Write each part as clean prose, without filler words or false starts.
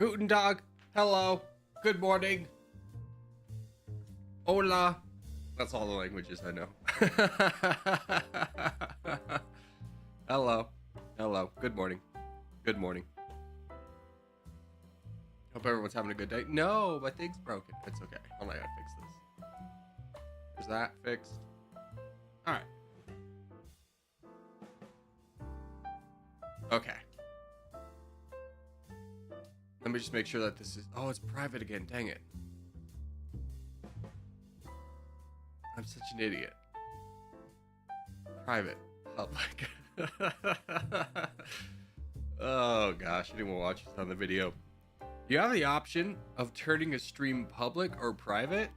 Guten Tag. Hello. Good morning. Hola. That's all the languages I know. Hello. Hello. Good morning. Good morning. Hope everyone's having a good day. No, my thing's broken. It's okay. Hold on, I gotta fix this. Is that fixed? Alright. Okay. Let me just make sure that this is... Oh, it's private again. Dang it. I'm such an idiot. Private. Public. Oh, gosh. Anyone watch this on the video? You have the option of turning a stream public or private.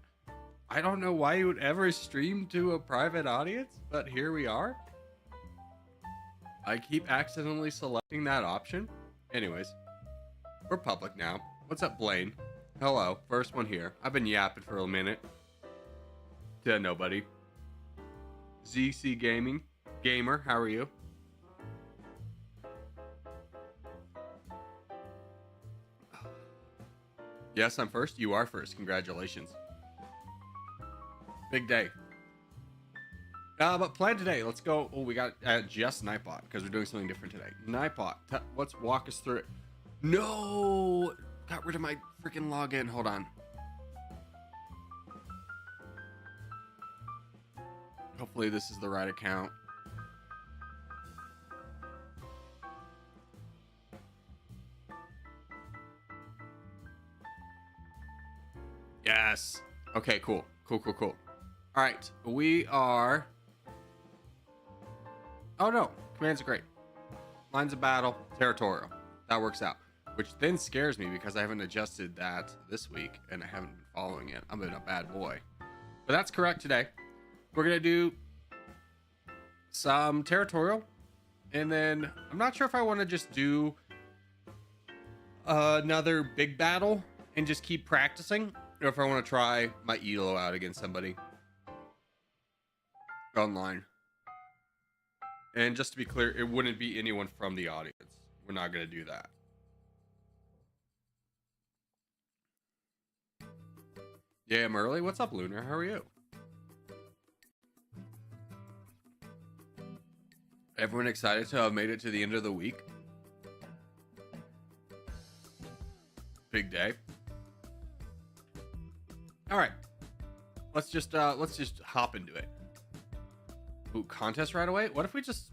I don't know why you would ever stream to a private audience, but here we are. I keep accidentally selecting that option. Anyways. We're public now. What's up, Blaine? Hello. First one here. I've been yapping for a minute. To nobody. ZC Gaming. Gamer, how are you? Yes, I'm first. You are first. Congratulations. Big day. But plan today. Let's go. Oh, we got just Nightbot because we're doing something different today. Nightbot, let's walk us through it. No! Got rid of my freaking login. Hold on. Hopefully this is the right account. Yes. Okay, cool. Cool. All right. We are... Oh, no. Commands are great. Lines of battle. Territorial. That works out. Which then scares me because I haven't adjusted that this week and I haven't been following it. I'm a bad boy. But that's correct today. We're going to do some Territorial. And then I'm not sure if I want to just do another big battle and just keep practicing. Or if I want to try my Elo out against somebody online. And just to be clear, it wouldn't be anyone from the audience. We're not going to do that. Yeah, I'm early. What's up, Lunar? How are you? Everyone excited to have made it to the end of the week? Big day. All right. Let's just hop into it. Ooh, contest right away? What if we just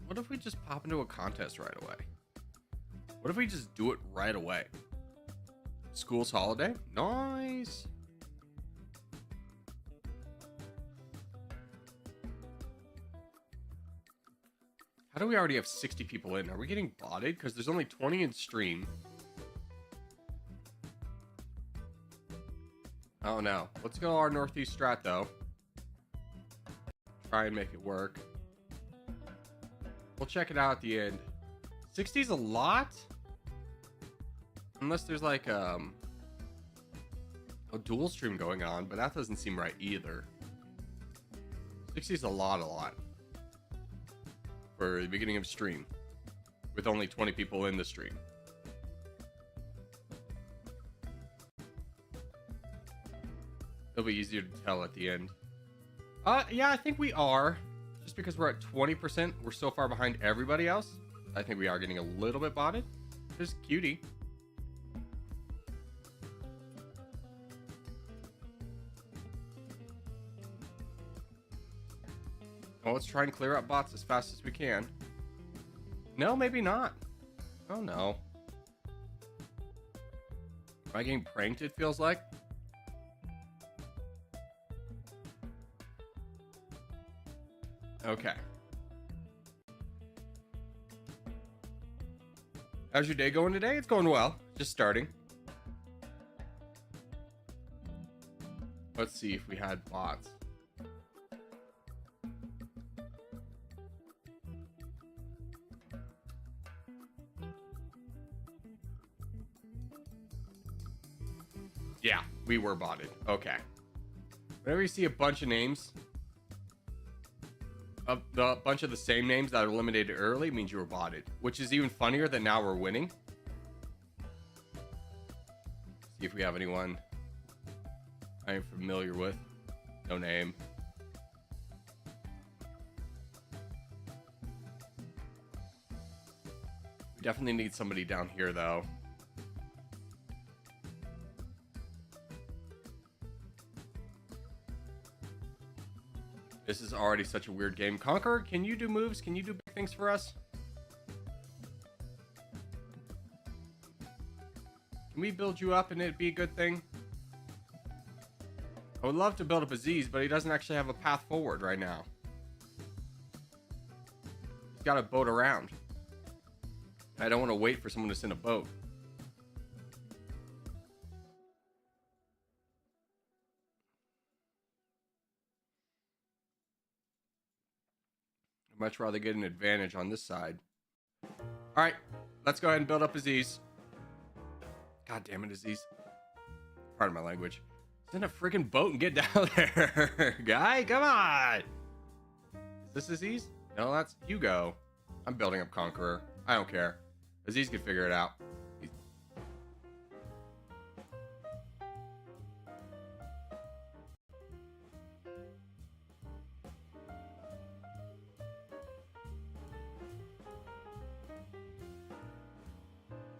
pop into a contest right away? What if we just do it right away? School's holiday? Nice. How do we already have 60 people in? Are we getting botted? Because there's only 20 in stream. Oh no. Let's go our northeast strat though. Try and make it work. We'll check it out at the end. 60's a lot? Unless there's like a dual stream going on, but that doesn't seem right either. 60's a lot. For the beginning of stream with only 20 people in the stream. It'll be easier to tell at the end. Yeah, I think we are. Just because we're at 20%, we're so far behind everybody else. I think we are getting a little bit botted. Just cutie. Well, let's try and clear up bots as fast as we can. No, maybe not. Oh no. Am I getting pranked, it feels like? Okay. How's your day going today? It's going well. Just starting. Let's see if we had bots. Yeah, we were botted. Okay. Whenever you see a bunch of names, a bunch of the same names that are eliminated early, means you were botted, which is even funnier that now we're winning. See if we have anyone I am familiar with. No name. We definitely need somebody down here, though. This is already such a weird game. Conqueror, can you do moves? Can you do big things for us? Can we build you up and it'd be a good thing? I would love to build up Aziz, but he doesn't actually have a path forward right now. He's got a boat around. I don't want to wait for someone to send a boat. I'd much rather get an advantage on this side. All right, let's go ahead and build up Aziz. God damn it, Aziz. Pardon my language. Send a freaking boat and get down there. Guy, come on. Is this Aziz? No, that's Hugo. I'm building up Conqueror. I don't care. Aziz can figure it out.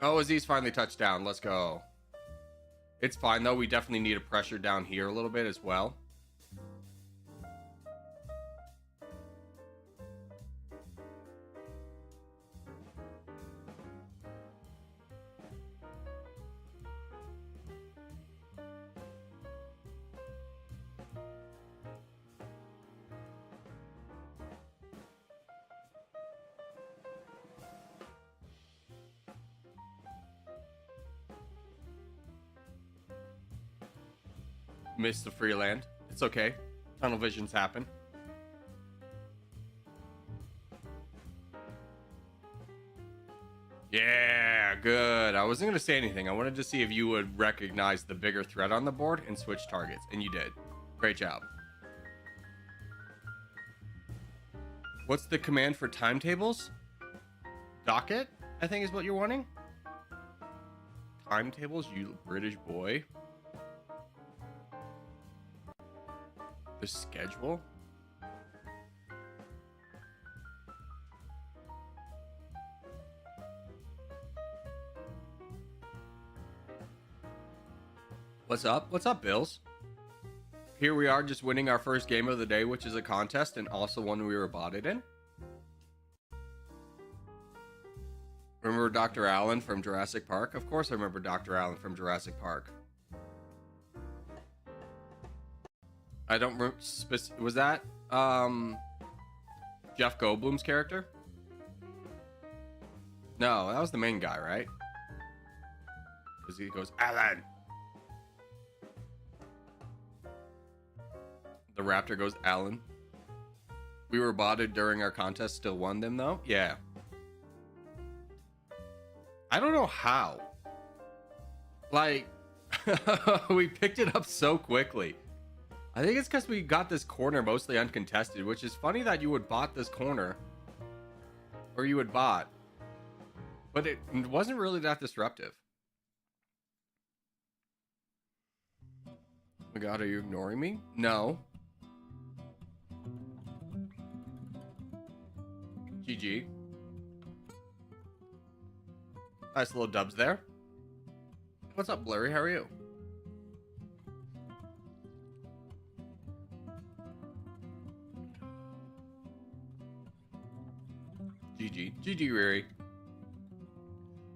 Oh, Aziz finally touched down. Let's go. It's fine, though. We definitely need a pressure down here a little bit as well. Missed the free land. It's okay. Tunnel visions happen. Yeah, good. I wasn't going to say anything. I wanted to see if you would recognize the bigger threat on the board and switch targets, and you did. Great job. What's the command for timetables? Docket, I think is what you're wanting. Timetables, you British boy. The schedule? What's up? What's up, Bills? Here we are just winning our first game of the day, which is a contest and also one we were botted in. Remember Dr. Allen from Jurassic Park? Of course I remember Dr. Allen from Jurassic Park. I don't remember. Was that Jeff Goldblum's character? No, that was the main guy, right? Because he goes, Alan. The raptor goes, Alan. We were botted during our contest, still won them though? Yeah. I don't know how. Like, we picked it up so quickly. I think it's because we got this corner mostly uncontested, which is funny that you would bot this corner. Or you would bot. But it wasn't really that disruptive. Oh my god, are you ignoring me? No. GG. Nice little dubs there. What's up, Blurry? How are you? GG. GG, Riri.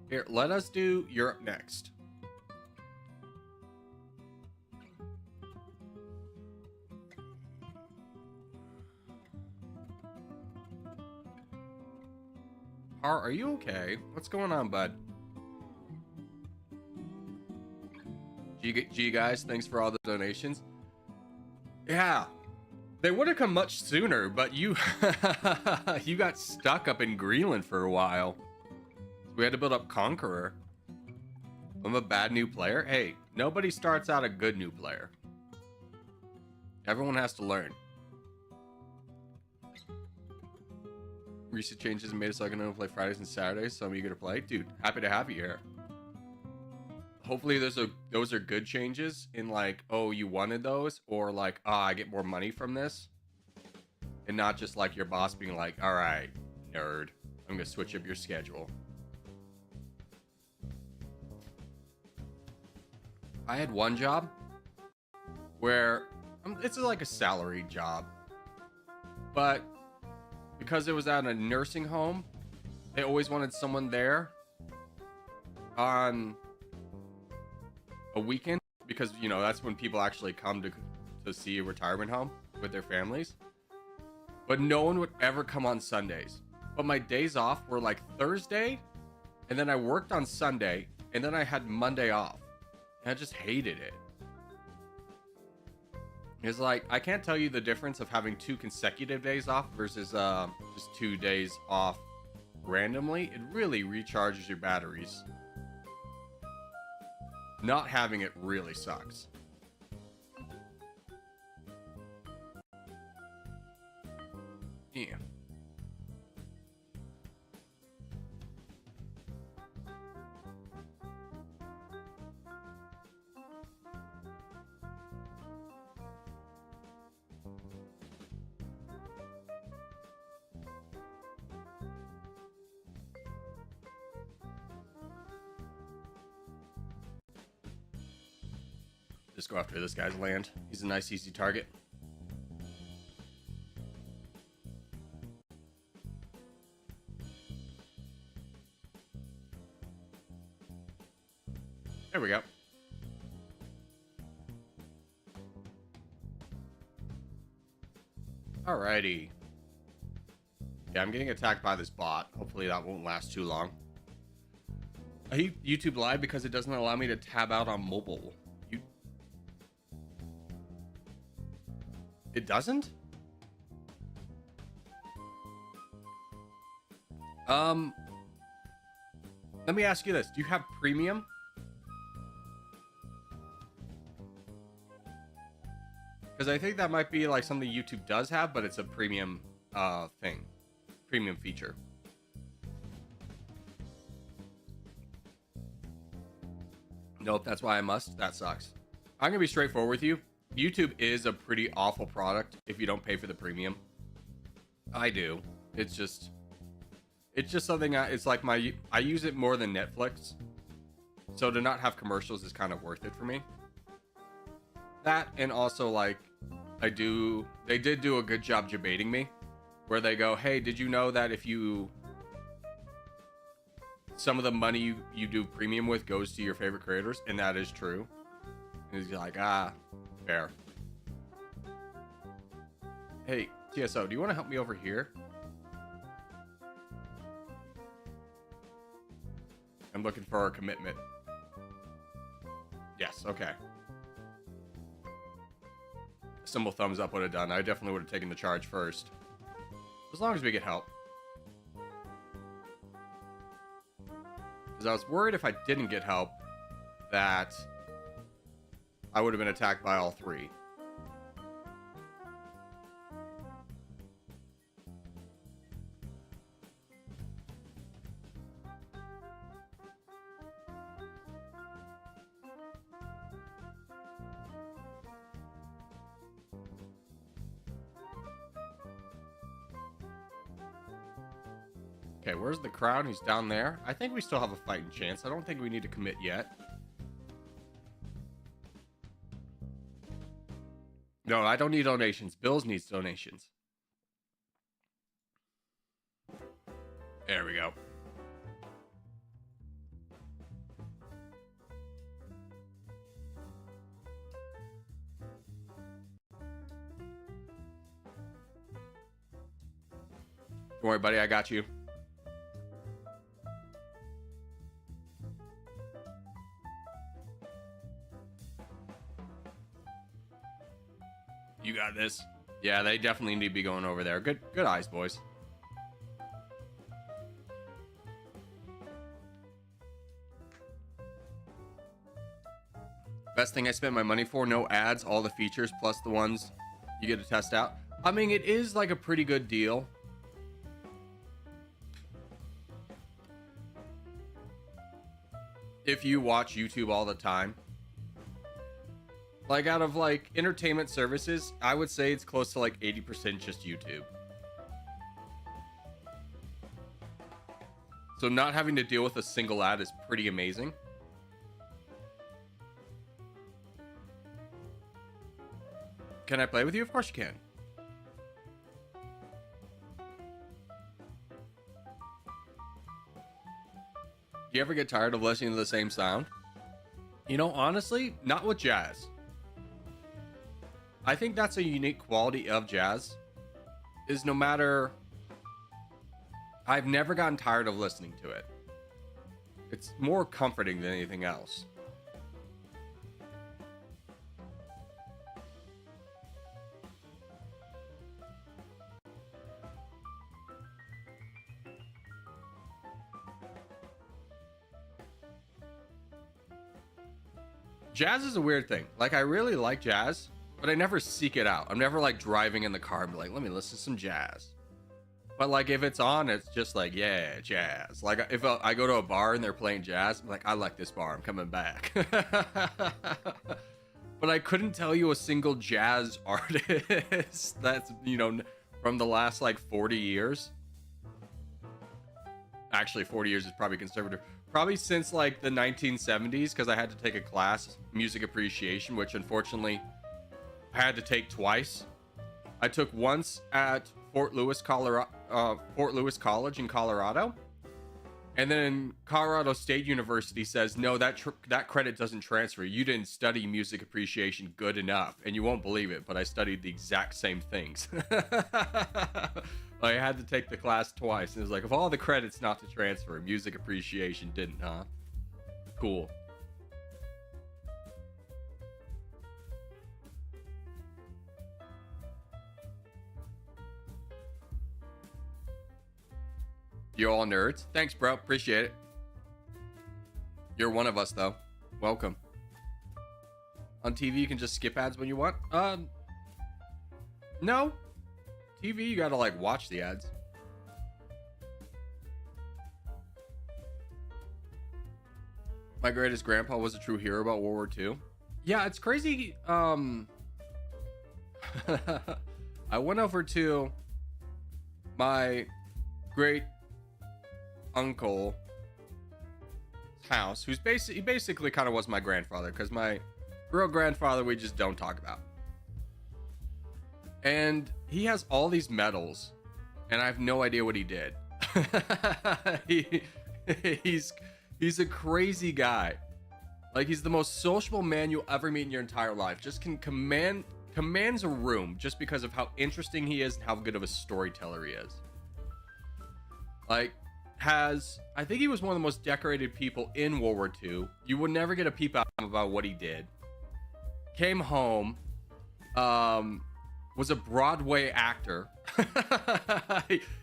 Here, let us do Europe next. Are you okay? What's going on, bud? G guys, thanks for all the donations. Yeah. They would have come much sooner, but you you got stuck up in Greenland for a while. We had to build up Conqueror. I'm a bad new player. Hey, nobody starts out a good new player. Everyone has to learn. Recent changes made it so I can only play Fridays and Saturdays, so I'm eager to play. Dude, happy to have you here. hopefully those are good changes in like, oh, you wanted those, or like, I get more money from this, and not just like your boss being like, all right, nerd, I'm gonna switch up your schedule. I had one job where it's like a salaried job, but because it was at a nursing home, they always wanted someone there on a weekend, because you know that's when people actually come to see a retirement home with their families. But no one would ever come on Sundays. But my days off were like Thursday, and then I worked on Sunday, and then I had Monday off, and I just hated it. It's like, I can't tell you the difference of having 2 consecutive days off versus just 2 days off randomly. It really recharges your batteries. Not having it really sucks. Yeah. Just go after this guy's land. He's a nice, easy target. There we go. Alrighty. Yeah, I'm getting attacked by this bot. Hopefully that won't last too long. I hate YouTube Live because it doesn't allow me to tab out on mobile. It doesn't? Let me ask you this. Do you have premium? Because I think that might be like something YouTube does have, but it's a premium thing. Premium feature. Nope, that's why I must. That sucks. I'm gonna be straightforward with you. YouTube is a pretty awful product if you don't pay for the premium. I do. It's just something. It's like I use it more than Netflix, so to not have commercials is kind of worth it for me. That, and also like they did do a good job debating me, where they go, hey, did you know that if you some of the money you do premium with goes to your favorite creators? And that is true. And he's like, fair. Hey, TSO, do you want to help me over here? I'm looking for a commitment. Yes, okay. Simple thumbs up would have done. I definitely would have taken the charge first. As long as we get help. Because I was worried if I didn't get help that I would have been attacked by all 3. Okay, where's the crown? He's down there. I think we still have a fighting chance. I don't think we need to commit yet. No, I don't need donations. Bills needs donations. There we go. Don't worry, buddy. I got you. You got this. Yeah, they definitely need to be going over there. Good eyes, boys. Best thing I spent my money for, no ads, all the features, plus the ones you get to test out. I mean, it is like a pretty good deal. if you watch YouTube all the time, like out of like entertainment services, I would say it's close to like 80% just YouTube. So not having to deal with a single ad is pretty amazing. Can I play with you? Of course you can. Do you ever get tired of listening to the same sound? You know, honestly, not with jazz. I think that's a unique quality of jazz, is no matter... I've never gotten tired of listening to it. It's more comforting than anything else. Jazz is a weird thing. Like, I really like jazz, but I never seek it out. I'm never like driving in the car and be like, let me listen to some jazz. But like, if it's on, it's just like, yeah, jazz. Like, if I go to a bar and they're playing jazz, I'm like, I like this bar, I'm coming back. But I couldn't tell you a single jazz artist that's, you know, from the last like 40 years. Actually, 40 years is probably conservative. Probably since like the 1970s, because I had to take a class, music appreciation, which unfortunately I had to take twice. I took once at Fort Lewis, Colorado, Fort Lewis College in Colorado, and then Colorado State University says no, that credit doesn't transfer. You didn't study music appreciation good enough, and you won't believe it, but I studied the exact same things. I had to take the class twice, and it was like, of all the credits not to transfer, music appreciation didn't, huh? Cool. You're all nerds. Thanks, bro. Appreciate it. You're one of us, though. Welcome. On TV, you can just skip ads when you want. No. TV, you gotta like watch the ads. My greatest grandpa was a true hero about World War II. Yeah, it's crazy. I went over to my great uncle's house, who's basically kind of was my grandfather, because my real grandfather we just don't talk about. And he has all these medals, and I have no idea what he did. He's a crazy guy. Like, he's the most sociable man you'll ever meet in your entire life. Just commands a room just because of how interesting he is and how good of a storyteller he is. Like, I think he was one of the most decorated people in World War II. You would never get a peep out about what he did. Came home, was a Broadway actor.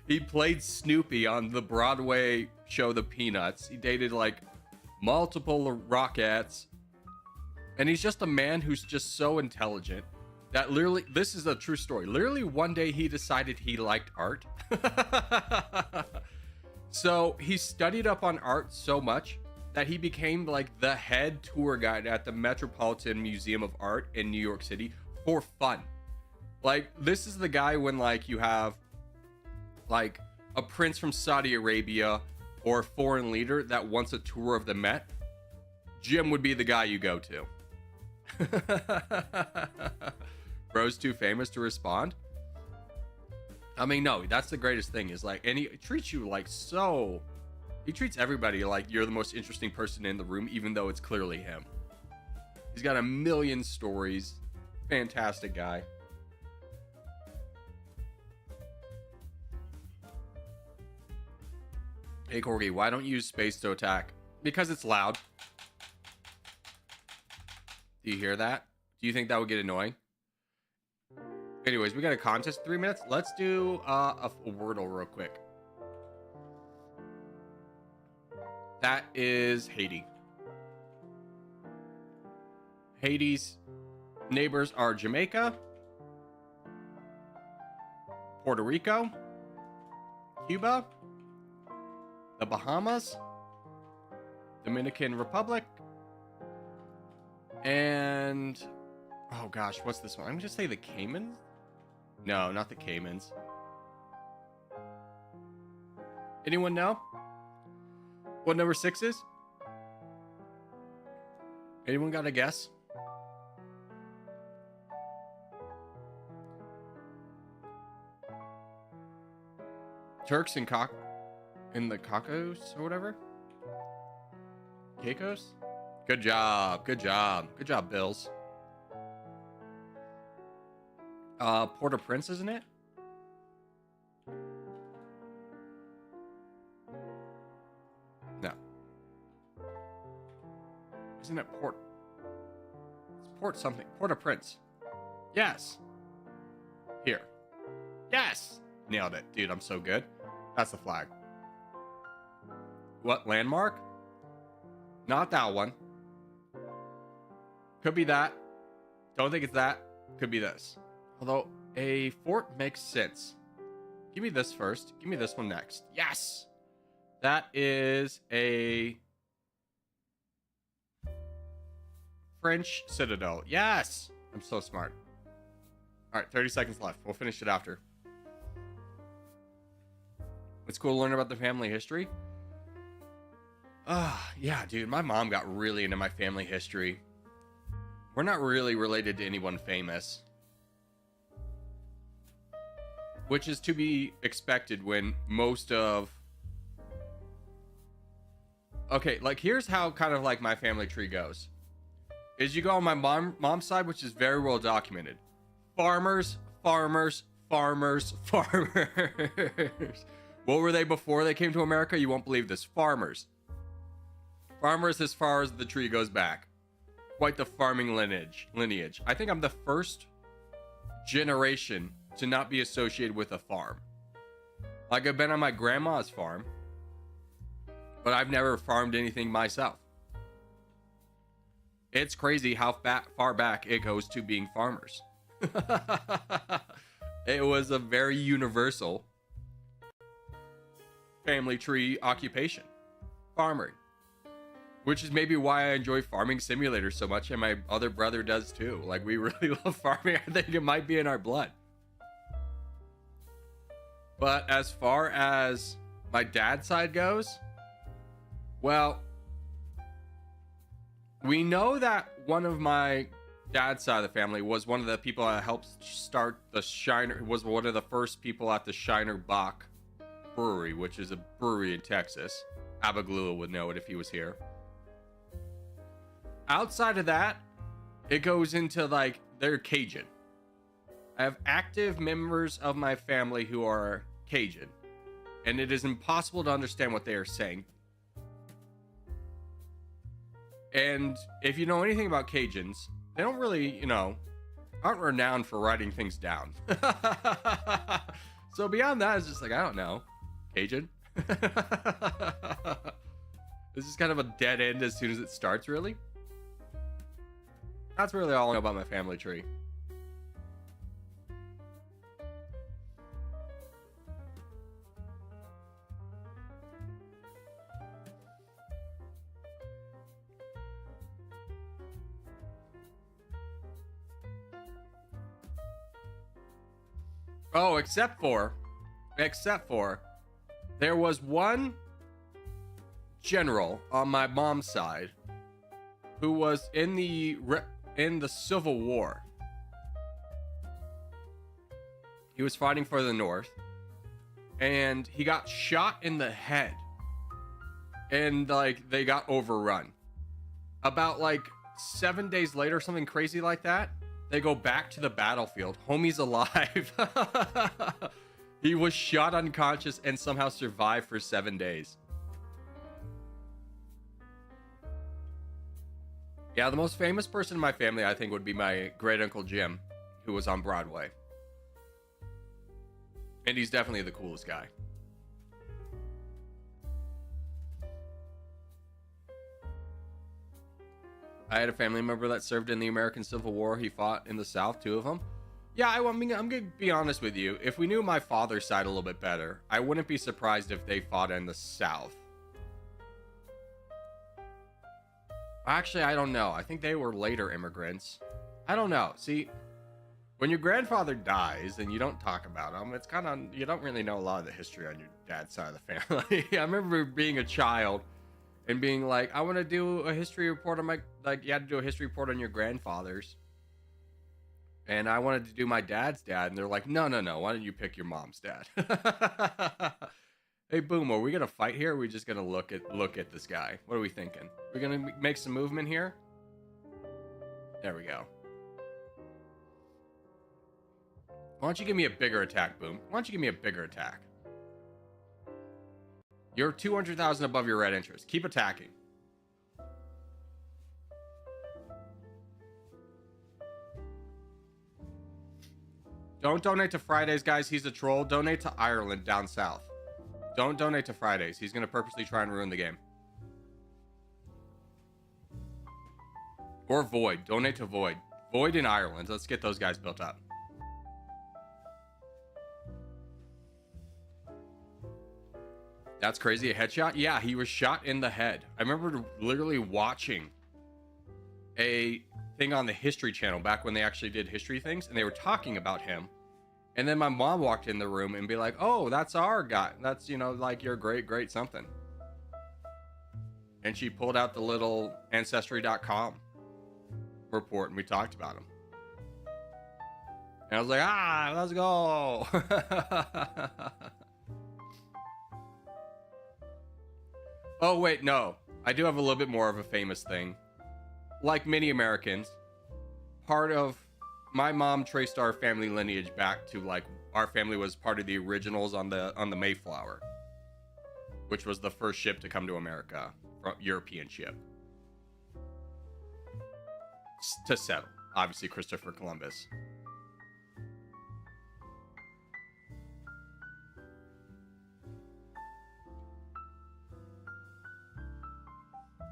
He played Snoopy on the Broadway show The Peanuts. He dated like multiple Rockettes. And he's just a man who's just so intelligent that literally, this is a true story. Literally one day he decided he liked art. So he studied up on art so much that he became like the head tour guide at the Metropolitan Museum of Art in New York City for fun. Like, this is the guy when like you have like a prince from Saudi Arabia or a foreign leader that wants a tour of the Met. Jim would be the guy you go to. Bro's too famous to respond. I mean, no, that's the greatest thing is like, and he treats you like so, he treats everybody like you're the most interesting person in the room, even though it's clearly him. He's got a million stories. Fantastic guy. Hey, Corgi, why don't you use space to attack? Because it's loud. Do you hear that? Do you think that would get annoying? Anyways, we got a contest in 3 minutes. Let's do a Wordle real quick. That is Haiti. Haiti's neighbors are Jamaica, Puerto Rico, Cuba, the Bahamas, Dominican Republic. And oh gosh, what's this one? I'm gonna say the Caymans. No, not the Caymans. Anyone know what number 6 is? Anyone got a guess? Turks and in the Caicos or whatever? Caicos? Good job. Good job. Good job, Bills. Port-au-Prince, isn't it? No. Isn't it Port? It's Port something. Port-au-Prince. Yes. Here. Yes. Nailed it. Dude, I'm so good. That's the flag. What landmark? Not that one. Could be that. Don't think it's that. Could be this. Although a fort makes sense. Give me this first. Give me this one next. Yes. That is a French citadel. Yes. I'm so smart. All right, 30 seconds left. We'll finish it after. It's cool to learn about the family history. Yeah, dude, my mom got really into my family history. We're not really related to anyone famous, which is to be expected when most of... Okay, like, here's how kind of like my family tree goes. Is you go on my mom's side, which is very well documented. Farmers, farmers, farmers, farmers. What were they before they came to America? You won't believe this. Farmers. Farmers as far as the tree goes back. Quite the farming lineage. I think I'm the first generation to not be associated with a farm. Like, I've been on my grandma's farm, but I've never farmed anything myself. It's crazy how far back it goes to being farmers. It was a very universal family tree occupation. Farming. Which is maybe why I enjoy Farming Simulator so much, and my other brother does too. Like, we really love farming. I think it might be in our blood. But as far as my dad's side goes, well, we know that one of my dad's side of the family was one of the people that helped start the Shiner, was one of the first people at the Shiner Bach Brewery, which is a brewery in Texas. Abaglula would know it if he was here. Outside of that, it goes into, like, they're Cajun. I have active members of my family who are Cajun, and it is impossible to understand what they are saying. And if you know anything about Cajuns, they don't really, aren't renowned for writing things down. So beyond that, it's just like, I don't know. Cajun? This is kind of a dead end as soon as it starts, really. That's really all I know about my family tree. Oh, except for, there was one general on my mom's side who was in the Civil War. He was fighting for the North, and he got shot in the head, and like they got overrun. About like 7 days later, something crazy like that, they go back to the battlefield. Homie's alive. He was shot unconscious and somehow survived for 7 days. Yeah, the most famous person in my family, I think, would be my great uncle Jim, who was on Broadway. And he's definitely the coolest guy. I had a family member that served in the American Civil War. He fought in the South, 2 of them. Yeah, I'm going to be honest with you. If we knew my father's side a little bit better, I wouldn't be surprised if they fought in the South. Actually, I don't know. I think they were later immigrants. I don't know. See, when your grandfather dies and you don't talk about him, it's kind of, you don't really know a lot of the history on your dad's side of the family. I remember being a child and being like, I want to do a history report on my, like, you had to do a history report on your grandfathers. And I wanted to do my dad's dad. And they're like, no, no, no. Why don't you pick your mom's dad? Hey, Boom, are we going to fight here? Or are we just going to look at this guy? What are we thinking? We're going to make some movement here? There we go. Why don't you give me a bigger attack, Boom? Why don't you give me a bigger attack? You're 200,000 above your red interest. Keep attacking. Don't donate to Fridays, guys. He's a troll. Donate to Ireland down south. Don't donate to Fridays. He's going to purposely try and ruin the game. Or Void. Donate to Void. Void in Ireland. Let's get those guys built up. That's crazy. A headshot? Yeah, he was shot in the head. I remember literally watching a thing on the History Channel back when they actually did history things, and they were talking about him. And then my mom walked in the room and be like, oh, that's our guy. That's, you know, like your great something. And she pulled out the little ancestry.com report and we talked about him. And I was like, let's go. Oh, wait, no. I do have a little bit more of a famous thing. Like many Americans, part of my mom traced our family lineage back to, like, our family was part of the originals on the Mayflower, which was the first ship to come to America, European ship, to settle. Obviously, Christopher Columbus.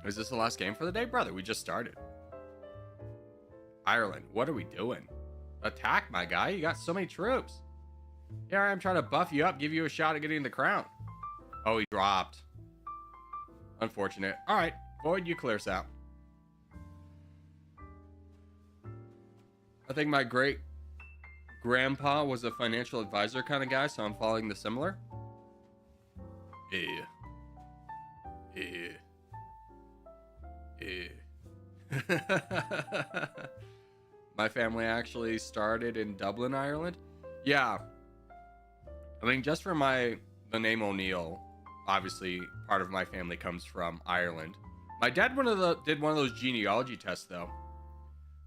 Is this the last game for the day? Brother, we just started. Ireland, what are we doing? Attack, my guy. You got so many troops. Here I am trying to buff you up, give you a shot at getting the crown. Oh, he dropped. Unfortunate. All right, Void, you clear us out. I think my great grandpa was a financial advisor kind of guy, so I'm following the similar. Yeah. My family actually started in Dublin, Ireland. Yeah. I mean, just for the name O'Neill, obviously part of my family comes from Ireland. My dad did one of those genealogy tests, though.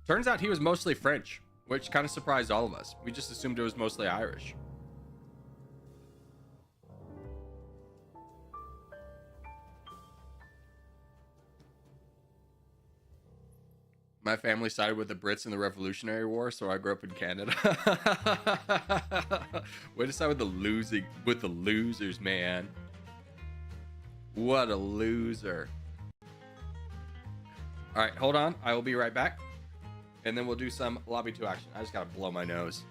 Turns out he was mostly French, which kind of surprised all of us. We just assumed it was mostly Irish. My family sided with the Brits in the Revolutionary War, so I grew up in Canada. Way to side with the losers, man. What a loser. All right, hold on. I will be right back. And then we'll do some lobby 2 action. I just gotta blow my nose.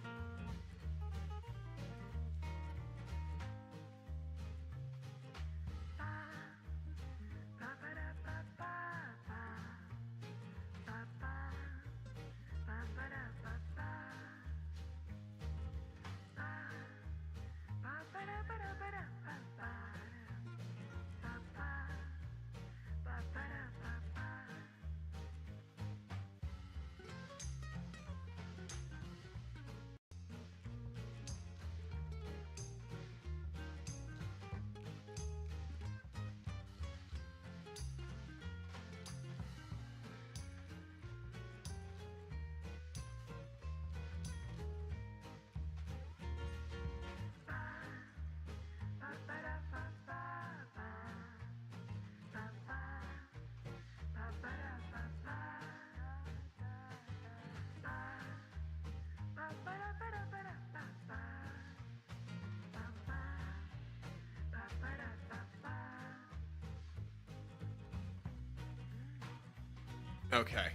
Okay.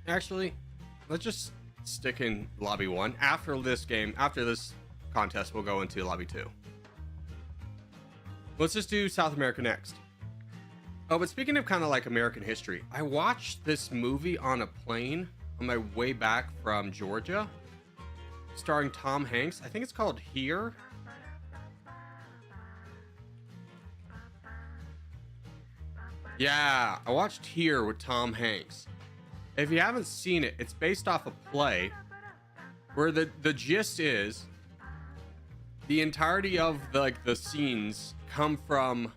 Actually, let's just stick in lobby 1. After this contest, we'll go into lobby 2. Let's just do South America next. Oh, but speaking of kind of like American history, I watched this movie on a plane on my way back from Georgia, starring Tom Hanks. I think it's called Here. Yeah, I watched Here with Tom Hanks. If you haven't seen it, it's based off a play where the gist is the entirety of the scenes come from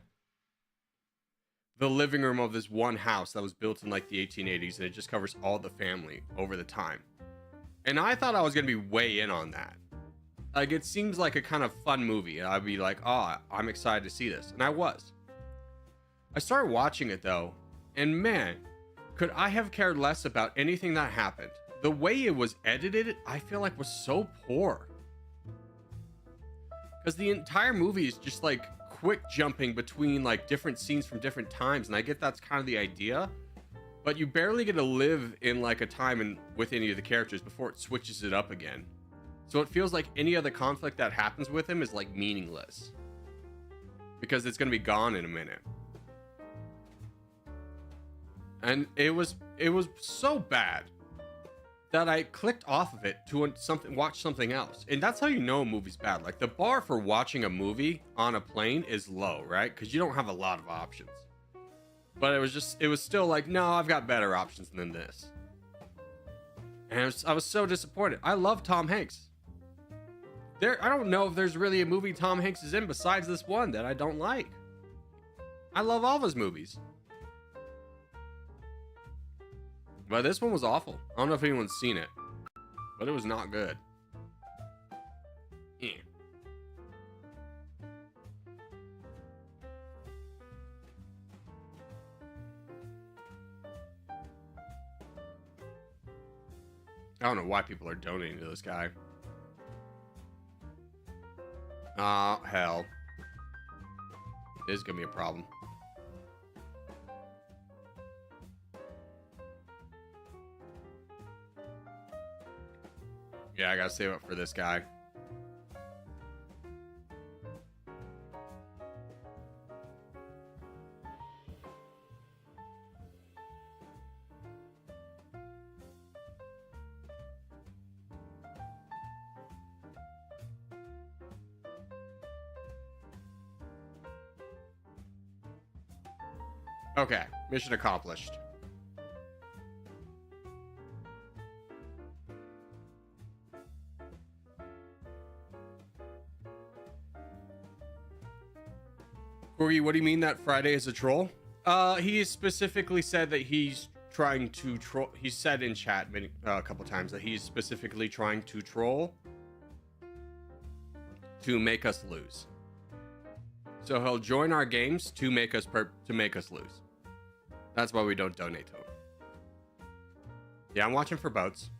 the living room of this one house that was built in like the 1880s, and it just covers all the family over the time. And I thought I was gonna be way in on that. Like, it seems like a kind of fun movie, and I'd be like, oh, I'm excited to see this, and I was. I started watching it though, and man, could I have cared less about anything that happened. The way it was edited, I feel like was so poor. Because the entire movie is just like quick jumping between like different scenes from different times, and I get that's kind of the idea, but you barely get to live in like a time and with any of the characters before it switches it up again. So it feels like any other conflict that happens with him is like meaningless because it's going to be gone in a minute. And it was so bad that I clicked off of it to watch something else. And that's how you know a movie's bad. Like, the bar for watching a movie on a plane is low, right? Because you don't have a lot of options. But it was still like, no, I've got better options than this. And I was so disappointed. I love Tom Hanks. I don't know if there's really a movie Tom Hanks is in besides this one that I don't like. I love all of his movies. But this one was awful. I don't know if anyone's seen it, but it was not good. Yeah. I don't know why people are donating to this guy. Oh, hell. This is gonna be a problem. Yeah, I gotta save up for this guy. Okay, mission accomplished. Corgi, what do you mean that Friday is a troll? He specifically said that he's trying to troll. He said in chat a couple times that he's specifically trying to troll to make us lose. So he'll join our games to make us lose. That's why we don't donate to him. Yeah, I'm watching for boats.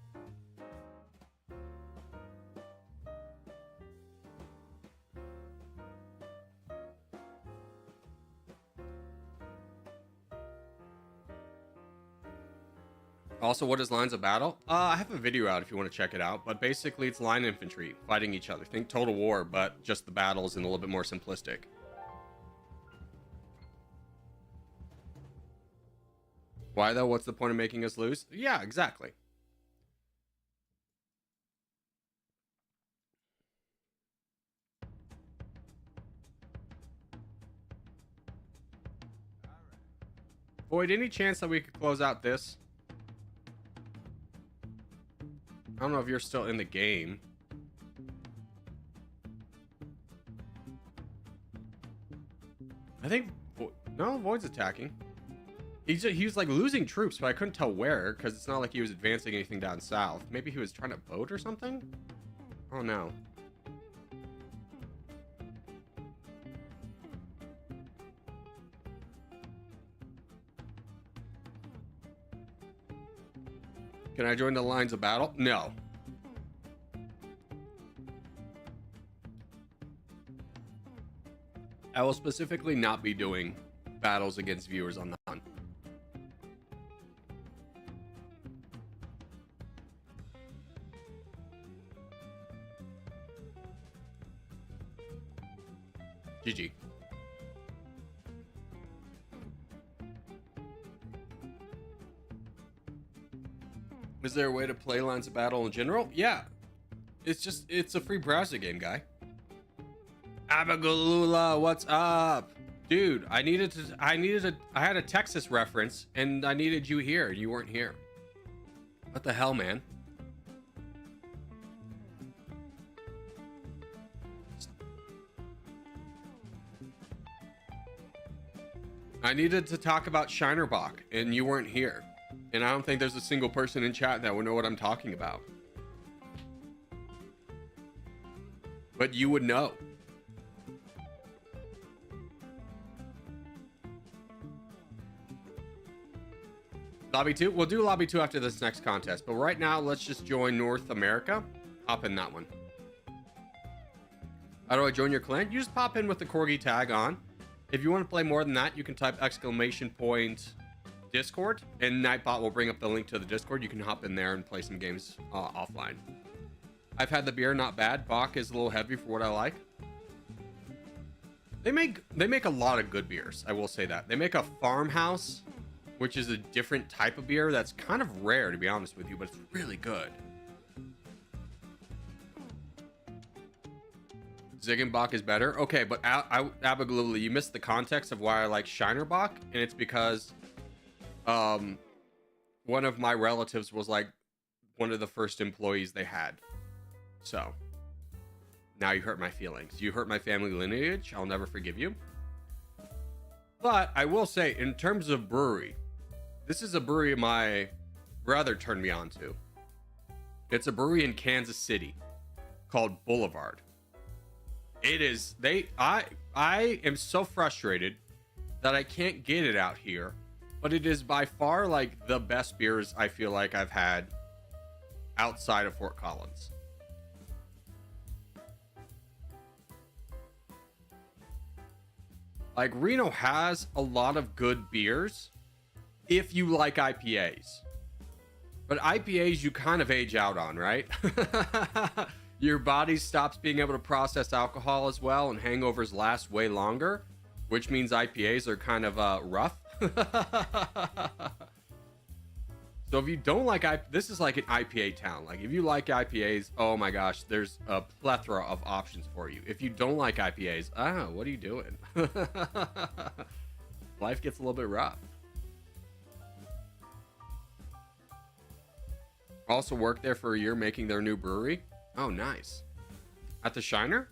Also, what is lines of battle? I have a video out if you want to check it out, but basically it's line infantry fighting each other. Think Total War, but just the battles and a little bit more simplistic. Why though? What's the point of making us lose? Yeah, exactly. Void, any chance that we could close out this? I don't know if you're still in the game. I think... No, Void's attacking. He was like losing troops, but I couldn't tell where, because it's not like he was advancing anything down south. Maybe he was trying to boat or something? Oh no. Can I join the lines of battle? No. I will specifically not be doing battles against viewers on the hunt. GG. Is there a way to play Lines of Battle in general? Yeah. It's a free browser game, guy. Abagalula, what's up? Dude, I had a Texas reference and I needed you here. You weren't here. What the hell, man? I needed to talk about Shinerbach and you weren't here. And I don't think there's a single person in chat that would know what I'm talking about. But you would know. Lobby 2? We'll do Lobby 2 after this next contest. But right now, let's just join North America. Hop in that one. How do I join your clan? You just pop in with the Corgi tag on. If you want to play more than that, you can type ! Discord, and Nightbot will bring up the link to the Discord. You can hop in there and play some games offline. I've had the beer, not bad. Bach is a little heavy for what I like. They make a lot of good beers, I will say that. They make a farmhouse, which is a different type of beer that's kind of rare, to be honest with you, but it's really good. Ziegenbach is better. Okay, but Abagalula, you missed the context of why I like Shinerbach, and it's because one of my relatives was like one of the first employees they had. So now you hurt my feelings. You hurt my family lineage. I'll never forgive you. But I will say, in terms of brewery, this is a brewery my brother turned me on to. It's a brewery in Kansas City called Boulevard. It is, I am so frustrated that I can't get it out here, but it is by far like the best beers I feel like I've had outside of Fort Collins. Like, Reno has a lot of good beers if you like IPAs. But IPAs you kind of age out on, right? Your body stops being able to process alcohol as well, and hangovers last way longer, which means IPAs are kind of rough. So if you don't like this is like an IPA town. Like, if you like IPAs, oh my gosh, there's a plethora of options for you. If you don't like IPAs, what are you doing? Life gets a little bit rough. Also worked there for a year making their new brewery. Oh, nice. At the Shiner?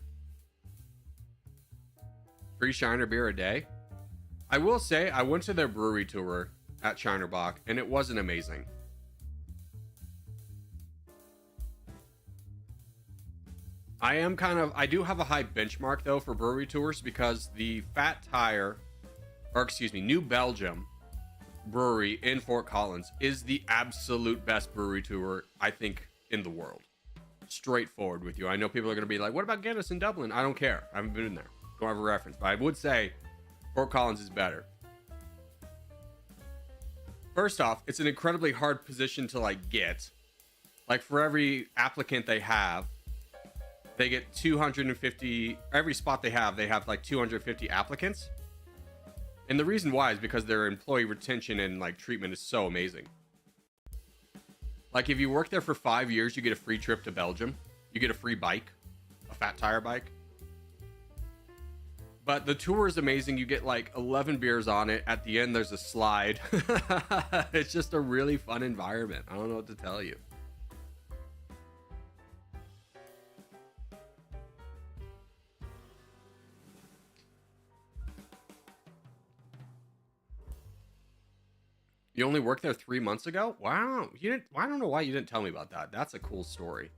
Free Shiner beer a day. I will say, I went to their brewery tour at Shinerbach, and it wasn't amazing. I do have a high benchmark, though, for brewery tours, because the New Belgium brewery in Fort Collins is the absolute best brewery tour, I think, in the world. Straightforward with you. I know people are going to be like, what about Guinness in Dublin? I don't care. I haven't been in there. Don't have a reference. But I would say Fort Collins is better. First off, it's an incredibly hard position to get. Like, for every applicant they have, they get 250. Every spot they have like 250 applicants. And the reason why is because their employee retention and treatment is so amazing. Like, if you work there for 5 years, you get a free trip to Belgium. You get a free bike, a fat tire bike. But the tour is amazing. You get 11 beers on it. At the end, there's a slide. It's just a really fun environment. I don't know what to tell you. You only worked there 3 months ago? Wow. I don't know why you didn't tell me about that. That's a cool story.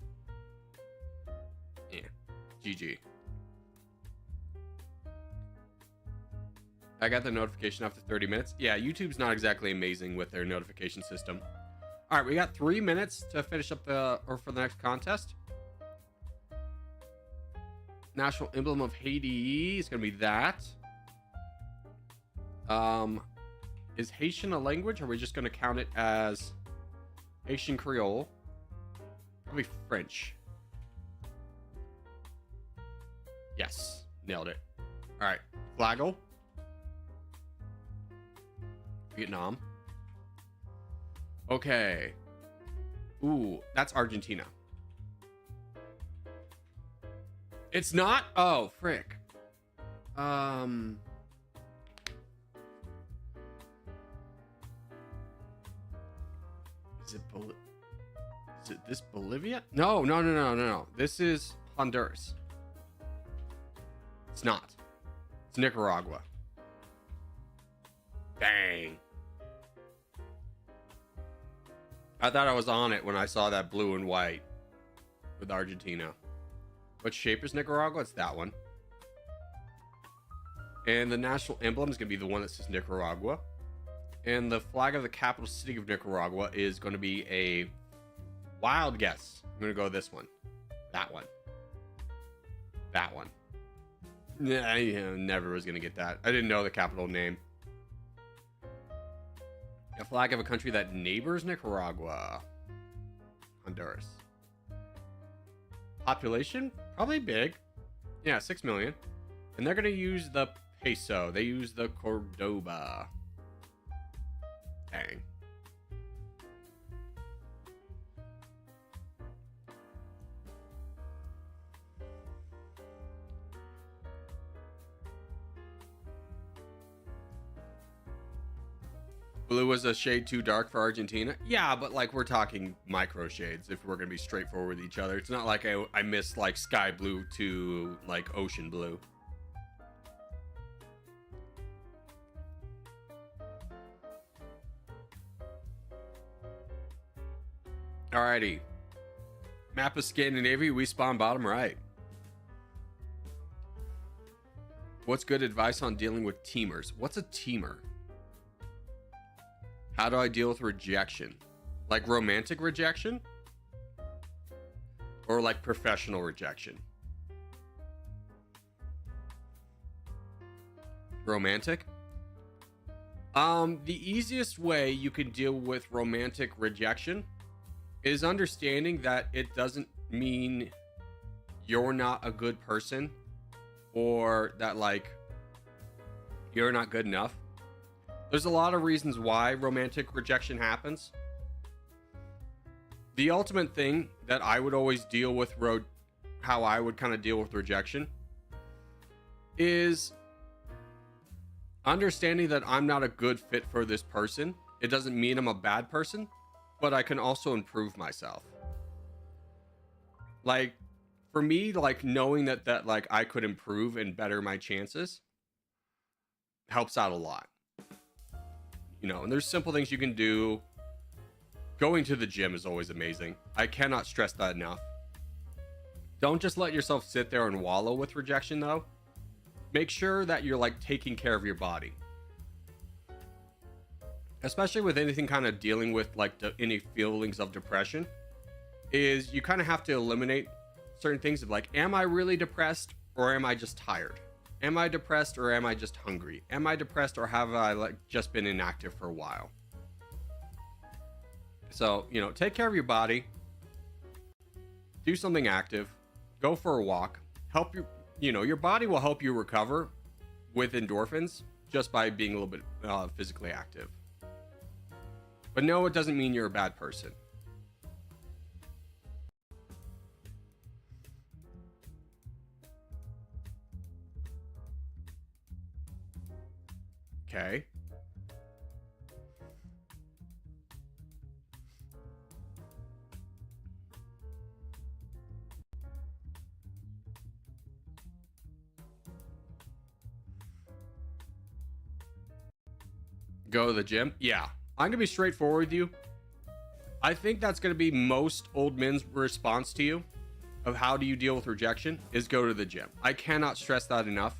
Yeah. GG. I got the notification after 30 minutes. Yeah, YouTube's not exactly amazing with their notification system. All right, we got 3 minutes to finish up for the next contest. National emblem of Haiti is going to be that. Is Haitian a language, or are we just going to count it as Haitian Creole? Probably French. Yes, nailed it. All right, Flagel. Vietnam. Okay. Ooh, that's Argentina. It's not? Oh, frick. Is it this Bolivia? No. This is Honduras. It's not. It's Nicaragua. Dang. I thought I was on it when I saw that blue and white with Argentina. What shape is Nicaragua? It's that one. And the national emblem is going to be the one that says Nicaragua. And the flag of the capital city of Nicaragua is going to be a wild guess. I'm going to go this one. That one. That one. Nah, never was going to get that. I didn't know the capital name. A flag of a country that neighbors Nicaragua. Honduras. Population? Probably big. Yeah, 6 million. And they're going to use the peso. They use the Cordoba. Dang. Blue was a shade too dark for Argentina. Yeah, but like we're talking micro shades if we're gonna be straightforward with each other. It's not like I missed like sky blue to like ocean blue. Alrighty. Map of Scandinavia, we spawn bottom right. What's good advice on dealing with teamers? What's a teamer? How do I deal with rejection? Like romantic rejection? Or like professional rejection? Romantic? The easiest way you can deal with romantic rejection is understanding that it doesn't mean you're not a good person or that like you're not good enough. There's a lot of reasons why romantic rejection happens. The ultimate thing that I would always deal with how I would kind of deal with rejection is understanding that I'm not a good fit for this person. It doesn't mean I'm a bad person, but I can also improve myself. Like for me, like knowing that like I could improve and better my chances helps out a lot. You know, and there's simple things you can do. Going to the gym is always amazing. I cannot stress that enough. Don't just let yourself sit there and wallow with rejection though. Make sure that you're like taking care of your body. Especially with anything kind of dealing with like any feelings of depression, is you kind of have to eliminate certain things of like, am I really depressed or am I just tired? Am I depressed or am I just hungry? Am I depressed or have I like just been inactive for a while? So, you know, take care of your body. Do something active. Go for a walk. Help your body will help you recover with endorphins just by being a little bit physically active. But no, it doesn't mean you're a bad person. Okay. Go to the gym? Yeah. I'm gonna be straightforward with you. I think that's gonna be most old men's response to you of how do you deal with rejection is go to the gym. I cannot stress that enough.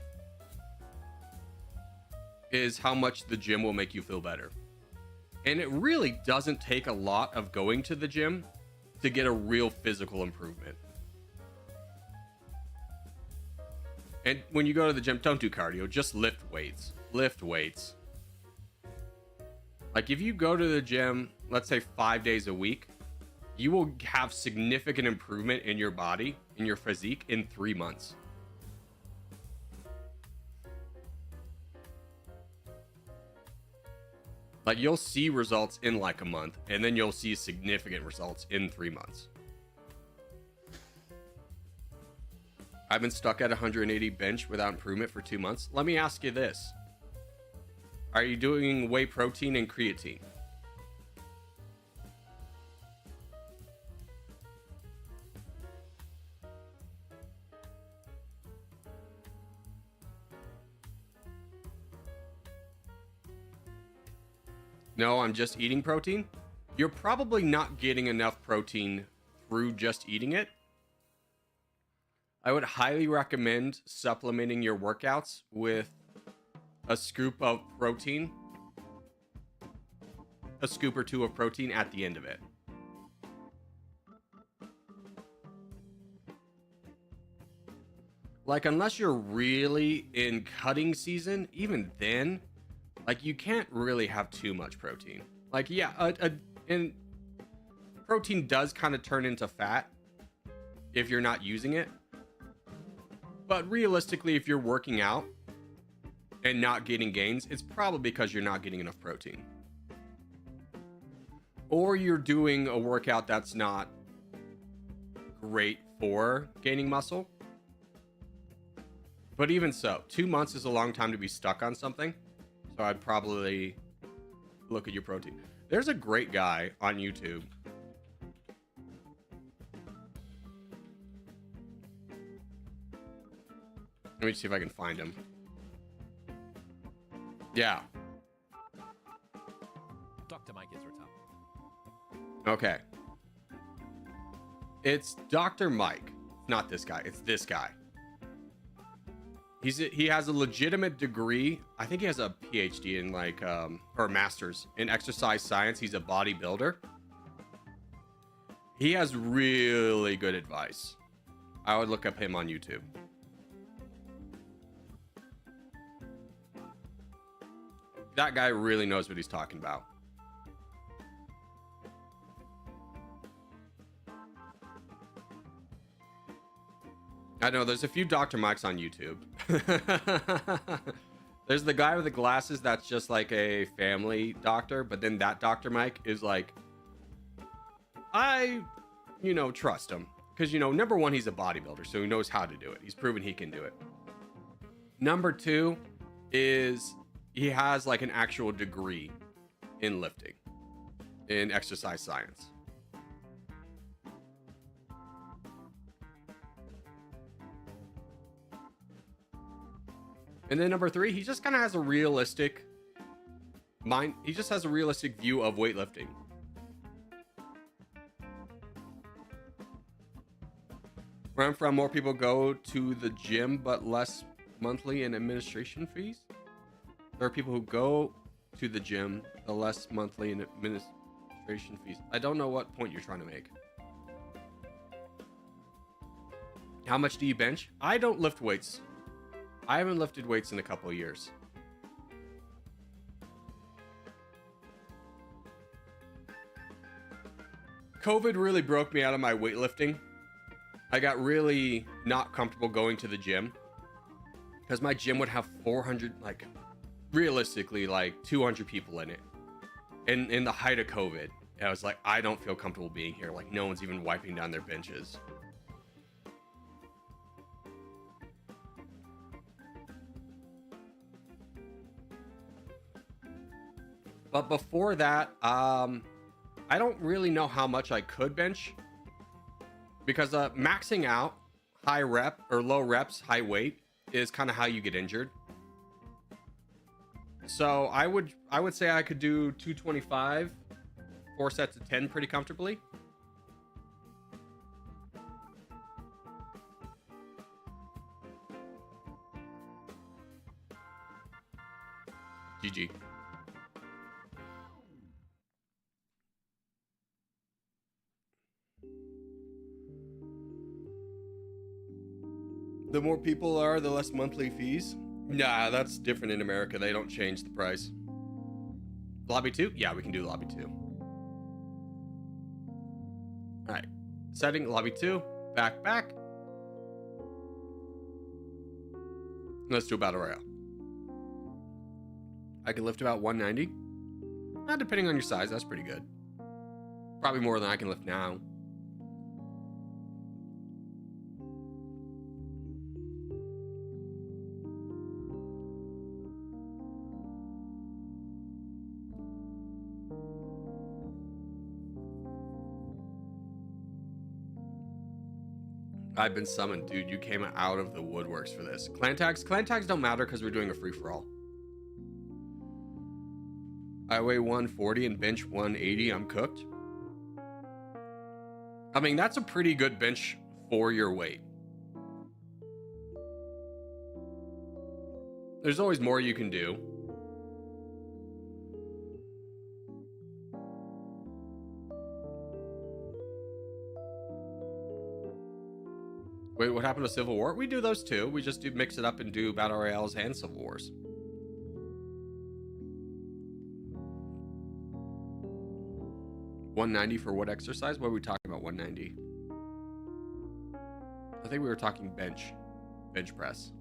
Is how much the gym will make you feel better. And it really doesn't take a lot of going to the gym to get a real physical improvement. And when you go to the gym, don't do cardio, just lift weights. Lift weights. Like if you go to the gym, let's say 5 days a week, you will have significant improvement in your body, in your physique in 3 months. Like, you'll see results in like a month, and then you'll see significant results in 3 months. I've been stuck at 180 bench without improvement for 2 months. Let me ask you this. Are you doing whey protein and creatine? No, I'm just eating protein. You're probably not getting enough protein through just eating it. I would highly recommend supplementing your workouts with a scoop of protein, a scoop or two of protein at the end of it. Like, unless you're really in cutting season, even then, like, you can't really have too much protein. Like, yeah, and protein does kind of turn into fat if you're not using it. But realistically, if you're working out and not getting gains, it's probably because you're not getting enough protein. Or you're doing a workout that's not great for gaining muscle. But even so, 2 months is a long time to be stuck on something. So I'd probably look at your protein. There's a great guy on YouTube. Let me see if I can find him. Yeah. Dr. Mike is returned. Okay. It's Dr. Mike. Not this guy. It's this guy. He has a legitimate degree. I think he has a PhD in like or a master's in exercise science. He's a bodybuilder. He has really good advice. I would look up him on YouTube. That guy really knows what he's talking about. I know there's a few Dr. Mikes on YouTube. There's the guy with the glasses that's just like a family doctor, but then that Dr. Mike is like, I, trust him. Because, number one, he's a bodybuilder, so he knows how to do it. He's proven he can do it. Number two is he has like an actual degree in lifting, in exercise science. And then number three, he just kind of has a realistic mind. He just has a realistic view of weightlifting. Where I'm from, more people go to the gym, but less monthly in administration fees. There are people who go to the gym, the less monthly in administration fees. I don't know what point you're trying to make. How much do you bench? I don't lift weights. I haven't lifted weights in a couple of years. COVID really broke me out of my weightlifting. I got really not comfortable going to the gym because my gym would have 400, like realistically, like 200 people in it. And in the height of COVID, I was like, I don't feel comfortable being here. Like, no one's even wiping down their benches. But before that, I don't really know how much I could bench because maxing out high rep or low reps, high weight is kind of how you get injured. So I would say I could do 225, 4 sets of 10 pretty comfortably. GG. The more people are, the less monthly fees. Nah, that's different in America. They don't change the price. Lobby 2? Yeah, we can do lobby 2. All right. Setting lobby 2. Back. Let's do a battle royale. I can lift about 190. Depending on your size, that's pretty good. Probably more than I can lift now. I've been summoned. Dude, you came out of the woodworks for this. Clan tags don't matter because we're doing a free-for-all. I weigh 140 and bench 180. I'm cooked. I mean, that's a pretty good bench for your weight. There's always more you can do. Wait, what happened to Civil War? We do those too. We just do mix it up and do Battle Royales and Civil Wars. $190 for what exercise? What are we talking about? 190. I think we were talking bench press.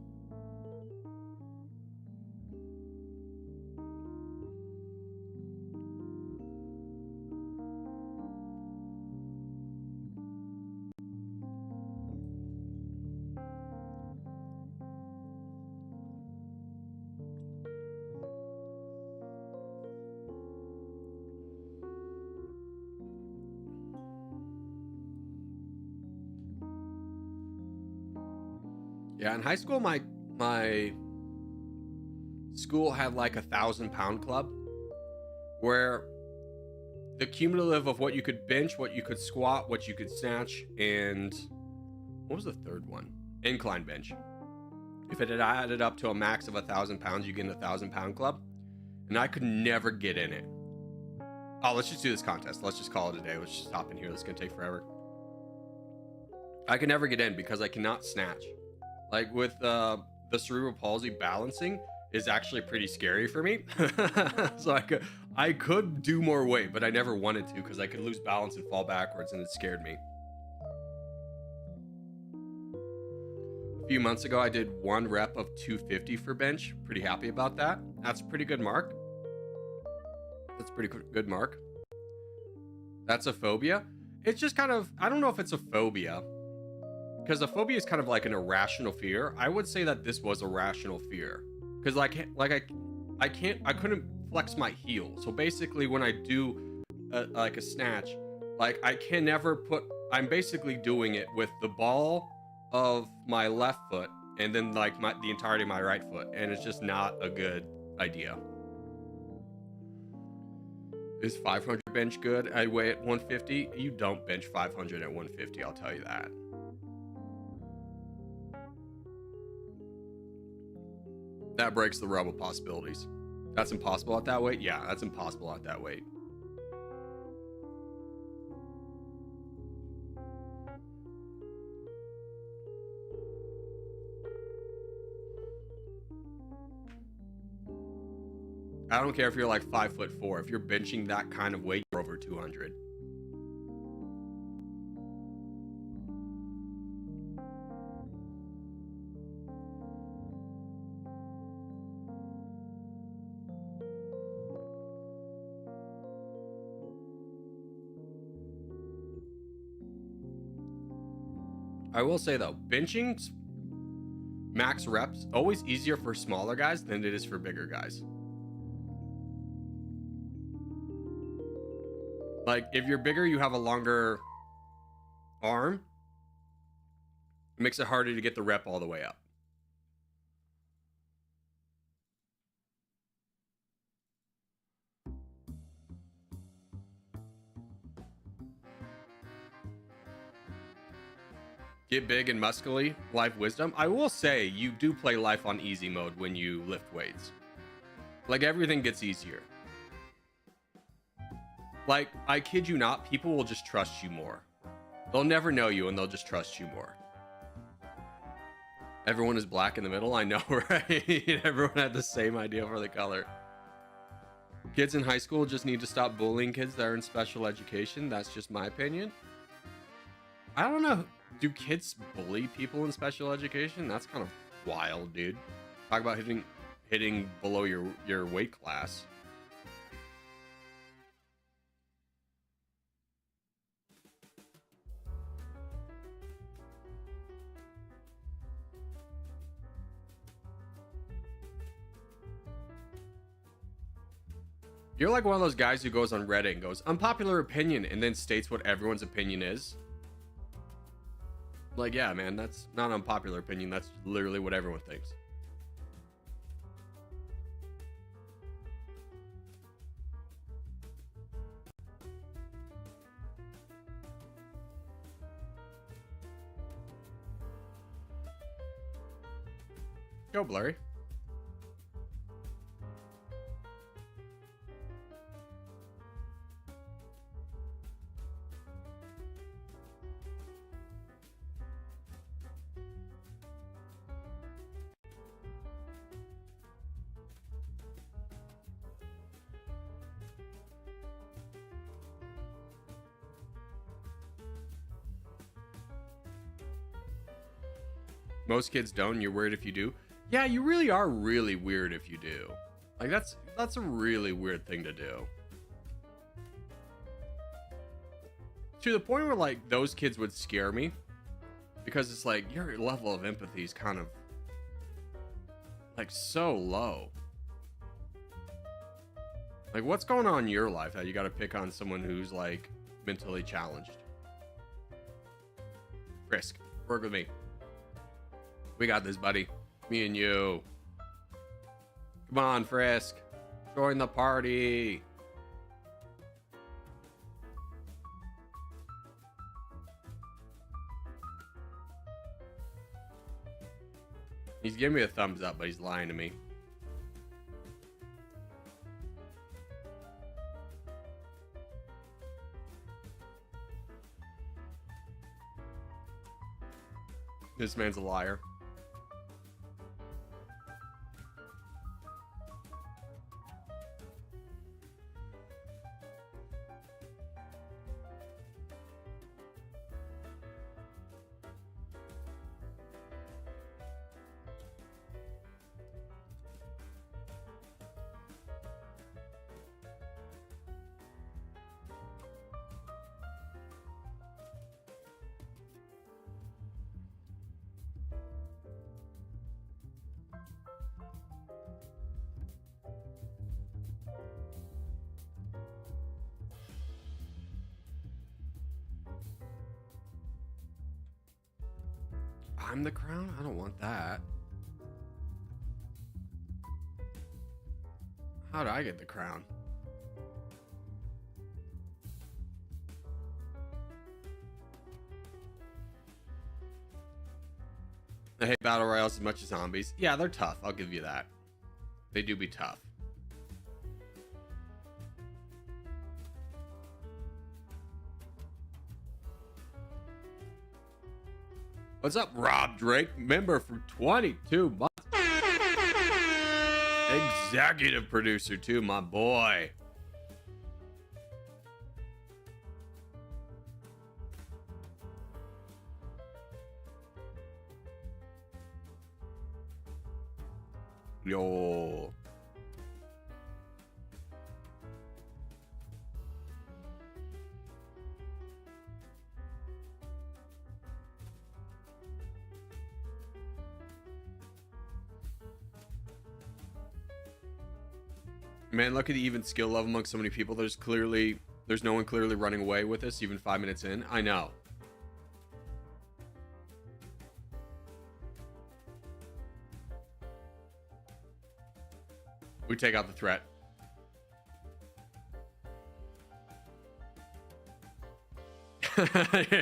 Yeah, in high school, my school had like 1,000-pound club where the cumulative of what you could bench, what you could squat, what you could snatch, and what was the third one? Incline bench. If it had added up to a max of 1,000 pounds, you get in a 1,000-pound club, and I could never get in it. Oh, let's just do this contest. Let's just call it a day. Let's just hop in here. This is gonna take forever. I could never get in because I cannot snatch. Like with the cerebral palsy, balancing is actually pretty scary for me. So I could do more weight, but I never wanted to because I could lose balance and fall backwards, and it scared me. A few months ago, I did 1 rep of 250 for bench. Pretty happy about that. That's a pretty good mark. That's a pretty good mark. That's a phobia. It's just kind of, I don't know if it's a phobia, because a phobia is kind of like an irrational fear. I would say that this was a rational fear, because I couldn't flex my heel. So basically, when I do like a snatch, like I can never put. I'm basically doing it with the ball of my left foot and then like the entirety of my right foot, and it's just not a good idea. Is 500 bench good? I weigh at 150. You don't bench 500 at 150. I'll tell you that. That breaks the realm of possibilities. That's impossible at that weight? Yeah, that's impossible at that weight. I don't care if you're like 5'4". If you're benching that kind of weight, you're over 200. I will say though, benching's max reps always easier for smaller guys than it is for bigger guys. Like if you're bigger, you have a longer arm. It makes it harder to get the rep all the way up. Get big and muscly, life wisdom. I will say you do play life on easy mode when you lift weights. Like everything gets easier. Like, I kid you not, people will just trust you more. They'll never know you and they'll just trust you more. Everyone is black in the middle. I know, right? Everyone had the same idea for the color. Kids in high school just need to stop bullying kids that are in special education. That's just my opinion. I don't know. Do kids bully people in special education? That's kind of wild, dude. Talk about hitting below your weight class. You're like one of those guys who goes on Reddit and goes, unpopular opinion, and then states what everyone's opinion is. Like, yeah, man, that's not an unpopular opinion. That's literally what everyone thinks. Go, Blurry. Most kids don't. You're weird if you do. Yeah, you really are really weird if you do. Like, that's a really weird thing to do. To the point where, like, those kids would scare me. Because it's like, your level of empathy is kind of, like, so low. Like, what's going on in your life that you gotta pick on someone who's, like, mentally challenged? Frisk, work with me. We got this, buddy. Me and you. Come on, Frisk. Join the party. He's giving me a thumbs up, but he's lying to me. This man's a liar. I'm the crown? I don't want that. How do I get the crown? I hate battle royales as much as zombies. Yeah, they're tough. I'll give you that. They do be tough. What's up, Rob Drake? Member for 22 months. Executive producer too, my boy. Yo. Man, look at the even skill level among so many people. There's no one clearly running away with this even 5 minutes in. I know. We take out the threat.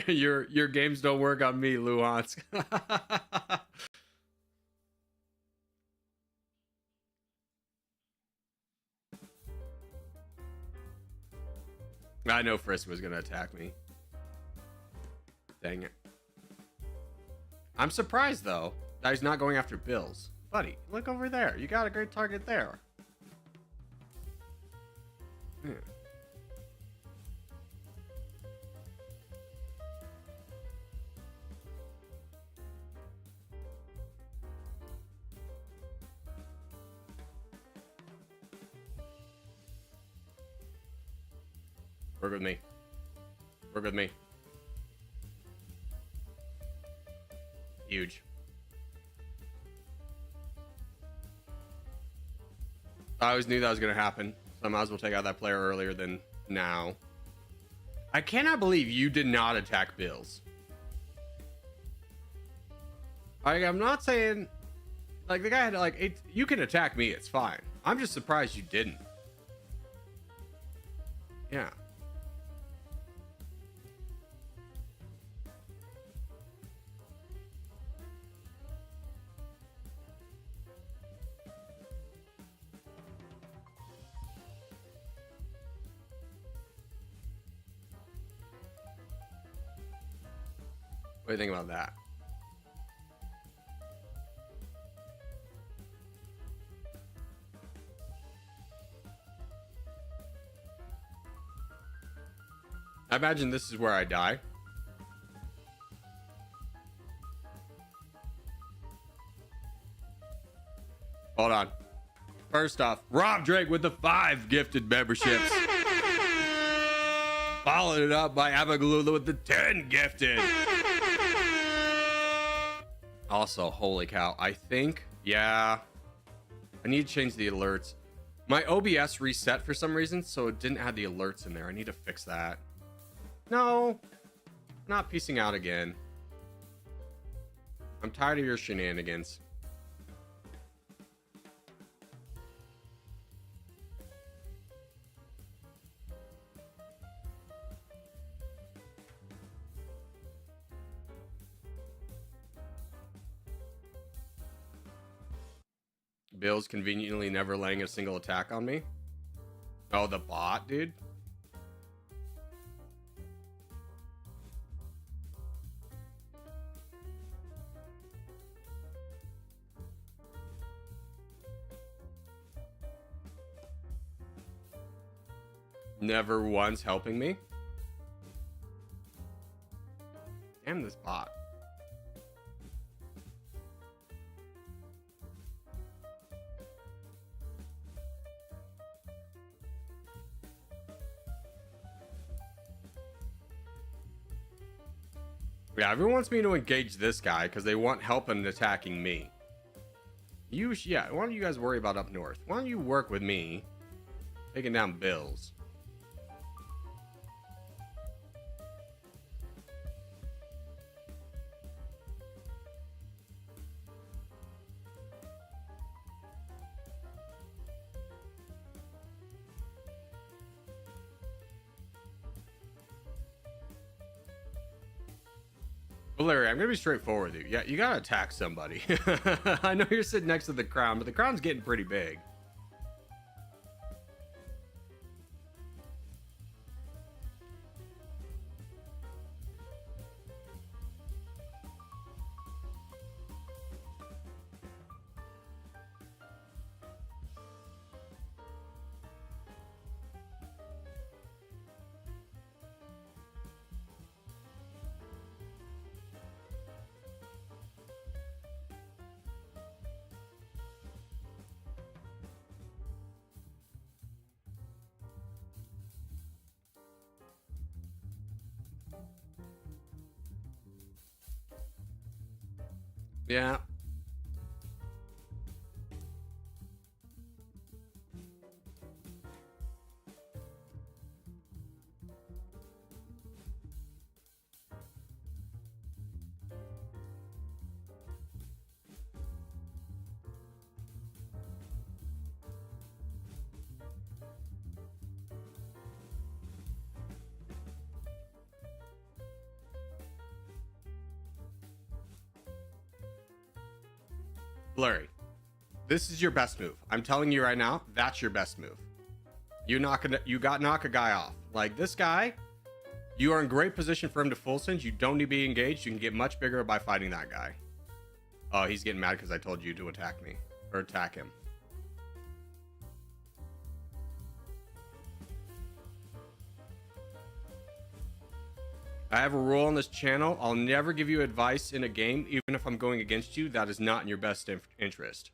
Your games don't work on me, Luhansk. I know Frisk was gonna attack me. Dang it. I'm surprised though that he's not going after Bills. Buddy, look over there. You got a great target there. Yeah. Work with me. Work with me. Huge. I always knew that was going to happen. So I might as well take out that player earlier than now. I cannot believe you did not attack Bills. Like, I'm not saying... Like, the guy had, like, you can attack me, it's fine. I'm just surprised you didn't. Yeah. What do you think about that? I imagine this is where I die. Hold on. First off, Rob Drake with the 5 gifted memberships. Followed it up by Abagalula with the 10 gifted. Also, holy cow. I think, yeah. I need to change the alerts. My OBS reset for some reason, so it didn't have the alerts in there. I need to fix that. No, not piecing out again. I'm tired of your shenanigans. Bill's conveniently never laying a single attack on me. Oh, the bot, dude. Never once helping me. Damn this bot. Yeah, everyone wants me to engage this guy because they want help in attacking me. Yeah, why don't you guys worry about up north? Why don't you work with me taking down Bills? Larry, I'm gonna be straightforward with you. Yeah, you gotta attack somebody. I know you're sitting next to the crown, but the crown's getting pretty big. Yeah. Blurry, this is your best move. I'm telling you right now, that's your best move. You knock a guy off. Like this guy, you are in great position for him to full send. You don't need to be engaged. You can get much bigger by fighting that guy. Oh, he's getting mad because I told you to attack me or attack him. I have a rule on this channel. I'll never give you advice in a game, even if I'm going against you. That is not in your best interest.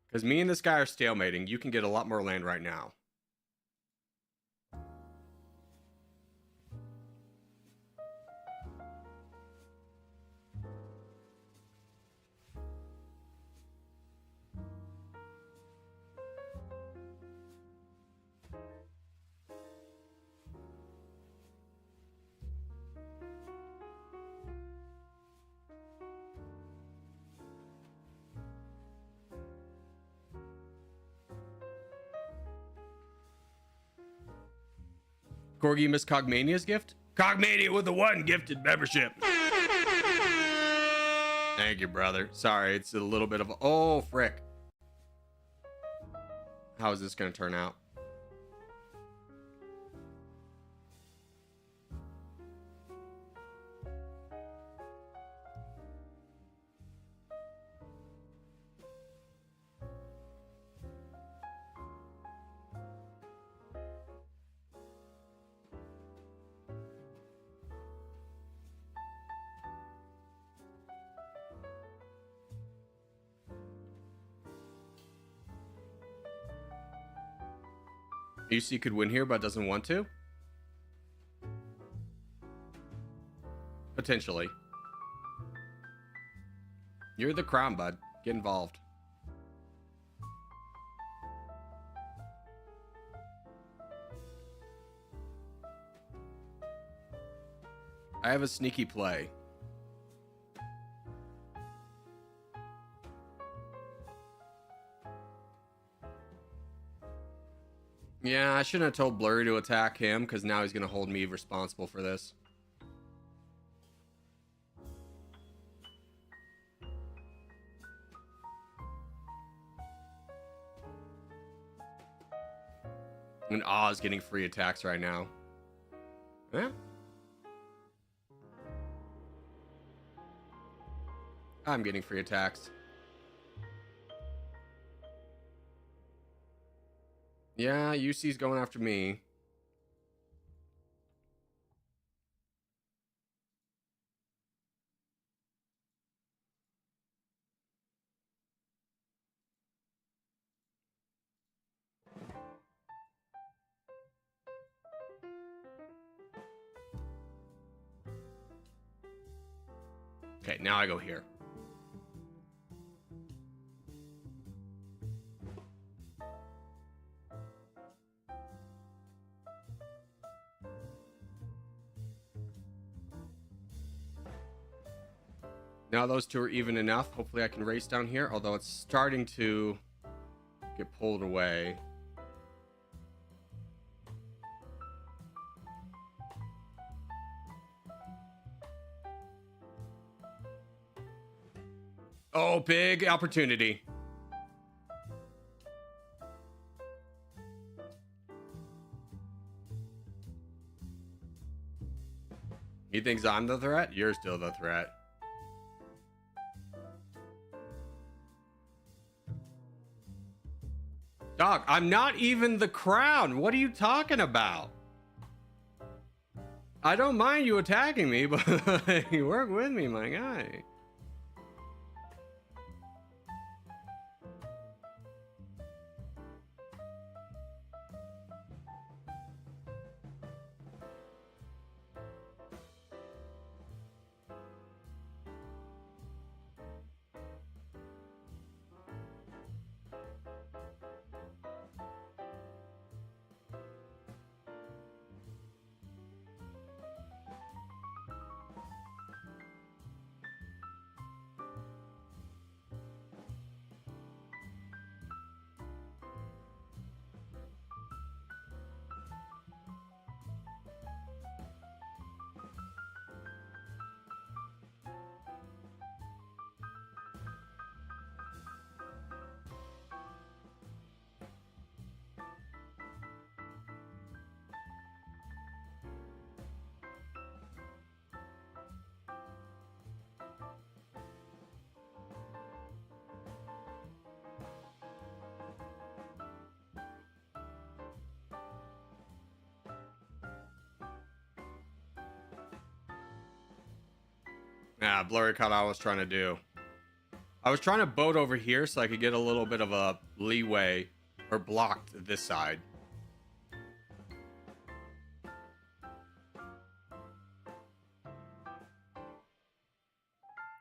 Because me and this guy are stalemating. You can get a lot more land right now. Corgi missed Cogmania's gift? Cogmania with the 1 gifted membership. Thank you, brother. Sorry, it's a little bit of a... Oh, frick. How is this going to turn out? UC could win here, but doesn't want to? Potentially. You're the crown, bud. Get involved. I have a sneaky play. Yeah, I shouldn't have told Blurry to attack him, because now he's going to hold me responsible for this. And Oz getting free attacks right now. Yeah. I'm getting free attacks. Yeah, UC's going after me. Okay, now I go here. Now those two are even enough. Hopefully I can race down here, although it's starting to get pulled away. Oh, big opportunity. He thinks I'm the threat? You're still the threat. Dog, I'm not even the crown. What are you talking about? I don't mind you attacking me, but you work with me, my guy. Yeah, Blurry caught what I was trying to do. I was trying to boat over here so I could get a little bit of a leeway or blocked this side.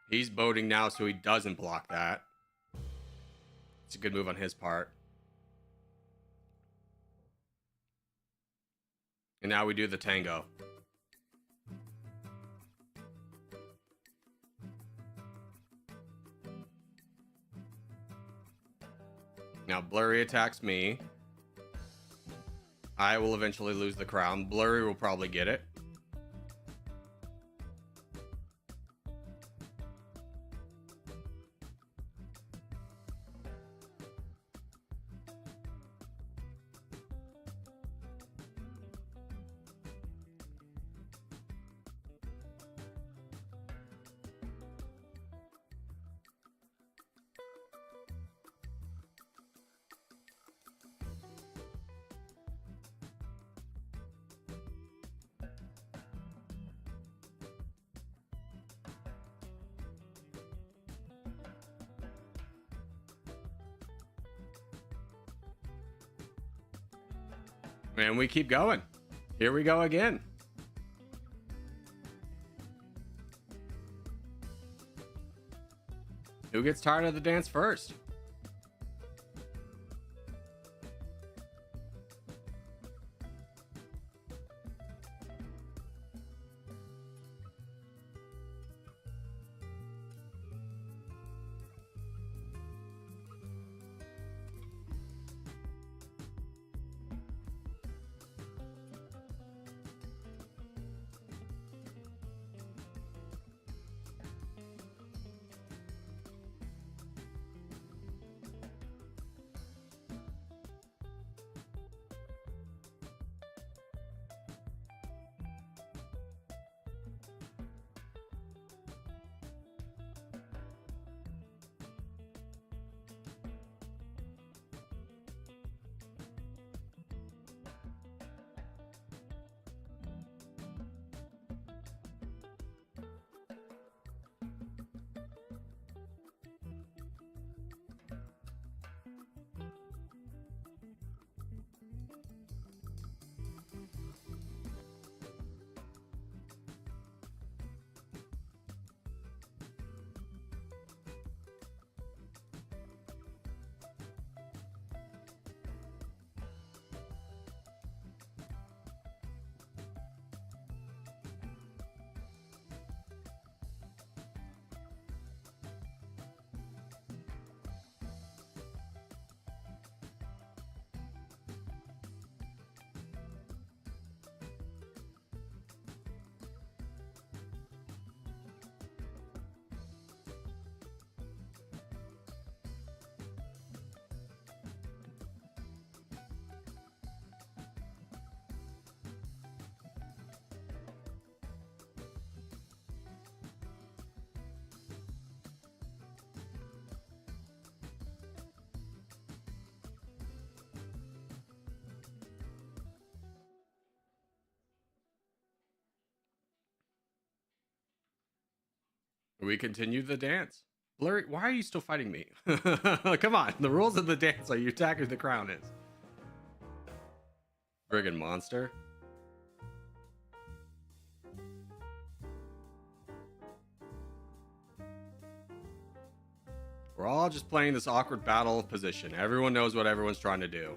He's boating now so he doesn't block that. It's a good move on his part. And now we do the tango. Now Blurry attacks me. I will eventually lose the crown. Blurry will probably get it. And we keep going. Here we go again. Who gets tired of the dance first? We continue the dance. Blurry, why are you still fighting me? Come on, the rules of the dance are you attack who the crown is. Friggin' monster. We're all just playing this awkward battle of position. Everyone knows what everyone's trying to do.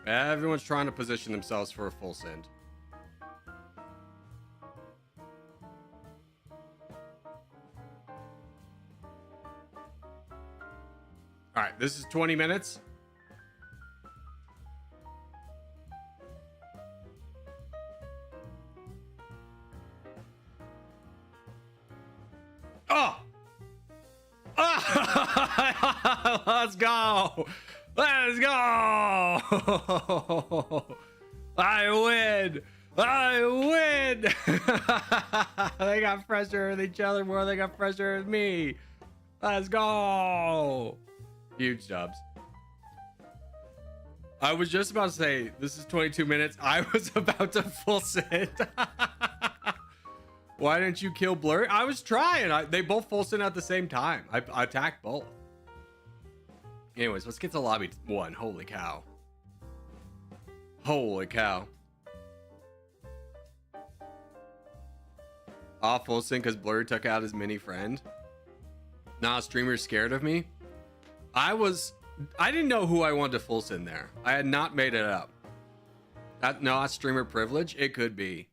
Everyone's trying to position themselves for a full send. All right, this is 20 minutes. Let's go. Let's go. I win. I win. They got fresher with each other more. They got fresher with me. Let's go. Huge dubs. I was just about to say, this is 22 minutes. I was about to full sit. Why didn't you kill Blurry? I was trying. They both full sit at the same time. I attacked both. Anyways, let's get to lobby 1. Holy cow. Holy cow. Full sync because Blurry took out his mini friend. Nah, streamer's scared of me. I didn't know who I wanted to full send there. I had not made it up. No, that's streamer privilege. It could be.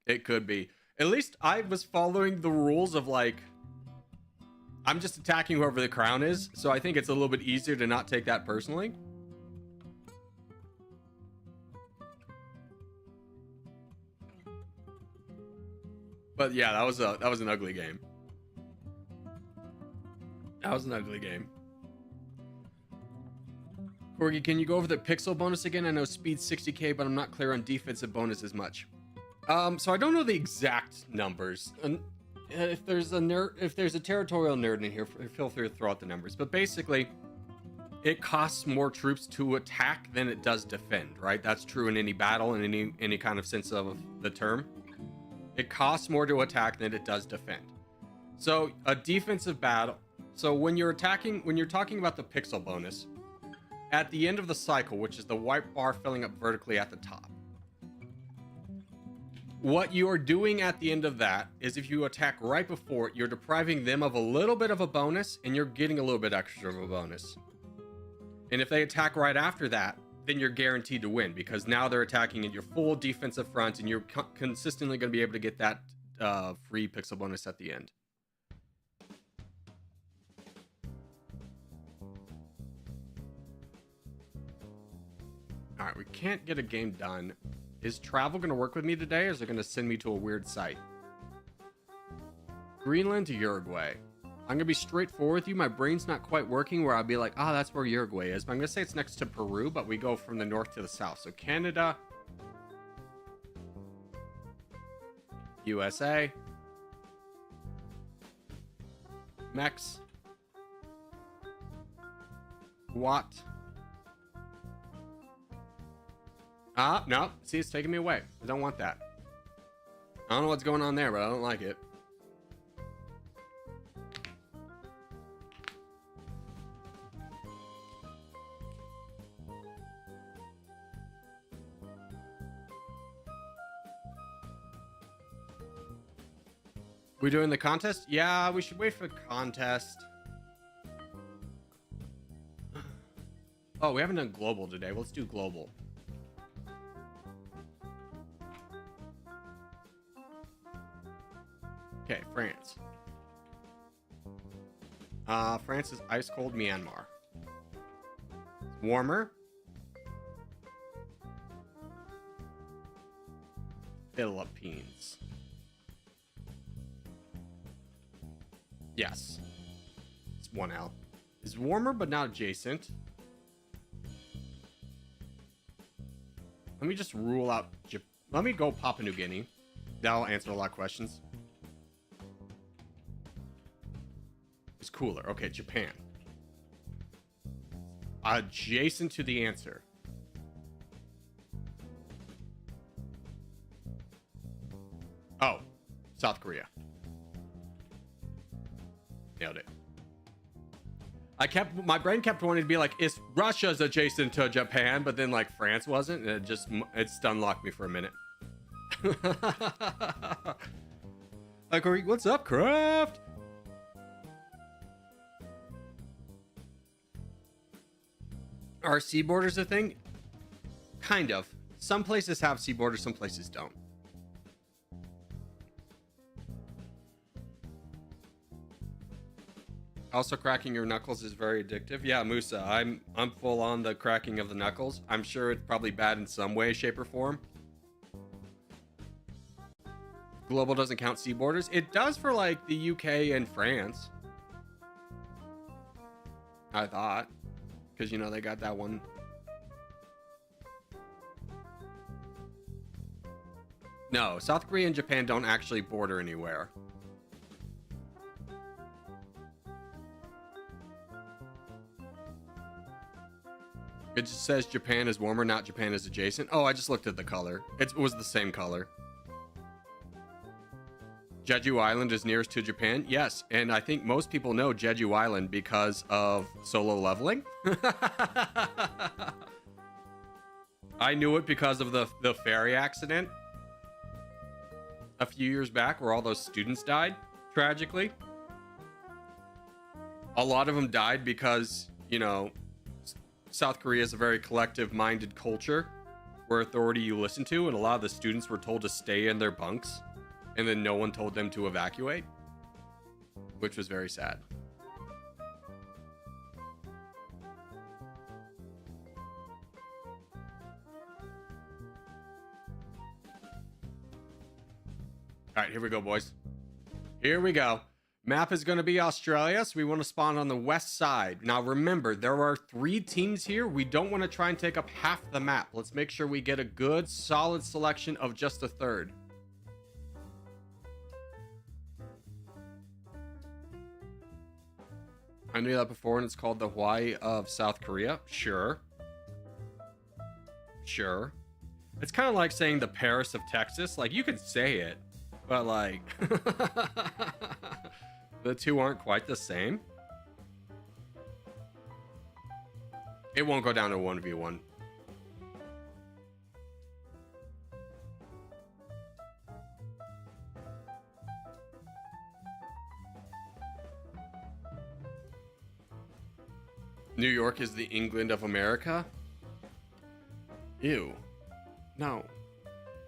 It could be. At least I was following the rules of like, I'm just attacking whoever the crown is. So I think it's a little bit easier to not take that personally. But yeah, that was an ugly game. That was an ugly game. Corgi, can you go over the pixel bonus again? I know speed 60k, but I'm not clear on defensive bonus as much. So I don't know the exact numbers. And if there's a territorial nerd in here, feel free to throw out the numbers. But basically, it costs more troops to attack than it does defend, right? That's true in any battle in any kind of sense of the term. It costs more to attack than it does defend. So a defensive battle. So when you're talking about the pixel bonus, at the end of the cycle, which is the white bar filling up vertically at the top, what you are doing at the end of that is if you attack right before it, you're depriving them of a little bit of a bonus and you're getting a little bit extra of a bonus. And if they attack right after that, then you're guaranteed to win because now they're attacking at your full defensive front and you're consistently going to be able to get that free pixel bonus at the end. All right, we can't get a game done. Is travel going to work with me today, or is it going to send me to a weird site? Greenland to Uruguay. I'm going to be straightforward with you. My brain's not quite working where I'll be like, oh, that's where Uruguay is. But I'm going to say it's next to Peru, but we go from the north to the south. So Canada, USA, Mex, Guat. No. See, it's taking me away. I don't want that. I don't know what's going on there, but I don't like it. We doing the contest? Yeah, we should wait for the contest. Oh, we haven't done global today. Let's do global. Okay, France. France is ice cold Myanmar. Warmer. Philippines. Yes. It's 1L. It's warmer but not adjacent. Let me just rule out let me go Papua New Guinea. That'll answer a lot of questions. It's cooler. Okay, Japan. Adjacent to the answer. Oh, South Korea. Nailed it. My brain kept wanting to be like, is Russia's adjacent to Japan, but then like France wasn't, and it stun locked me for a minute. Like, what's up, Craft? Are sea borders a thing? Kind of. Some places have sea borders, some places don't. Also, cracking your knuckles is very addictive. Yeah, Musa, I'm full on the cracking of the knuckles. I'm sure it's probably bad in some way, shape, or form. Global doesn't count sea borders. It does for like the UK and France. I thought. Because, you know, they got that one. No, South Korea and Japan don't actually border anywhere. It just says Japan is warmer, not Japan is adjacent. Oh, I just looked at the color. It was the same color. Jeju Island is nearest to Japan. Yes, and I think most people know Jeju Island because of Solo Leveling. I knew it because of the ferry accident a few years back where all those students died, tragically. A lot of them died because, you know, South Korea is a very collective-minded culture where authority you listen to, and a lot of the students were told to stay in their bunks, and then no one told them to evacuate, which was very sad. All right, here we go, boys. Here we go. Map is going to be Australia, so we want to spawn on the west side. Now, remember, there are 3 teams here. We don't want to try and take up half the map. Let's make sure we get a good, solid selection of just a third. I knew that before, and it's called the Hawaii of South Korea. Sure. Sure. It's kind of like saying the Paris of Texas. Like, you could say it, but, like... the two aren't quite the same. It won't go down to 1v1. New York is the England of America? Ew. No.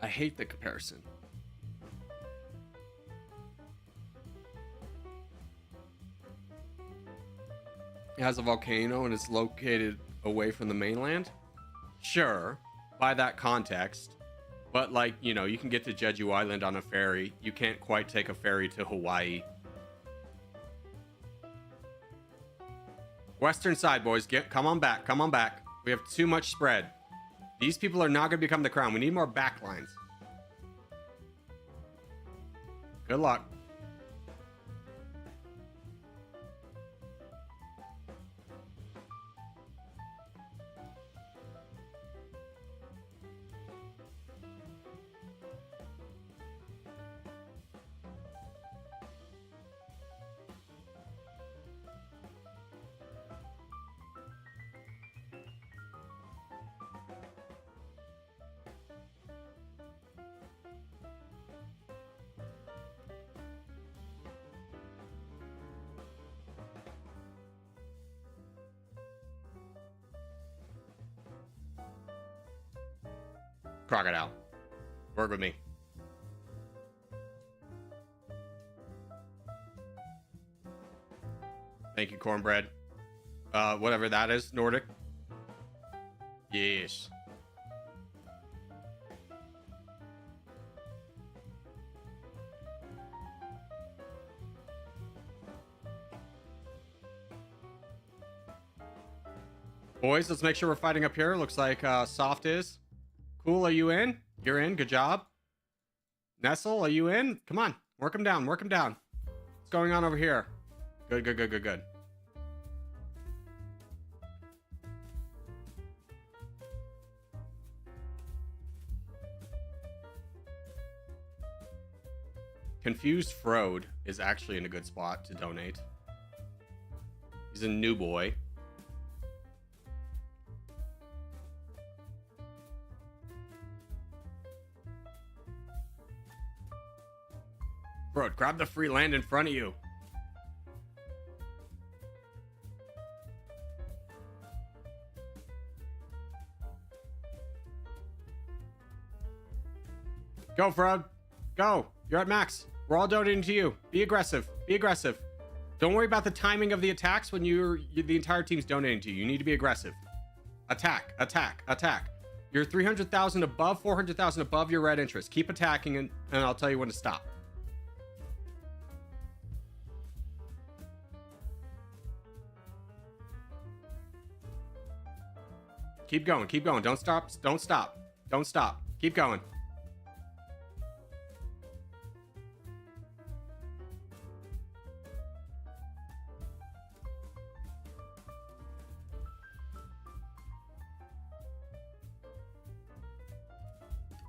I hate the comparison. It has a volcano and it's located away from the mainland? Sure, by that context. But, like, you know, you can get to Jeju Island on a ferry. You can't quite take a ferry to Hawaii. Western side, boys. Come on back. Come on back. We have too much spread. These people are not going to become the crown. We need more backlines. Good luck. Crocodile. Work with me. Thank you, cornbread. Whatever that is, Nordic. Yes. Boys, let's make sure we're fighting up here. Looks like Soft is. Cool, are you in? You're in, good job. Nestle, are you in? Come on, work him down, work him down. What's going on over here? Good, good, good, good, good. Confused Frode is actually in a good spot to donate. He's a new boy. Bro, grab the free land in front of you. Go, Frog. Go. You're at max. We're all donating to you. Be aggressive. Be aggressive. Don't worry about the timing of the attacks when the entire team's donating to you. You need to be aggressive. Attack. Attack. Attack. You're 300,000 above, 400,000 above your red interest. Keep attacking, and I'll tell you when to stop. Keep going. Keep going. Don't stop. Don't stop. Don't stop. Keep going.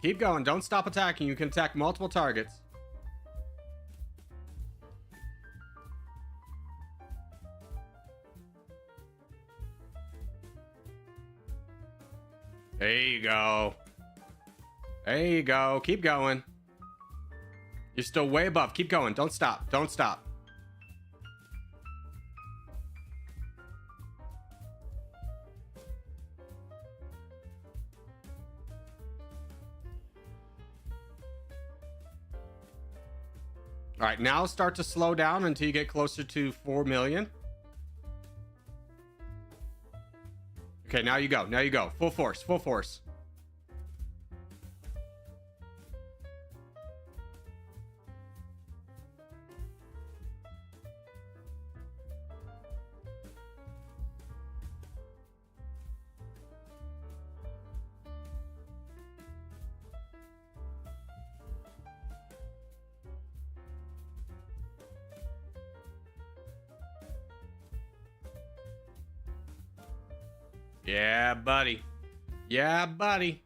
Keep going. Don't stop attacking. You can attack multiple targets. There you go. There you go. Keep going. You're still way above. Keep going. Don't stop. Don't stop. All right, now start to slow down until you get closer to 4 million. Okay, now you go. Now you go. Full force. Full force. Yeah, buddy. Yeah, buddy.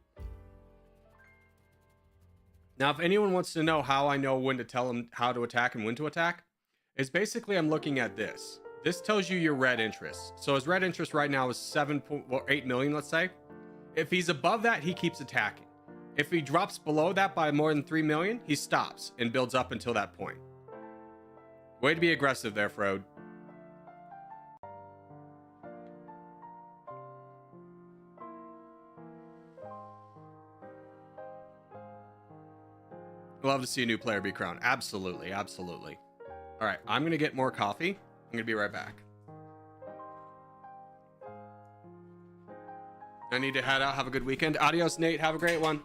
Now, if anyone wants to know how I know when to tell them how to attack and when to attack, it's basically I'm looking at this. This tells you your red interest. So his red interest right now is 7.8 million, let's say. If he's above that, he keeps attacking. If he drops below that by more than 3 million, he stops and builds up until that point. Way to be aggressive there, Frode. Love to see a new player be crowned. Absolutely, absolutely. All right, I'm gonna get more coffee. I'm gonna be right back. I need to head out. Have a good weekend. Adios, Nate. Have a great one.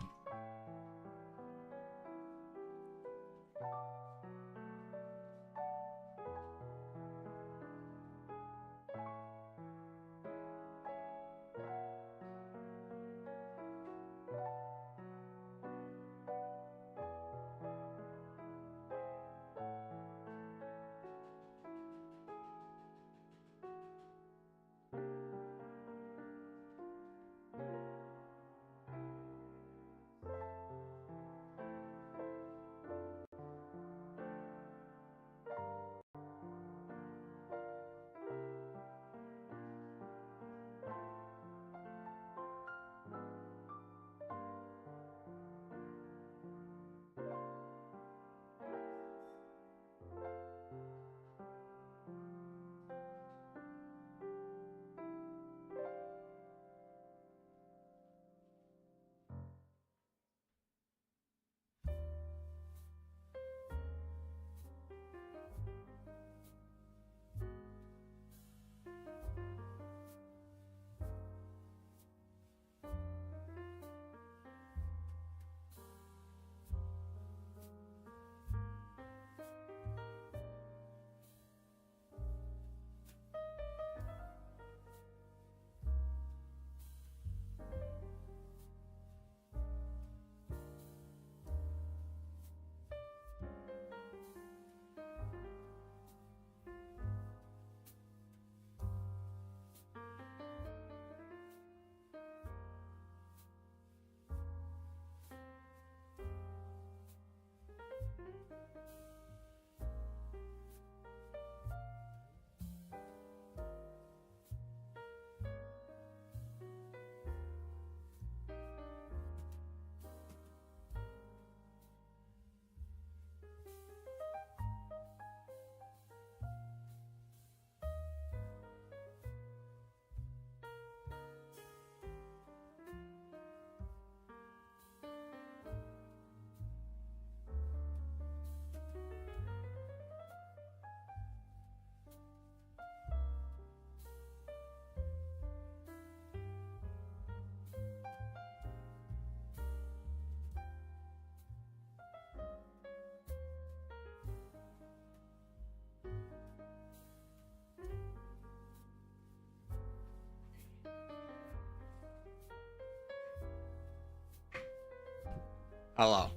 Hello.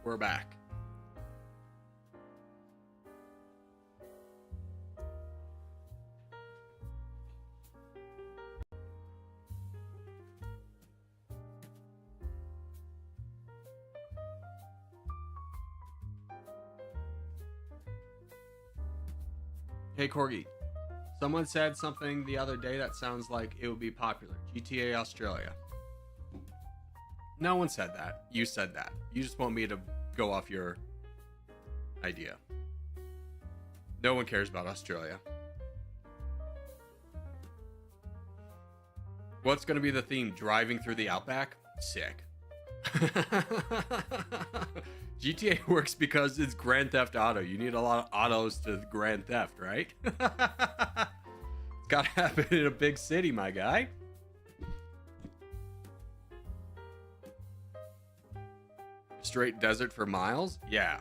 We're back. Hey Corgi, someone said something the other day that sounds like it would be popular. GTA Australia. No one said that. You said that. You just want me to go off your idea. No one cares about Australia. What's going to be the theme? Driving through the outback? Sick. GTA works because it's Grand Theft Auto. You need a lot of autos to Grand Theft, right? It's got to happen in a big city, my guy. Straight desert for miles? Yeah.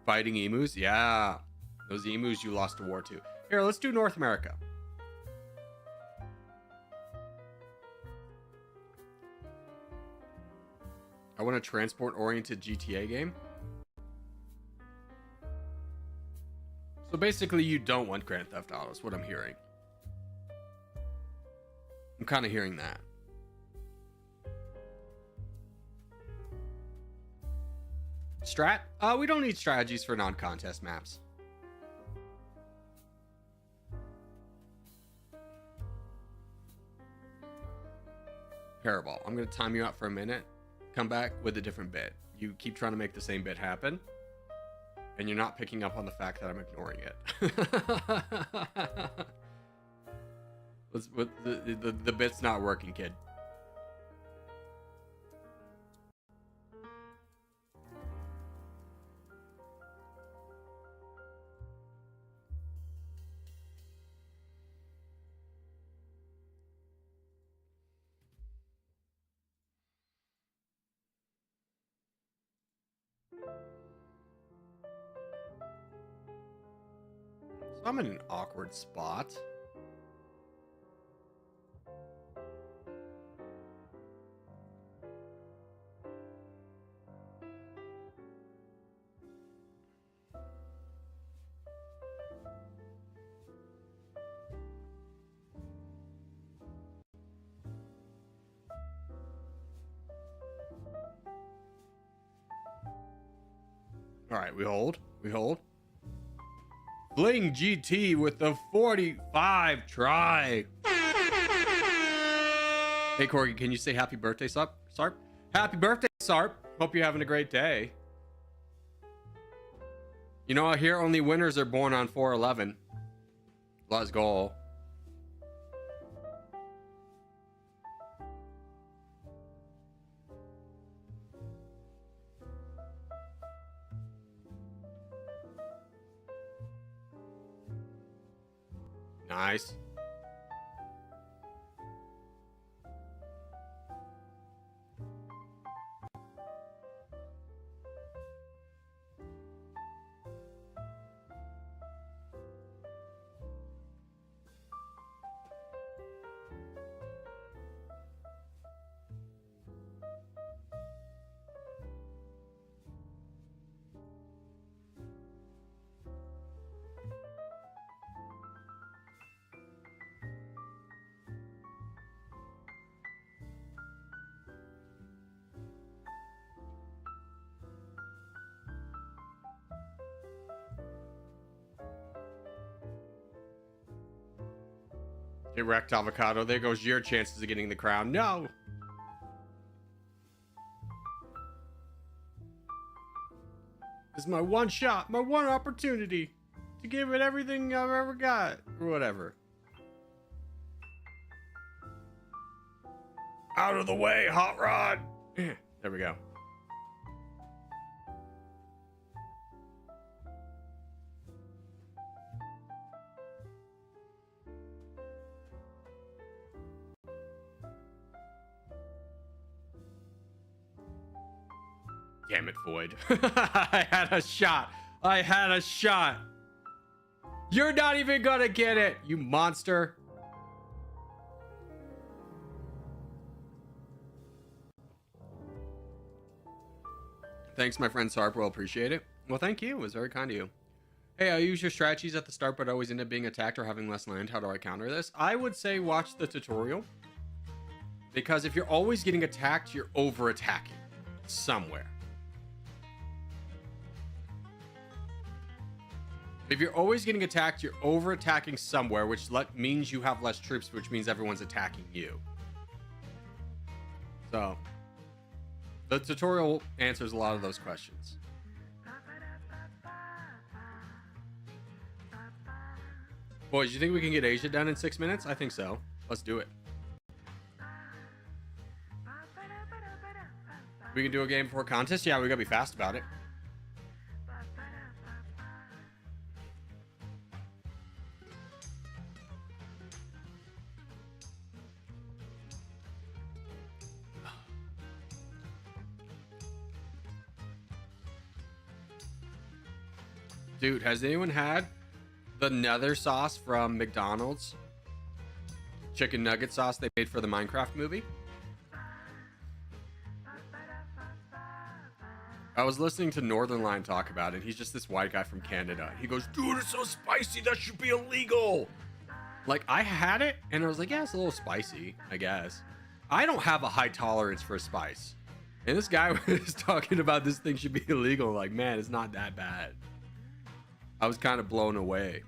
Fighting emus? Yeah. Those emus you lost a war to. Here, let's do North America. I want a transport-oriented GTA game. So basically, you don't want Grand Theft Auto, is what I'm hearing. I'm kind of hearing that. Strat? We don't need strategies for non-contest maps. Hairball, I'm going to time you out for a minute. Come back with a different bit. You keep trying to make the same bit happen. And you're not picking up on the fact that I'm ignoring it. The bit's not working, kid. So I'm in an awkward spot. All right, we hold. We hold. Bling GT with the 45 try. Hey, Corgi, can you say happy birthday, Sarp? Happy birthday, Sarp. Hope you're having a great day. You know, I hear only winners are born on 4/11. Let's go. Nice. Erect avocado. There goes your chances of getting the crown. No. This is my one shot, my one opportunity to give it everything I've ever got, or whatever. Out of the way, hot rod. There we go. Damn it, Void. I had a shot. I had a shot. You're not even gonna get it, you monster. Thanks, my friend Sarp. We'll appreciate it. Well, thank you. It was very kind of you. Hey, I use your strategies at the start, but always end up being attacked or having less land. How do I counter this? I would say watch the tutorial. Because if you're always getting attacked, you're over-attacking somewhere. If you're always getting attacked, you're over-attacking somewhere, which means you have less troops, which means everyone's attacking you. So, the tutorial answers a lot of those questions. Boys, you think we can get Asia done in 6 minutes? I think so. Let's do it. We can do a game before contest? Yeah, we gotta be fast about it. Dude, has anyone had the nether sauce from McDonald's? Chicken nugget sauce they made for the Minecraft movie? I was listening to Northern Line talk about it. He's just this white guy from Canada. He goes, dude, it's so spicy, that should be illegal. Like, I had it, and I was like, yeah, it's a little spicy, I guess. I don't have a high tolerance for spice. And this guy was talking about this thing should be illegal. Like, man, it's not that bad. I was kind of blown away.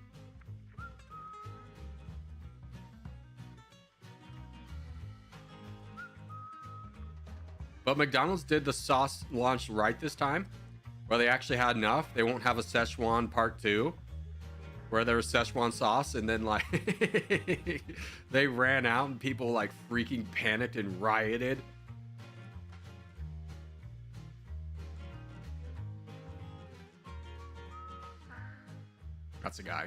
But McDonald's did the sauce launch right this time, where they actually had enough. They won't have a Szechuan part 2, where there was Szechuan sauce, and then like they ran out and people like freaking panicked and rioted. That's a guy.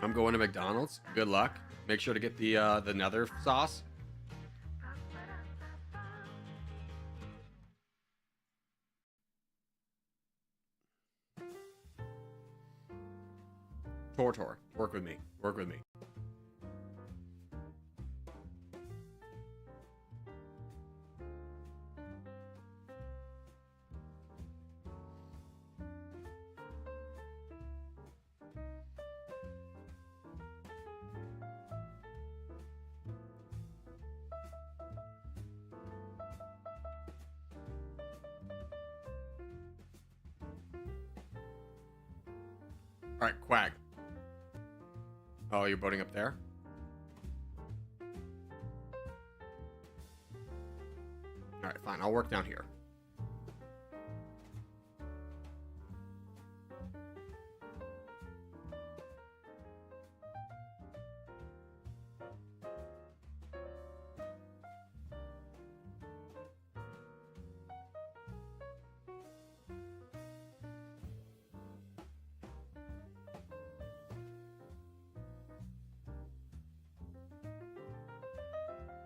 I'm going to McDonald's. Good luck. Make sure to get the nether sauce. Tor, work with me. Work with me. All right, Quag. Oh, you're boating up there? All right, fine. I'll work down here.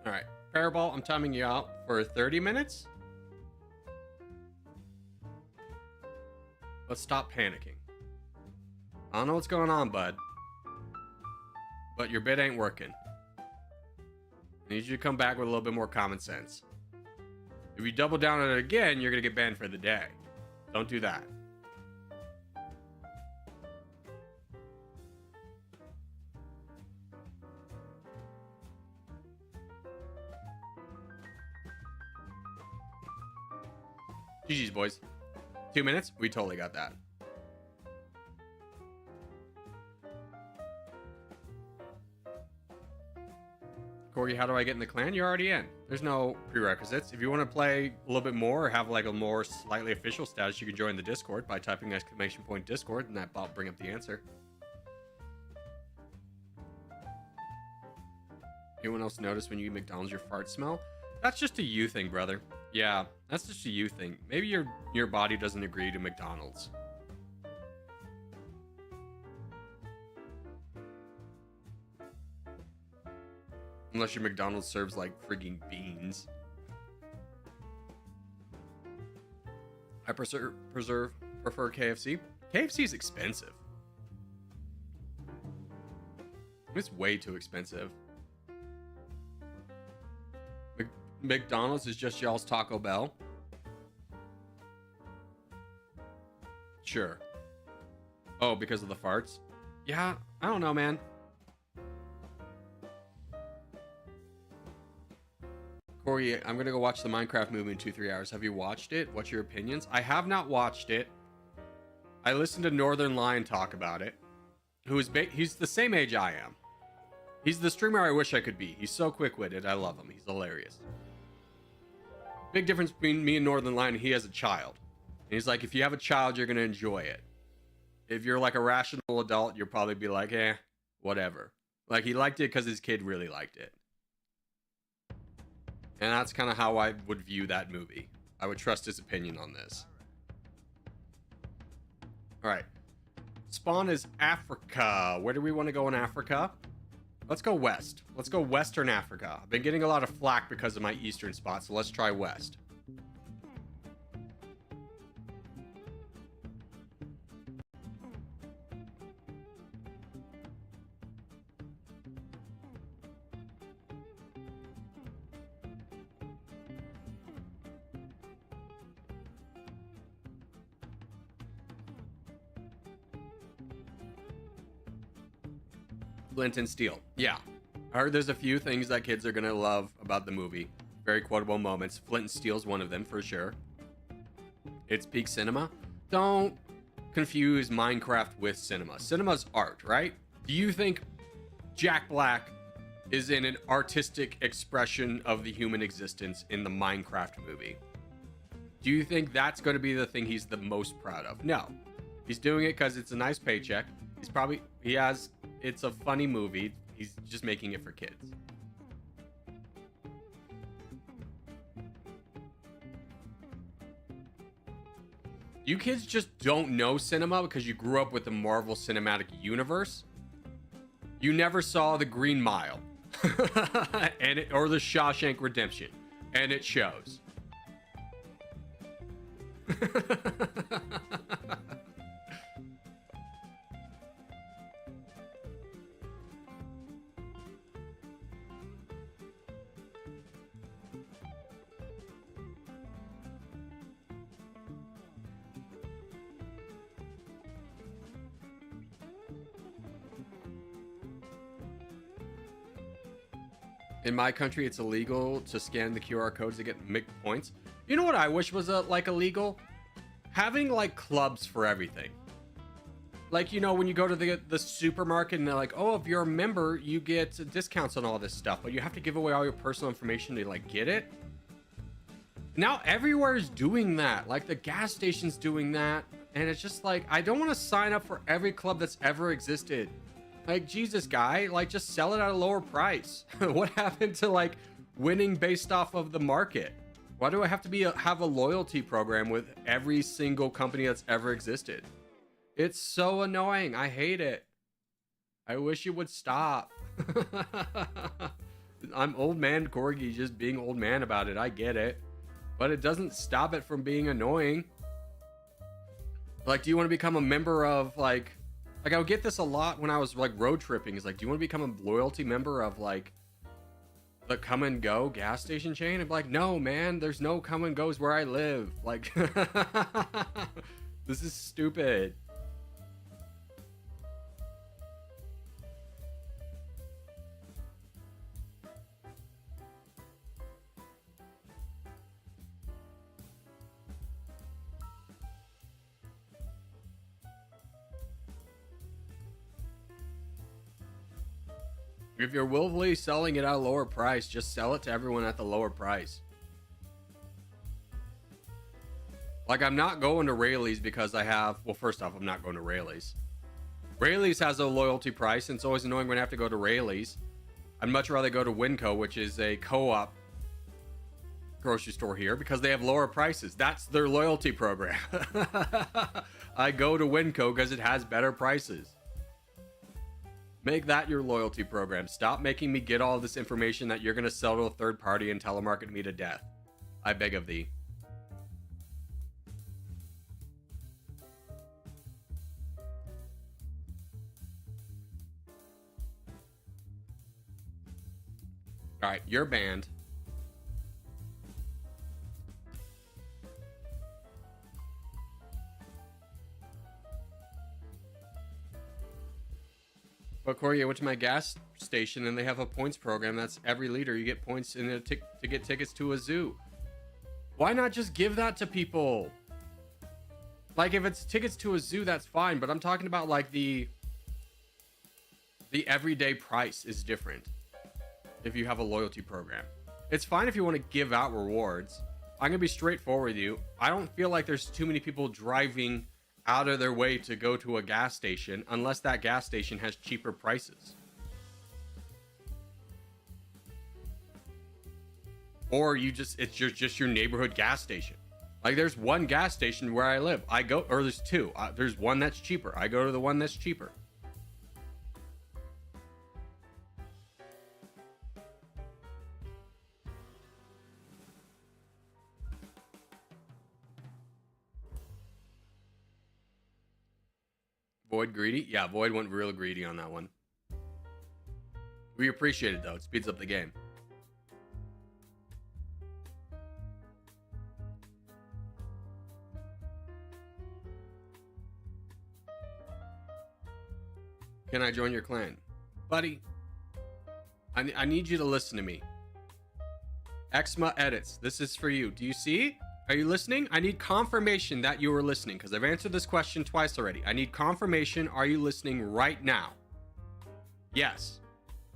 All right, Fireball, I'm timing you out for 30 minutes. Let's stop panicking. I don't know what's going on, bud, but your bid ain't working. I need you to come back with a little bit more common sense. If you double down on it again, you're gonna get banned for the day. Don't do that. GG's, boys. 2 minutes? We totally got that. Corey, how do I get in the clan? You're already in. There's no prerequisites. If you want to play a little bit more or have like a more slightly official status, you can join the Discord by typing !Discord, and that will bring up the answer. Anyone else notice when you eat McDonald's your fart smell? That's just a you thing, brother. Yeah, that's just a you thing. Maybe your body doesn't agree to McDonald's. Unless your McDonald's serves like freaking beans. I prefer KFC. KFC is expensive. It's way too expensive. McDonald's is just y'all's Taco Bell. Sure. Oh, because of the farts? Yeah, I don't know, man. Corey, I'm gonna go watch the Minecraft movie in 2-3 hours. Have you watched it? What's your opinions? I have not watched it. I listened to Northern Lion talk about it. He's the same age I am. He's the streamer I wish I could be. He's so quick-witted. I love him. He's hilarious. Big difference between me and Northern Lion. He has a child. And he's like, if you have a child, you're gonna enjoy it. If you're like a rational adult, you'll probably be like, eh, whatever. Like, he liked it because his kid really liked it. And that's kind of how I would view that movie. I would trust his opinion on this. All right. Spawn is Africa. Where do we want to go in Africa? Let's go west. Let's go Western Africa. I've been getting a lot of flack because of my Eastern spot, so let's try west. Flint and Steel. Yeah. I heard there's a few things that kids are going to love about the movie. Very quotable moments. Flint and Steel's one of them for sure. It's peak cinema. Don't confuse Minecraft with cinema. Cinema's art, right? Do you think Jack Black is in an artistic expression of the human existence in the Minecraft movie? Do you think that's going to be the thing he's the most proud of? No. He's doing it because it's a nice paycheck. It's a funny movie. He's just making it for kids. You kids just don't know cinema because you grew up with the Marvel Cinematic Universe. You never saw The Green Mile or The Shawshank Redemption, and it shows. In my country, it's illegal to scan the QR codes to get MIC points. You know what I wish was illegal? Having like clubs for everything. Like, you know, when you go to the supermarket and they're like, oh, if you're a member, you get discounts on all this stuff, but you have to give away all your personal information to like get it. Now everywhere is doing that. Like the gas station's doing that. And it's just like, I don't want to sign up for every club that's ever existed. Like, Jesus, guy, like, just sell it at a lower price. What happened to, like, winning based off of the market? Why do I have to have a loyalty program with every single company that's ever existed? It's so annoying. I hate it. I wish it would stop. I'm old man Corgi just being old man about it. I get it. But it doesn't stop it from being annoying. Like, do you want to become a member of, like I would get this a lot when I was like road tripping. Is like, do you want to become a loyalty member of like the Come and Go gas station chain? I'm like, no, man, there's no Come and Goes where I live. Like, this is stupid. If you're willfully selling it at a lower price, just sell it to everyone at the lower price. Like, I'm not going to Rayleigh's because I have... Well, first off, I'm not going to Rayleigh's. Rayleigh's has a loyalty price, and it's always annoying when I have to go to Rayleigh's. I'd much rather go to Winco, which is a co-op grocery store here, because they have lower prices. That's their loyalty program. I go to Winco because it has better prices. Make that your loyalty program. Stop making me get all this information that you're going to sell to a third party and telemarket me to death. I beg of thee. All right, you're banned. But Corey, I went to my gas station and they have a points program. That's every liter you get points in to get tickets to a zoo. Why not just give that to people? Like if it's tickets to a zoo, that's fine. But I'm talking about like the everyday price is different. If you have a loyalty program, it's fine if you want to give out rewards. I'm gonna be straightforward with you. I don't feel like there's too many people driving out of their way to go to a gas station unless that gas station has cheaper prices. Or it's just your neighborhood gas station. Like there's one gas station where I live. Or there's two. There's one that's cheaper. I go to the one that's cheaper. Void greedy? Yeah, Void went real greedy on that one. We appreciate it though. It speeds up the game. Can I join your clan? Buddy, I need you to listen to me. Exma edits. This is for you. Do you see? Are you listening? I need confirmation that you are listening because I've answered this question twice already. I need confirmation. Are you listening right now? Yes.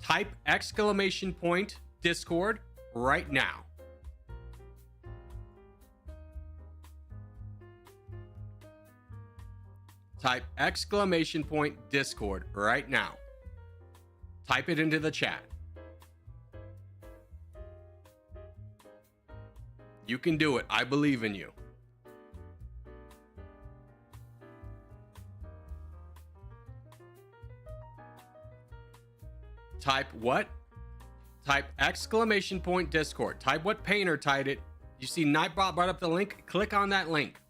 Type exclamation point Discord right now. Type exclamation point Discord right now. Type it into the chat. You can do it. I believe in you. Type what? Type exclamation point Discord. Type what Painter typed it. You see Nightbot brought up the link? Click on that link.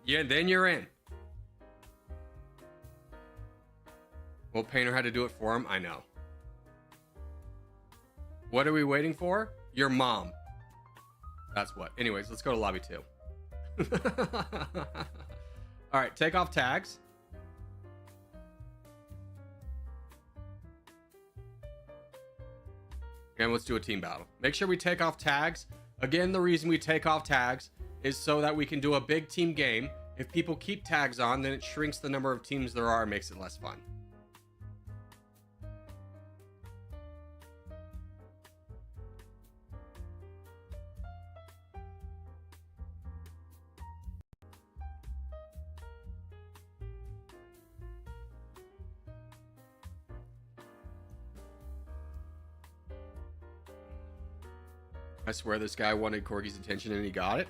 Yeah, then you're in. Well, Painter had to do it for him. I know. What are we waiting for? Your mom. That's what. Anyways, let's go to lobby 2. All right, take off tags. And let's do a team battle. Make sure we take off tags. Again, the reason we take off tags is so that we can do a big team game. If people keep tags on, then it shrinks the number of teams there are and makes it less fun. I swear this guy wanted Corgi's attention and he got it.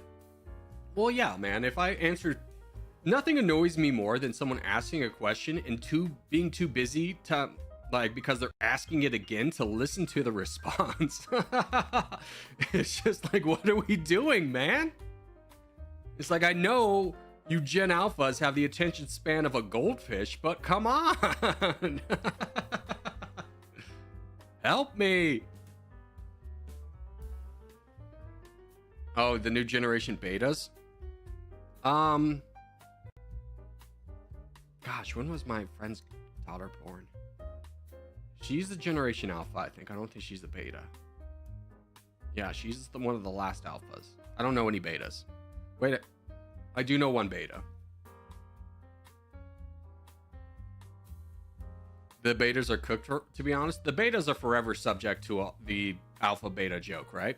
Well, yeah, man. If I answer, nothing annoys me more than someone asking a question and being too busy to, like, because they're asking it again to listen to the response. It's just like, what are we doing, man? It's like, I know you Gen Alphas have the attention span of a goldfish, but come on. Help me. Oh, the new generation betas? Gosh, when was my friend's daughter born? She's the generation alpha, I think. I don't think she's the beta. Yeah, she's one of the last alphas. I don't know any betas. Wait, I do know one beta. The betas are cooked, to be honest. The betas are forever subject to the alpha beta joke, right?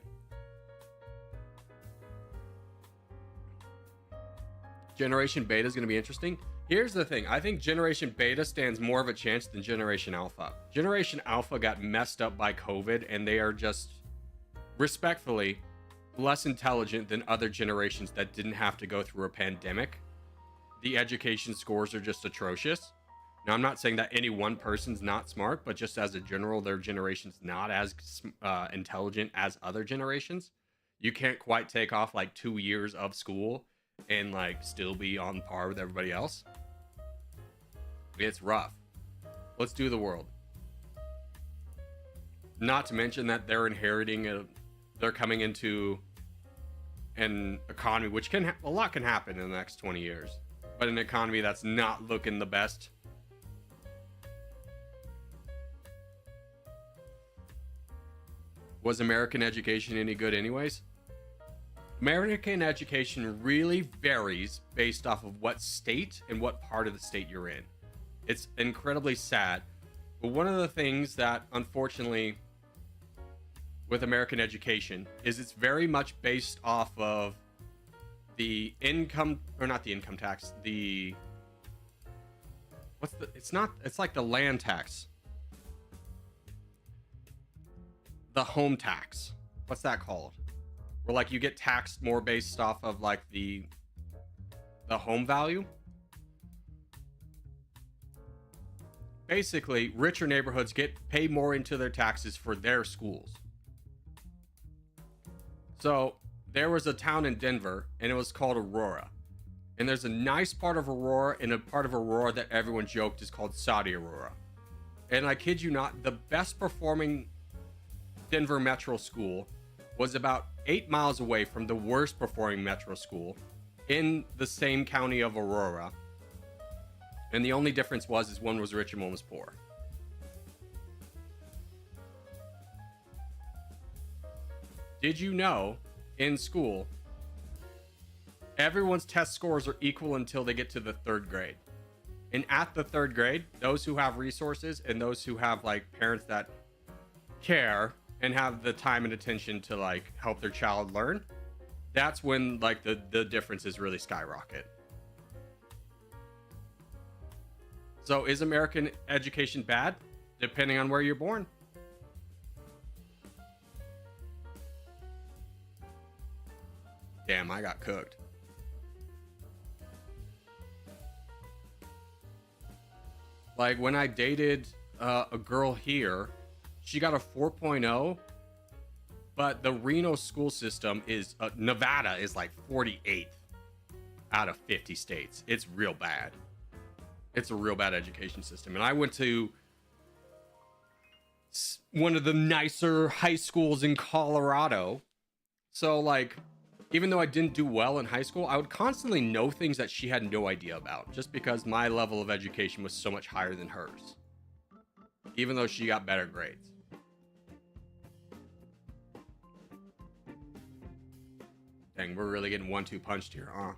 Generation Beta is going to be interesting. Here's the thing. I think Generation Beta stands more of a chance than Generation Alpha. Generation Alpha got messed up by COVID, and they are just, respectfully, less intelligent than other generations that didn't have to go through a pandemic. The education scores are just atrocious. Now, I'm not saying that any one person's not smart, but just as a general, their generation's not as intelligent as other generations. You can't quite take off like 2 years of school and like still be on par with everybody else. It's rough. Let's do the world. Not to mention that they're they're coming into an economy which a lot can happen in the next 20 years, but an economy that's not looking the best. Was American education any good anyways? American education really varies based off of what state and what part of the state you're in. It's incredibly sad. But one of the things that, unfortunately, with American education is it's very much based off of the income, or not the income tax, it's like the land tax. The home tax. What's that called? Where like you get taxed more based off of like the home value. Basically, richer neighborhoods pay more into their taxes for their schools. So there was a town in Denver, and it was called Aurora. And there's a nice part of Aurora and a part of Aurora that everyone joked is called Saudi Aurora. And I kid you not, the best performing Denver Metro school was about 8 miles away from the worst performing Metro school in the same county of Aurora. And the only difference is one was rich and one was poor. Did you know in school, everyone's test scores are equal until they get to the 3rd grade? And at the 3rd grade, those who have resources and those who have like parents that care and have the time and attention to like help their child learn, that's when like the differences really skyrocket. So is American education bad? Depending on where you're born. Damn, I got cooked. Like when I dated a girl here, she got a 4.0, but the Reno school system is Nevada is like 48th out of 50 states. It's real bad. It's a real bad education system. And I went to one of the nicer high schools in Colorado. So like, even though I didn't do well in high school, I would constantly know things that she had no idea about, just because my level of education was so much higher than hers, even though she got better grades. Dang, we're really getting 1-2 punched here, huh?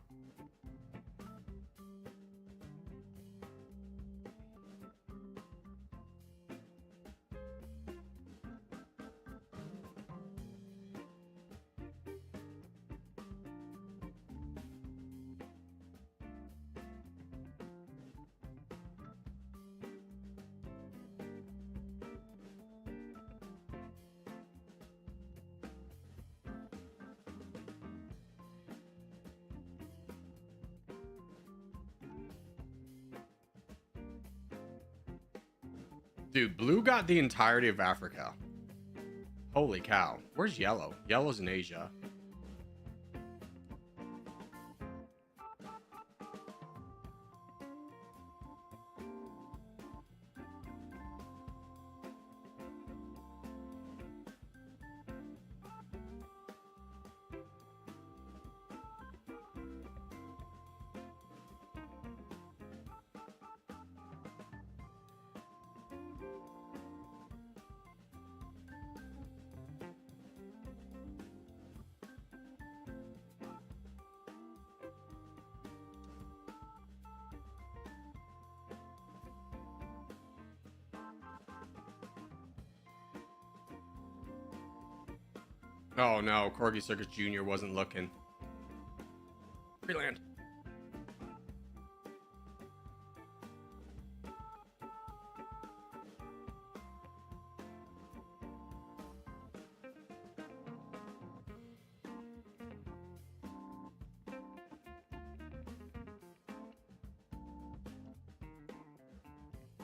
Dude, blue got the entirety of Africa. Holy cow. Where's yellow? Yellow's in Asia. Oh no, Corgi Circus Jr. wasn't looking. Freeland.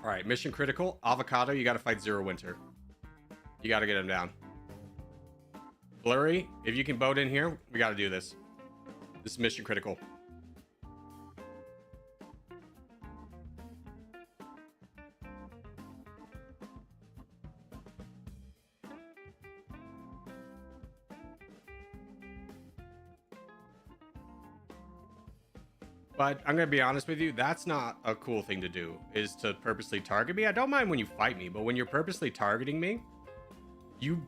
All right, mission critical. Avocado, you got to fight Zero Winter. You got to get him down. Blurry, if you can boat in here, we got to do this. This is mission critical. But I'm going to be honest with you, that's not a cool thing to do, is to purposely target me. I don't mind when you fight me, but when you're purposely targeting me,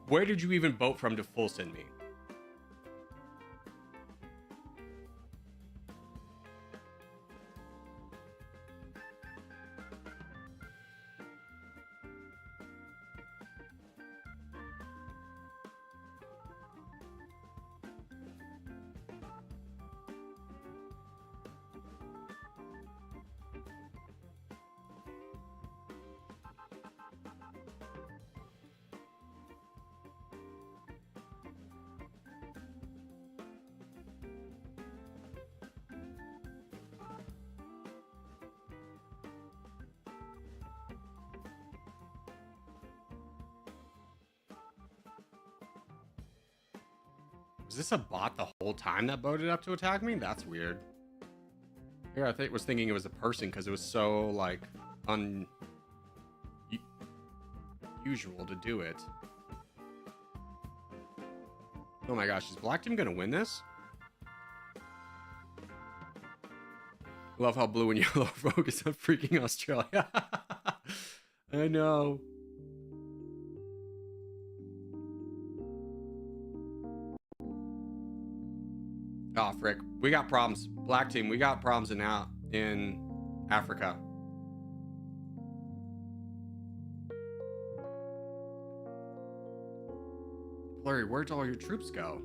where did you even boat from to full send me? Was this a bot the whole time that boated up to attack me? That's weird. Yeah, I was thinking it was a person because it was so, like, unusual to do it. Oh my gosh, is Black Team gonna win this? Love how blue and yellow focus on freaking Australia. I know. Oh, frick. We got problems. Black Team, we got problems in Africa. Blurry, where'd all your troops go?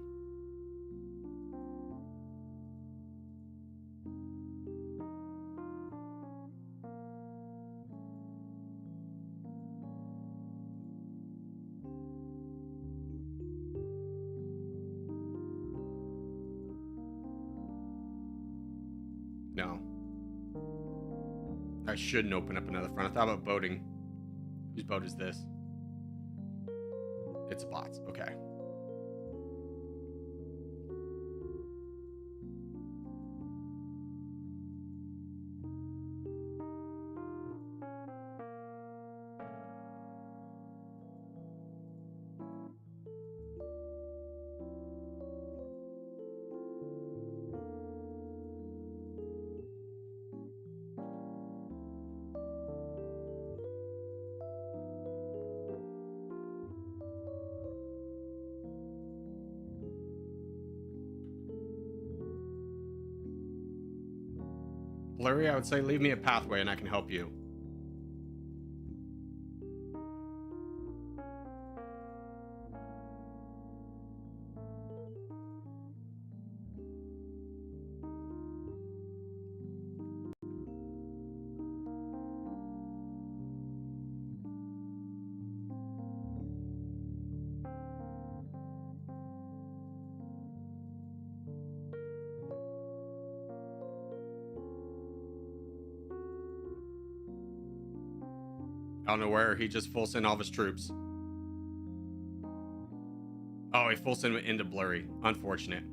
No. I shouldn't open up another front. I thought about boating. Whose boat is this? It's a bot's. Okay. Blurry, I would say leave me a pathway and I can help you. I don't know where. He just full sent all of his troops. Oh, he full sent into Blurry. Unfortunate.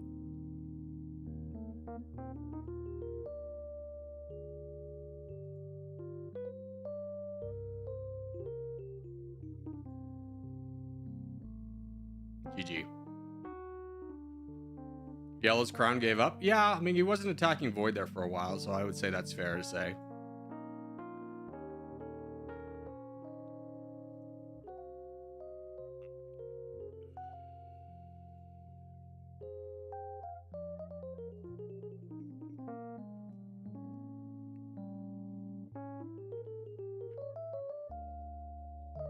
GG. Yellow's crown gave up? Yeah, I mean, he wasn't attacking Void there for a while, so I would say that's fair to say.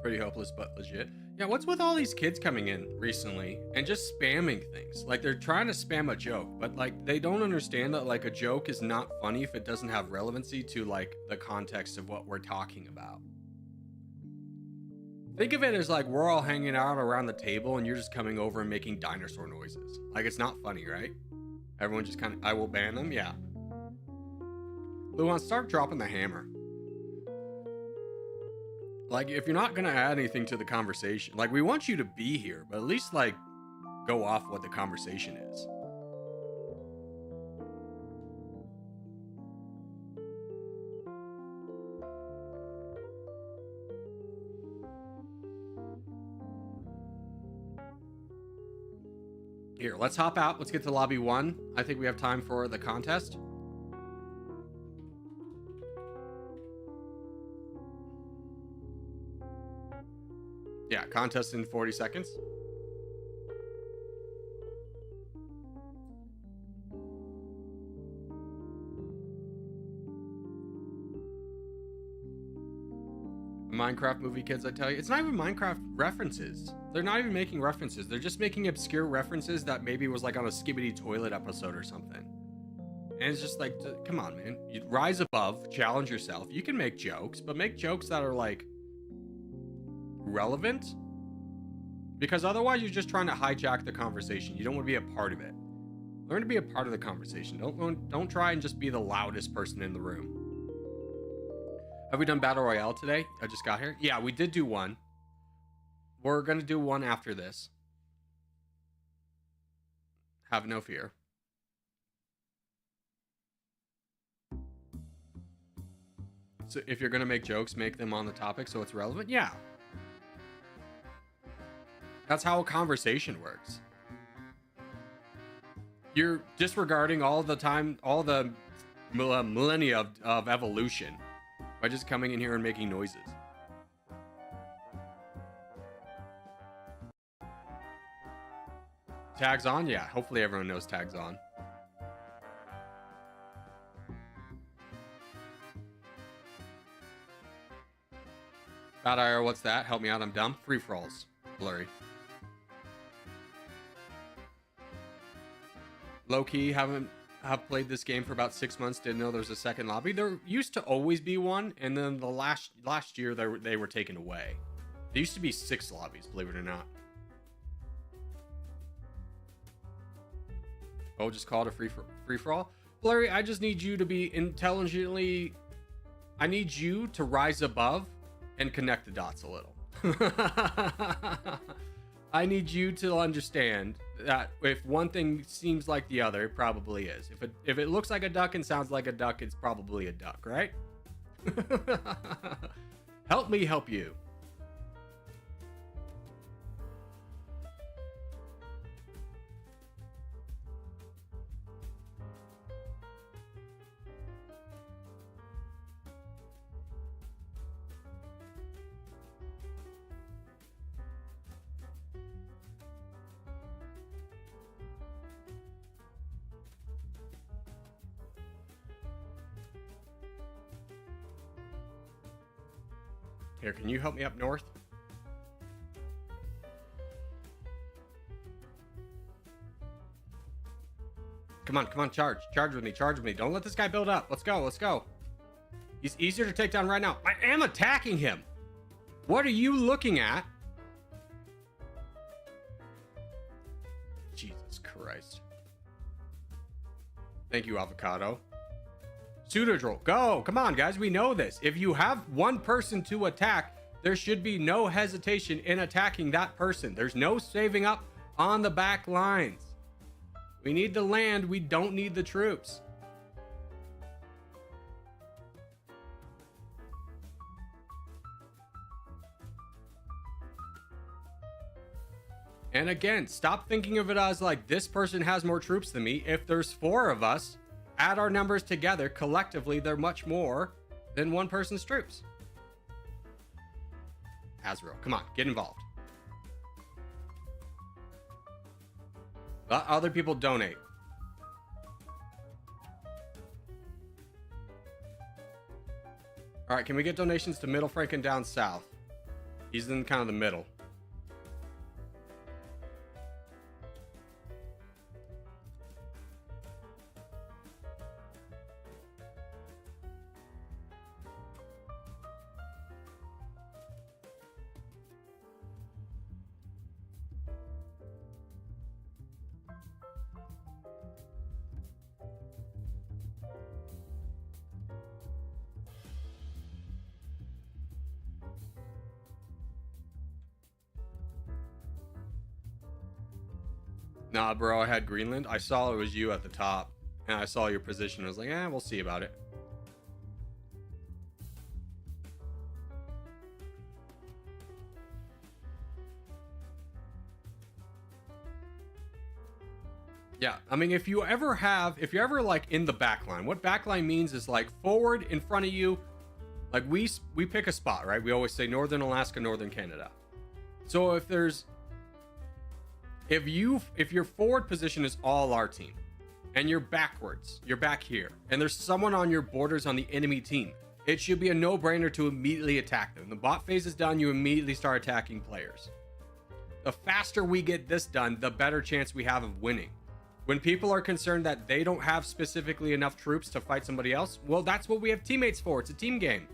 Pretty hopeless, but legit. Yeah, what's with all these kids coming in recently and just spamming things? Like, they're trying to spam a joke, but like they don't understand that like a joke is not funny if it doesn't have relevancy to like the context of what we're talking about. Think of it as like we're all hanging out around the table and you're just coming over and making dinosaur noises. Like, it's not funny, right? Everyone just kind of, I will ban them. Yeah. Luhansk, start dropping the hammer. Like, if you're not gonna add anything to the conversation, like, we want you to be here, but at least, like, go off what the conversation is. Here, let's hop out. Let's get to lobby 1. I think we have time for the contest. Yeah, contest in 40 seconds. Minecraft movie kids, I tell you. It's not even Minecraft references. They're not even making references. They're just making obscure references that maybe was like on a Skibbity Toilet episode or something. And it's just like, come on, man. You rise above, challenge yourself. You can make jokes, but make jokes that are like relevant. Because otherwise you're just trying to hijack the conversation. You don't want to be a part of it. Learn to be a part of the conversation. Don't try and just be the loudest person in the room. Have we done Battle Royale today? I just got here. Yeah, we did do one. We're going to do one after this. Have no fear. So if you're going to make jokes, make them on the topic so it's relevant. Yeah. That's how a conversation works. You're disregarding all the time, all the millennia of evolution by just coming in here and making noises. Tags on? Yeah, hopefully everyone knows tags on. Bad IR, what's that? Help me out, I'm dumb. Free-for-alls. Blurry. Low-key, have played this game for about 6 months, didn't know there was a second lobby. There used to always be one, and then the last year they were taken away. There used to be 6 lobbies, believe it or not. Oh, just call it a free-for-all? Blurry, I just need you to be intelligently... I need you to rise above and connect the dots a little. I need you to understand that if one thing seems like the other, it probably is. If it looks like a duck and sounds like a duck, it's probably a duck, right? Help me help you. Here, can you help me up north? Come on, charge with me. Don't let this guy build up. Let's go. He's easier to take down right now. I am attacking him. What are you looking at? Jesus Christ. Thank you, Avocado. Pseudodroll, go. Come on, guys. We know this. If you have one person to attack, there should be no hesitation in attacking that person. There's no saving up on the back lines. We need the land. We don't need the troops. And again, stop thinking of it as like this person has more troops than me. If there's 4 of us, add our numbers together, collectively, they're much more than one person's troops. Azrael, come on, get involved. Let other people donate. All right, can we get donations to Middle Franken down south? He's in kind of the middle. Nah, bro, I had Greenland. I saw it was you at the top, and I saw your position. I was like, we'll see about it. Yeah, I mean, if you're ever like in the backline, what backline means is like forward in front of you. Like we pick a spot, right? We always say Northern Alaska, Northern Canada. So if your forward position is all our team, and you're backwards, you're back here, and there's someone on your borders on the enemy team, it should be a no-brainer to immediately attack them. The bot phase is done, you immediately start attacking players. The faster we get this done, the better chance we have of winning. When people are concerned that they don't have specifically enough troops to fight somebody else, well, that's what we have teammates for. It's a team game.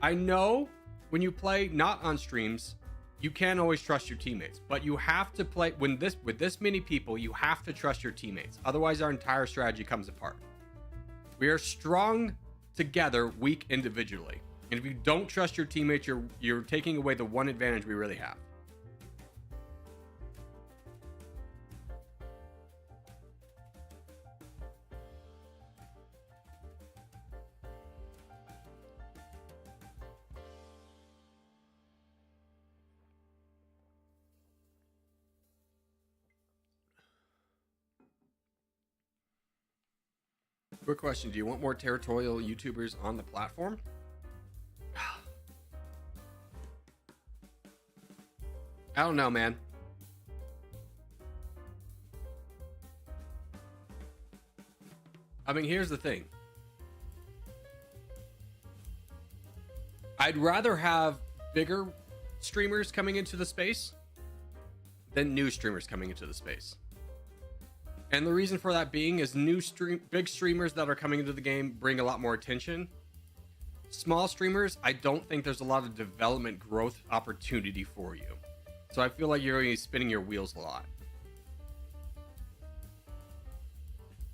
I know when you play not on streams, you can't always trust your teammates, but you have to play with this many people, you have to trust your teammates. Otherwise, our entire strategy comes apart. We are strong together, weak individually. And if you don't trust your teammates, you're taking away the one advantage we really have. Quick question. Do you want more territorial YouTubers on the platform? I don't know, man. I mean, here's the thing. I'd rather have bigger streamers coming into the space than new streamers coming into the space. And the reason for that being is big streamers that are coming into the game bring a lot more attention. Small streamers, I don't think there's a lot of development growth opportunity for you. So I feel like you're going to be spinning your wheels a lot.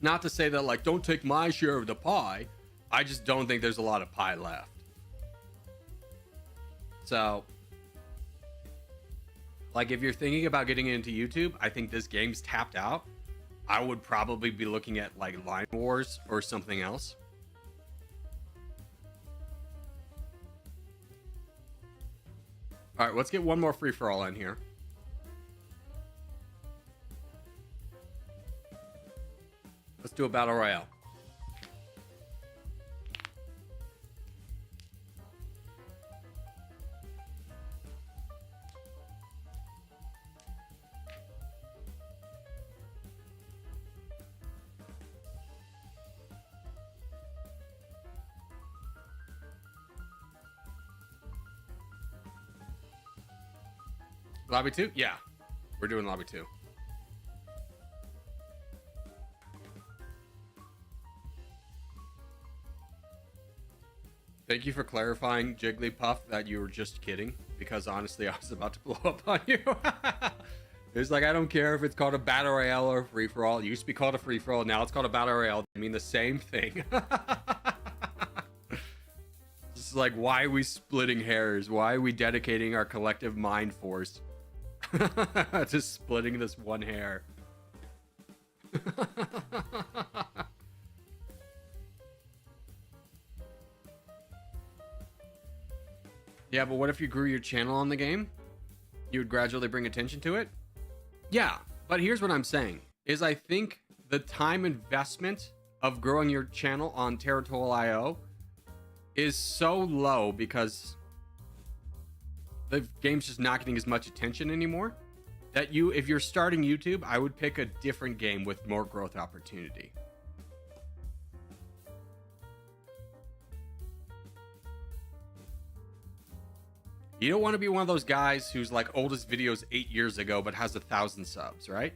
Not to say that, like, don't take my share of the pie. I just don't think there's a lot of pie left. So, like, if you're thinking about getting into YouTube, I think this game's tapped out. I would probably be looking at like Line Wars or something else. All right, let's get one more free for all in here. Let's do a battle royale. Lobby 2? Yeah. We're doing lobby 2. Thank you for clarifying, Jigglypuff, that you were just kidding. Because honestly, I was about to blow up on you. It's like, I don't care if it's called a battle royale or a free-for-all. It used to be called a free-for-all. Now it's called a battle royale. I mean the same thing. It's like, why are we splitting hairs? Why are we dedicating our collective mind force to splitting this one hair? Yeah, but what if you grew your channel on the game? You would gradually bring attention to it? Yeah, but here's what I'm saying, is I think the time investment of growing your channel on Territorial is so low because the game's just not getting as much attention anymore, that if you're starting YouTube, I would pick a different game with more growth opportunity. You don't want to be one of those guys whose like oldest videos 8 years ago but has 1,000 subs, right?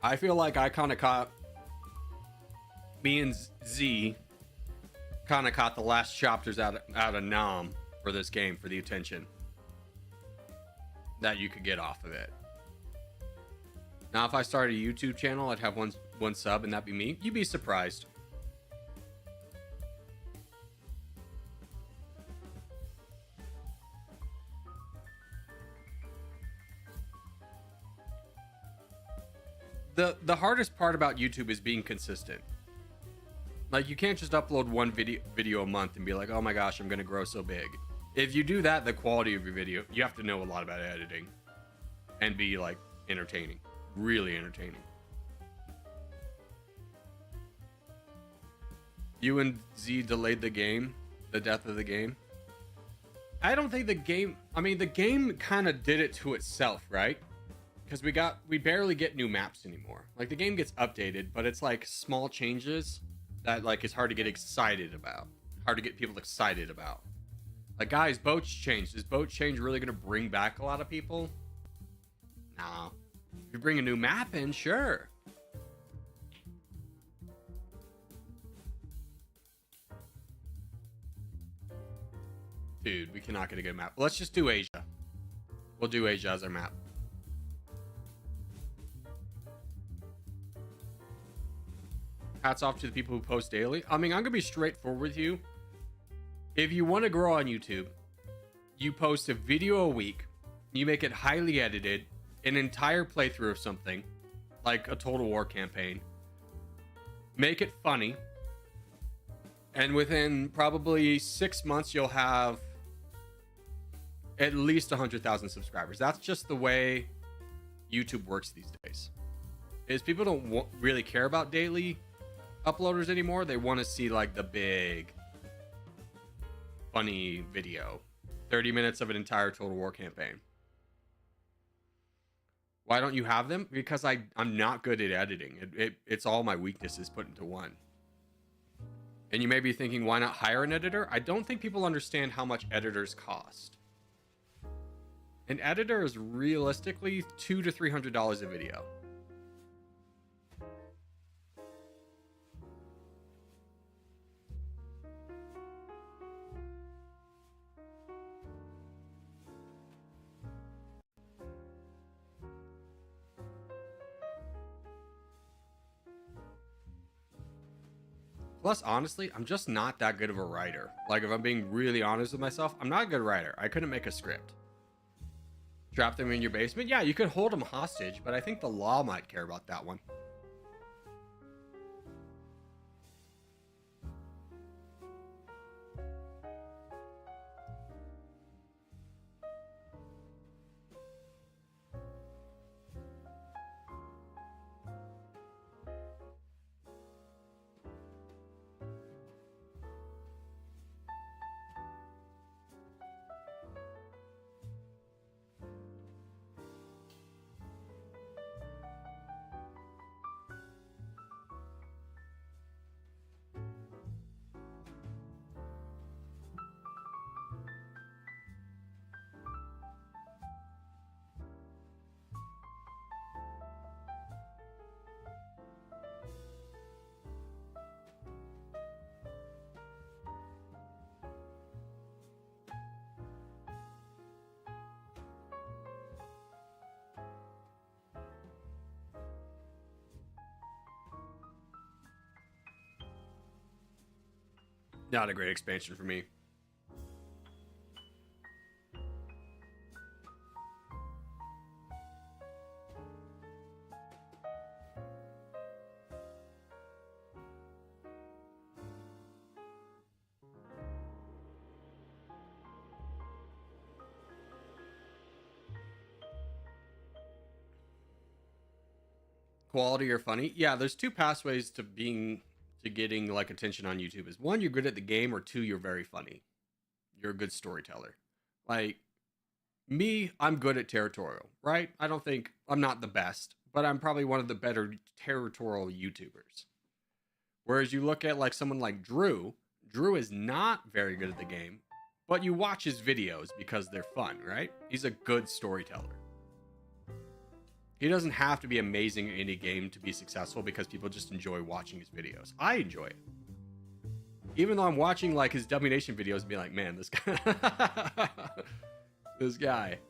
I feel like I kind of caught, me and Z kind of caught the last chapters out of Nam for this game, for the attention. that you could get off of it. Now, if I started a YouTube channel, I'd have one sub, and that'd be me. You'd be surprised. The hardest part about YouTube is being consistent. Like, you can't just upload one video a month and be like, oh my gosh, I'm gonna grow so big. If you do that, the quality of your video, you have to know a lot about editing and be like entertaining, really entertaining. You and Z delayed the game, the death of the game. I don't think the game, I mean, the game kind of did it to itself, right? Because we barely get new maps anymore. Like, the game gets updated, but it's like small changes that like is hard to get excited about. Hard to get people excited about. Like, guys, boats changed. Is boat change really gonna bring back a lot of people? Nah. If you bring a new map in, sure. Dude, we cannot get a good map. Let's just do Asia. We'll do Asia as our map. Hats off to the people who post daily. I mean, I'm gonna be straightforward with you. If you want to grow on YouTube, you post a video a week, you make it highly edited, an entire playthrough of something, like a Total War campaign, make it funny, and within probably 6 months, you'll have at least 100,000 subscribers. That's just the way YouTube works these days. Is people don't really care about daily uploaders anymore. They want to see like the big funny video, 30 minutes of an entire Total War campaign. Why don't you have them? Because I'm not good at editing. It's all my weaknesses put into one. And you may be thinking, why not hire an editor? I don't think people understand how much editors cost. An editor is realistically $200 to $300 a video. Plus, honestly, I'm just not that good of a writer. Like, if I'm being really honest with myself, I'm not a good writer. I couldn't make a script. Trap them in your basement? Yeah, you could hold them hostage, but I think the law might care about that one. Not a great expansion for me. Quality or funny? Yeah, there's two pathways to getting like attention on YouTube. Is one, you're good at the game, or two, you're very funny. You're a good storyteller. Like me, I'm good at Territorial, right? I'm not the best, but I'm probably one of the better Territorial YouTubers. Whereas you look at like someone like Drew is not very good at the game, but you watch his videos because they're fun, right? He's a good storyteller. He doesn't have to be amazing at any game to be successful because people just enjoy watching his videos. I enjoy it. Even though I'm watching like his domination videos and be like, man, this guy, this guy.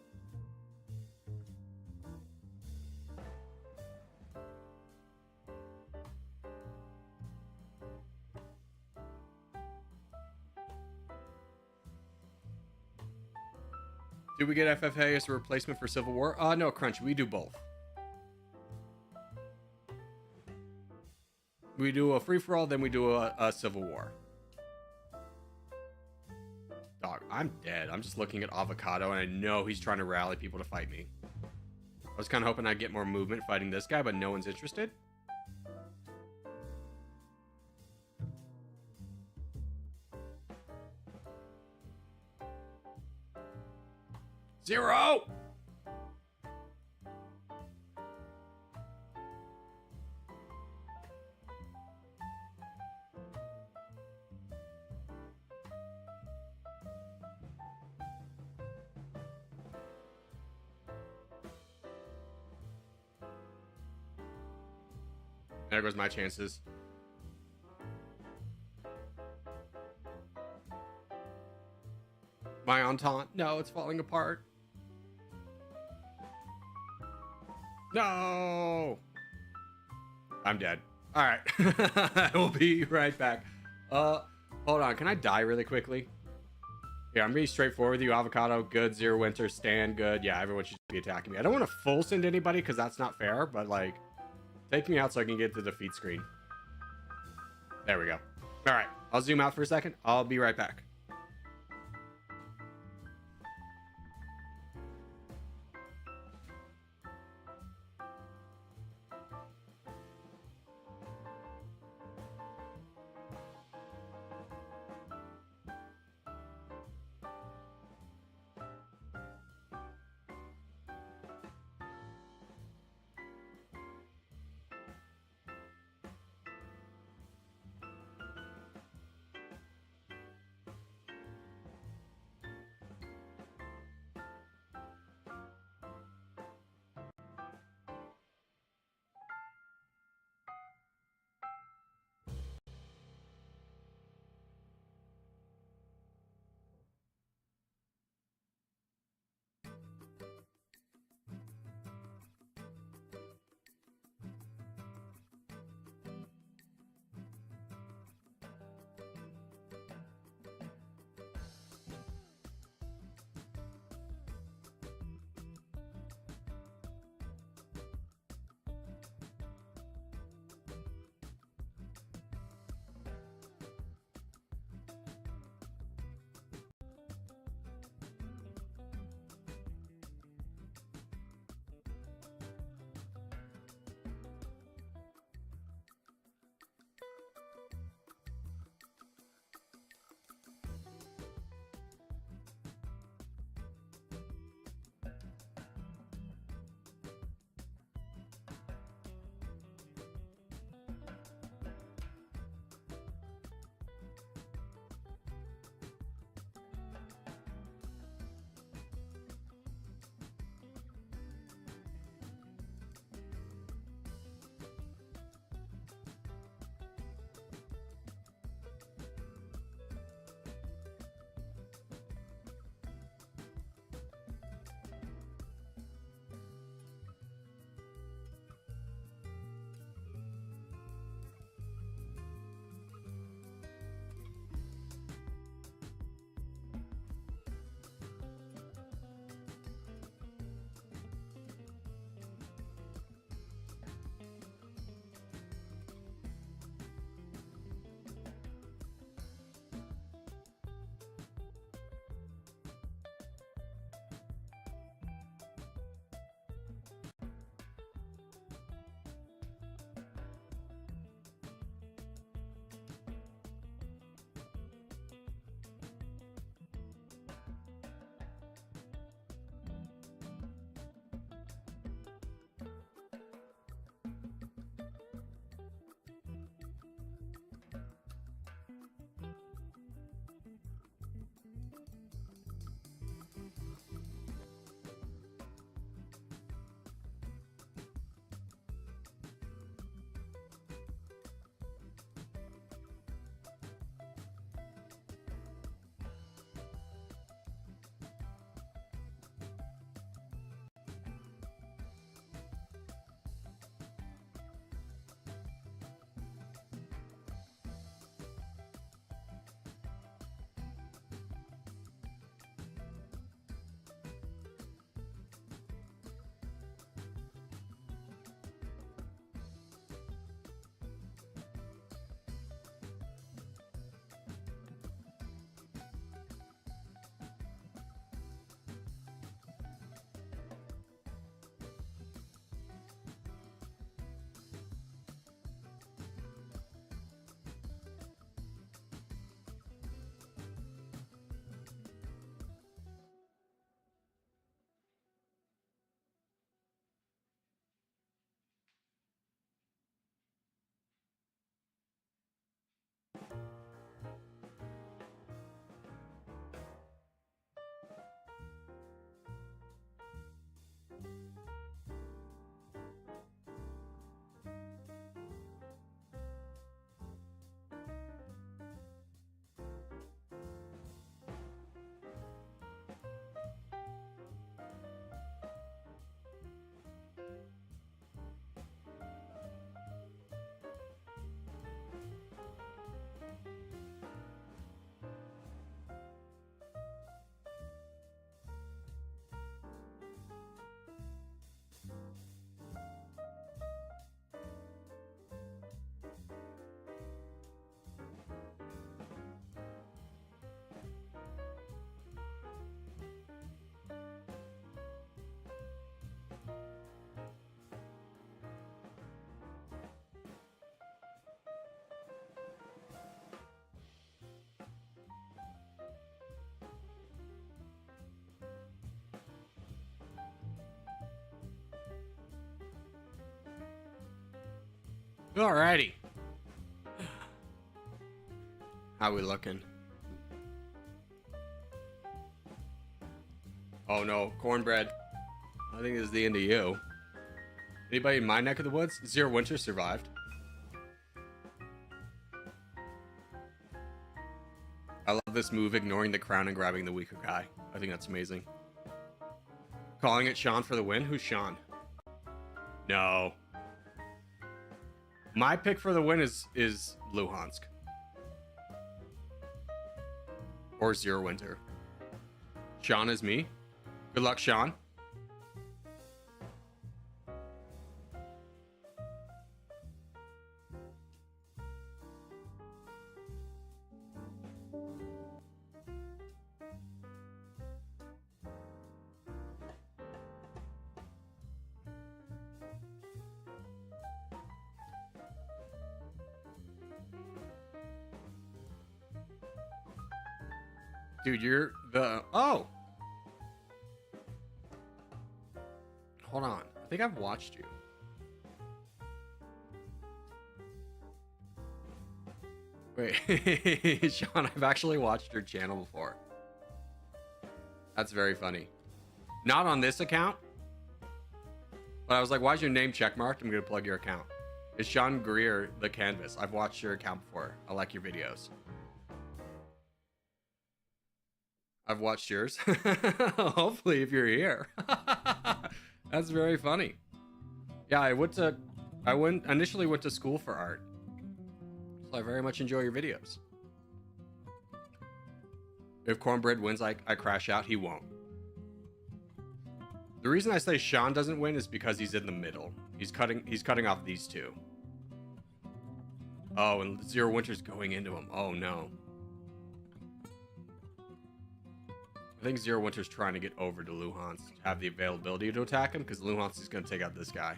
Do we get FFA as a replacement for Civil War? No, Crunch. We do both. We do a free-for-all, then we do a Civil War. Dog, I'm dead. I'm just looking at Avocado, and I know he's trying to rally people to fight me. I was kind of hoping I'd get more movement fighting this guy, but no one's interested. Zero! There goes my chances. My Entente? No, it's falling apart. No! I'm dead. All right. I will be right back. Hold on. Can I die really quickly? Yeah, I'm being straightforward with you. Avocado, good. Zero Winter, Stan, good. Yeah, everyone should be attacking me. I don't want to full send anybody because that's not fair, but like, take me out so I can get to the defeat screen. There we go. All right. I'll zoom out for a second. I'll be right back. Alrighty. How we looking? Oh no, cornbread. I think this is the end of you. Anybody in my neck of the woods? Zero Winter survived. I love this move, ignoring the crown and grabbing the weaker guy. I think that's amazing. Calling it Sean for the win? Who's Sean? No. My pick for the win is Luhansk. Or Zero Winter. Sean is me. Good luck, Sean. Dude, you're the... Oh! Hold on. I think I've watched you. Wait. Sean, I've actually watched your channel before. That's very funny. Not on this account. But I was like, why is your name checkmarked? I'm going to plug your account. It's Sean Greer, the canvas. I've watched your account before. I like your videos. I've watched yours. Hopefully, if you're here. That's very funny. Yeah, I initially went to school for art. So I very much enjoy your videos. If Cornbread wins, I crash out. He won't. The reason I say Sean doesn't win is because he's in the middle. He's cutting off these two. Oh, and Zero Winter's going into him. Oh no. I think Zero Winter's trying to get over to Luhansk to have the availability to attack him, because Luhansk is going to take out this guy.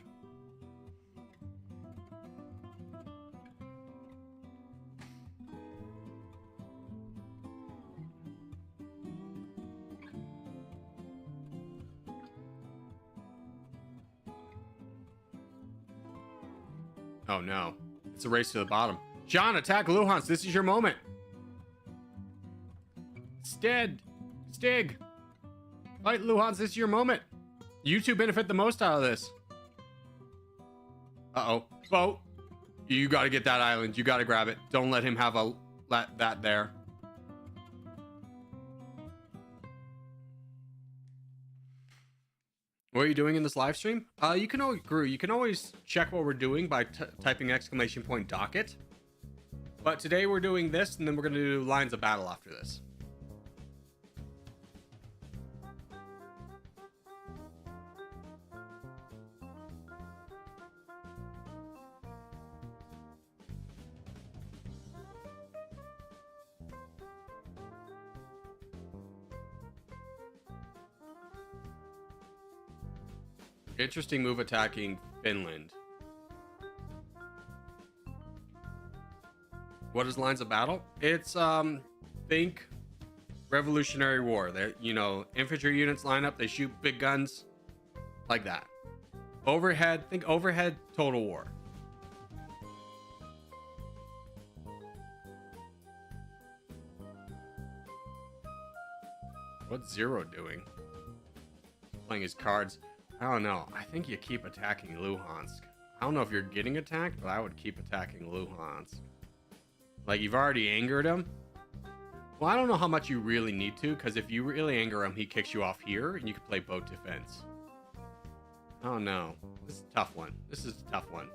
Oh no. It's a race to the bottom. Sean, attack Luhansk. This is your moment. Stig. Fight Luhansk. This is your moment. You two benefit the most out of this. Uh-oh. Boat. You got to get that island. You got to grab it. Don't let him have that there. What are you doing in this live stream? You can always check what we're doing by typing !docket. But today we're doing this, and then we're going to do lines of battle after this. Interesting move attacking Finland. What is lines of battle? It's think Revolutionary War. They, infantry units line up, they shoot big guns like that. Overhead, think overhead Total War. What's Zero doing? Playing his cards. I don't know. I think you keep attacking Luhansk. I don't know if you're getting attacked, but I would keep attacking Luhansk. Like, you've already angered him. Well, I don't know how much you really need to, because if you really anger him, he kicks you off here, and you can play boat defense. Oh, no. This is a tough one. This is a tough one.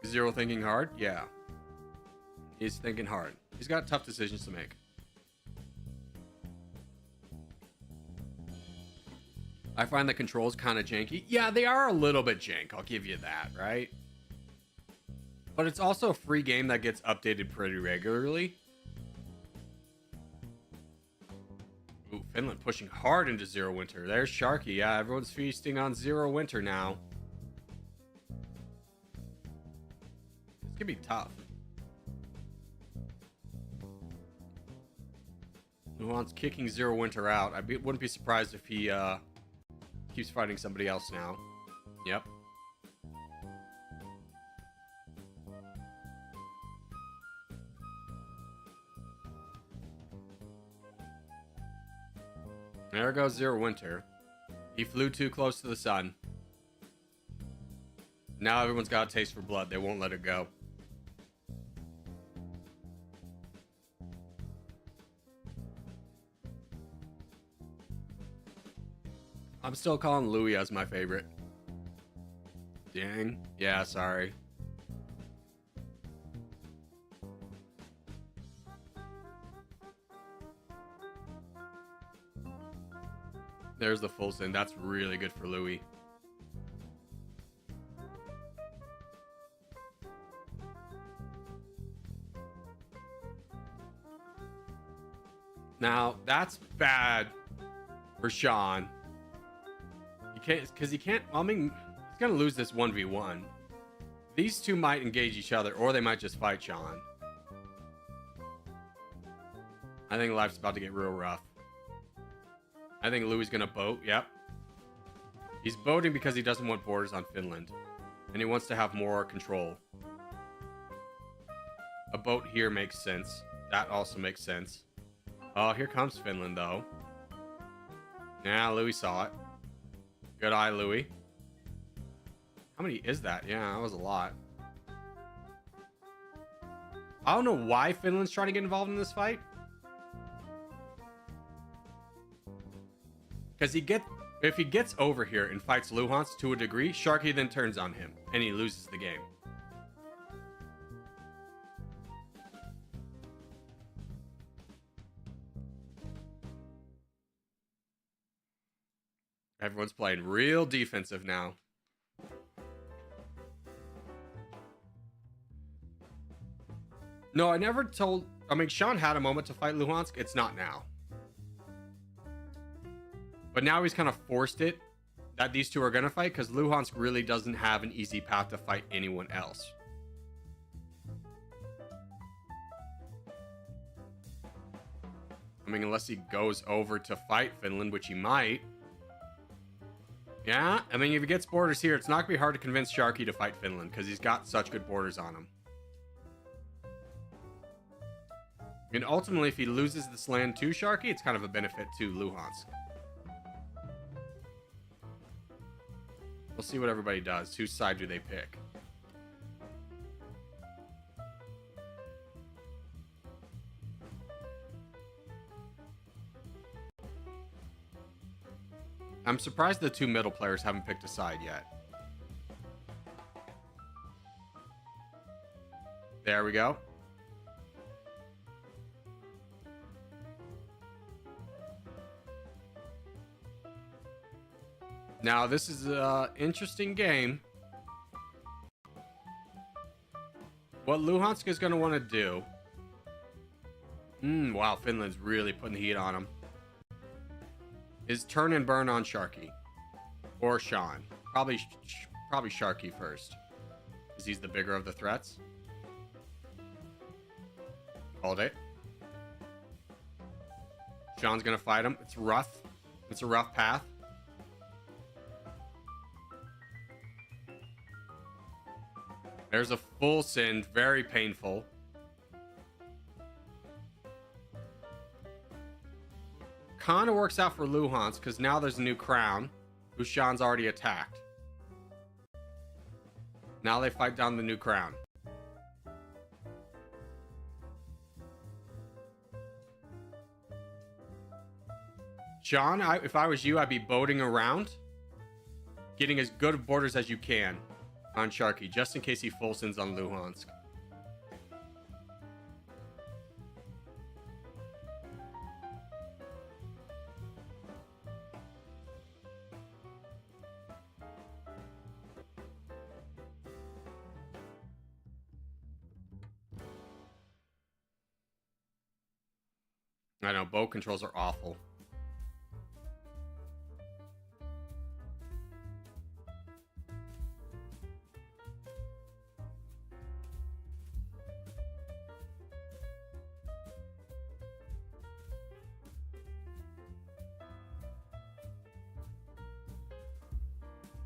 Is Zero thinking hard? Yeah. He's thinking hard. He's got tough decisions to make. I find the controls kind of janky. Yeah, they are a little bit jank. I'll give you that, right? But it's also a free game that gets updated pretty regularly. Ooh, Finland pushing hard into Zero Winter. There's Sharky. Yeah, everyone's feasting on Zero Winter now. This could be tough. Luhansk kicking Zero Winter out. I wouldn't be surprised if he keeps fighting somebody else now. Yep. There goes Zero Winter. He flew too close to the sun. Now everyone's got a taste for blood. They won't let it go. I'm still calling Louis as my favorite. Dang. Yeah, sorry. There's the full send. That's really good for Louis. Now, that's bad for Sean. He can't, because he can't, I mean, he's going to lose this 1v1. These two might engage each other, or they might just fight Sean. I think life's about to get real rough. I think Louis is going to boat. Yep. He's boating because he doesn't want borders on Finland. And he wants to have more control. A boat here makes sense. That also makes sense. Oh, here comes Finland, though. Yeah, Louis saw it. Good eye, Louis. How many is that? Yeah, that was a lot. I don't know why Finland's trying to get involved in this fight. Because if he gets over here and fights Luhansk to a degree, Sharky then turns on him, and he loses the game. Everyone's playing real defensive now. No, I never told... I mean, Sean had a moment to fight Luhansk. It's not now. But now he's kind of forced it that these two are going to fight because Luhansk really doesn't have an easy path to fight anyone else. I mean, unless he goes over to fight Finland, which he might. Yeah, I mean, if he gets borders here, it's not going to be hard to convince Sharky to fight Finland because he's got such good borders on him. And ultimately, if he loses this land to Sharky, it's kind of a benefit to Luhansk. We'll see what everybody does. Whose side do they pick? I'm surprised the two middle players haven't picked a side yet. There we go. Now, this is an interesting game. What Luhansk is going to want to do... wow, Finland's really putting the heat on him. Is turn and burn on Sharky. Or Sean. Probably Sharky first. Because he's the bigger of the threats. Called it. Sean's going to fight him. It's rough. It's a rough path. There's a full send, very painful. Kind of works out for Luhansk because now there's a new crown, who Sean's already attacked. Now they fight down the new crown. Sean, if I was you, I'd be boating around, getting as good of borders as you can on Sharky, just in case he full sends on Luhansk. I know, boat controls are awful.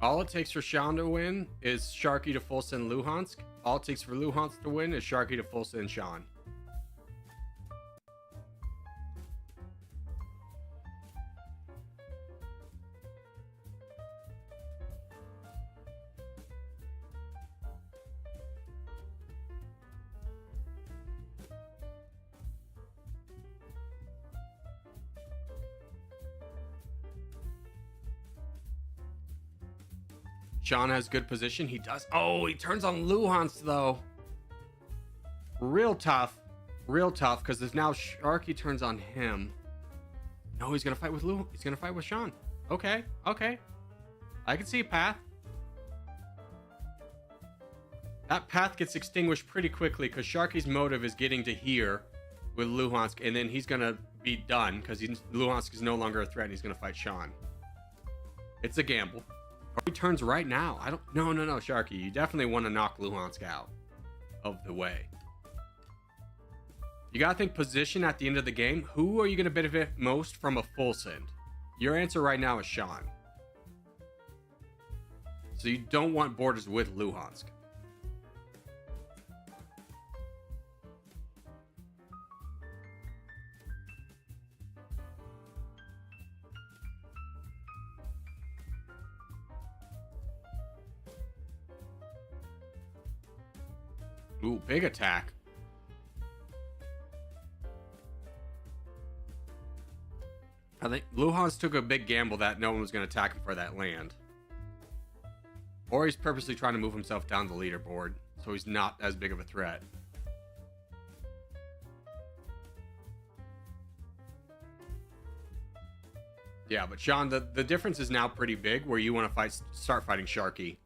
All it takes for Sean to win is Sharky to full send Luhansk. All it takes for Luhansk to win is Sharky to full send Sean. Sean has good position. He does. Oh, he turns on Luhansk though. Real tough. Real tough because there's now Sharky turns on him. No, he's gonna fight with Lu. He's gonna fight with Sean. Okay, okay. I can see a path. That path gets extinguished pretty quickly because Sharky's motive is getting to here with Luhansk, and then he's gonna be done because Luhansk is no longer a threat. And he's gonna fight Sean. It's a gamble. He turns right now. I don't. No, Sharky. You definitely want to knock Luhansk out of the way. You gotta think position at the end of the game. Who are you gonna benefit most from a full send? Your answer right now is Sean. So you don't want borders with Luhansk. Ooh, big attack. I think Luhansk took a big gamble that no one was going to attack him for that land. Or he's purposely trying to move himself down the leaderboard, so he's not as big of a threat. Yeah, but Sean, the difference is now pretty big where you want to start fighting Sharky.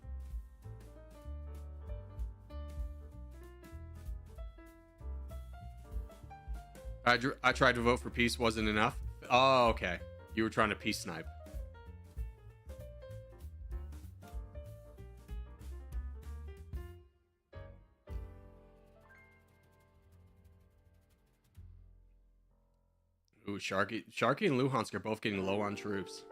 I tried to vote for peace, wasn't enough. Oh, okay. You were trying to peace snipe. Ooh, Sharky and Luhansk are both getting low on troops.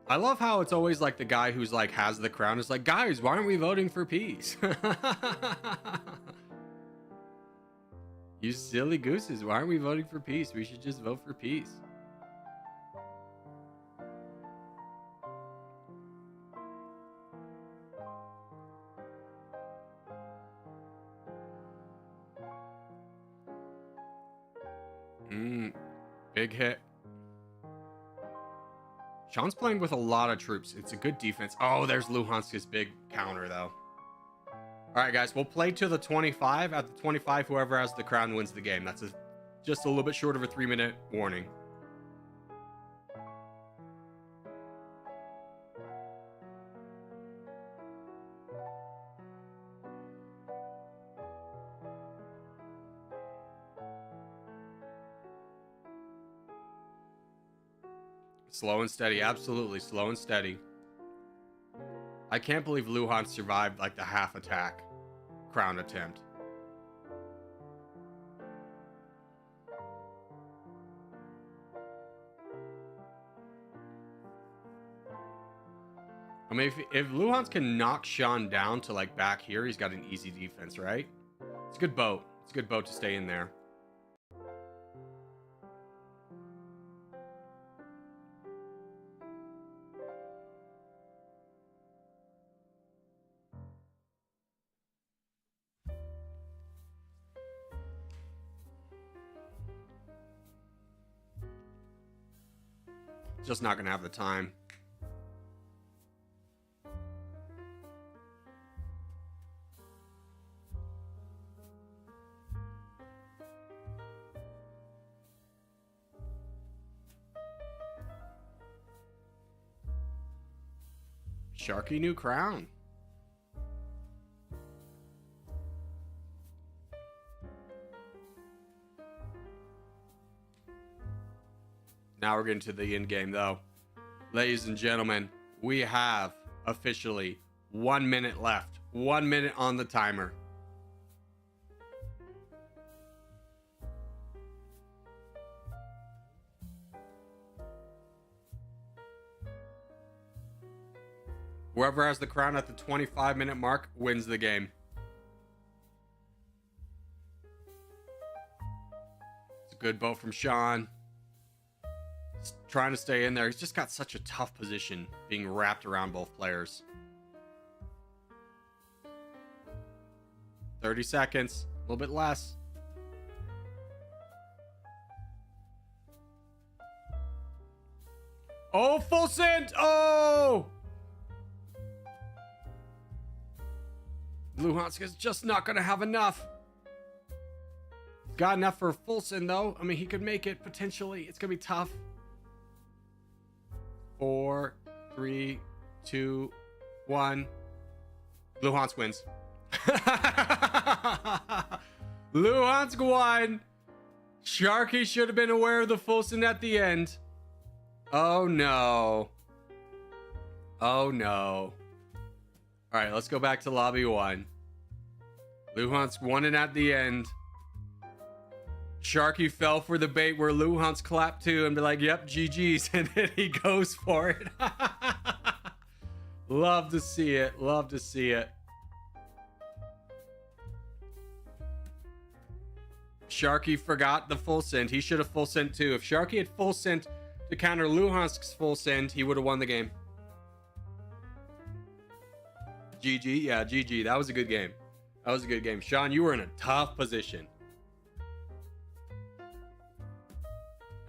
I love how it's always like the guy who's like has the crown is like, guys, why aren't we voting for peace? You silly gooses, why aren't we voting for peace? We should just vote for peace. Big hit. Sean's playing with a lot of troops. It's a good defense. Oh, there's Luhansk's big counter, though. All right, guys, we'll play to the 25. At the 25, whoever has the crown wins the game. That's just a little bit short of a 3-minute warning. Slow and steady. Absolutely slow and steady. I can't believe Luhansk survived like the half attack crown attempt. I mean, if Luhansk can knock Sean down to like back here, he's got an easy defense, right? It's a good boat. It's a good boat to stay in there. Just not gonna have the time. Sharky new crown. Now we're getting to the end game, though. Ladies and gentlemen, we have officially 1 minute left. 1 minute on the timer. Whoever has the crown at the 25-minute mark wins the game. It's a good boat from Sean. He's trying to stay in there. He's just got such a tough position being wrapped around both players. 30 seconds. A little bit less. Oh, full send. Oh! Luhansk is just not going to have enough. Got enough for a full send, though. I mean, he could make it potentially. It's going to be tough. 4, 3, 2, 1. Luhansk wins. Luhansk won. Sharky should have been aware of the full send at the end. Oh, no. Oh, no. All right, let's go back to lobby 1. Luhansk won it at the end. Sharky fell for the bait where Luhansk clapped too and be like, yep, GG's. And then he goes for it. Love to see it. Love to see it. Sharky forgot the full send. He should have full sent too. If Sharky had full sent to counter Luhansk's full send, he would have won the game. GG. Yeah, GG. That was a good game. That was a good game. Sean, you were in a tough position.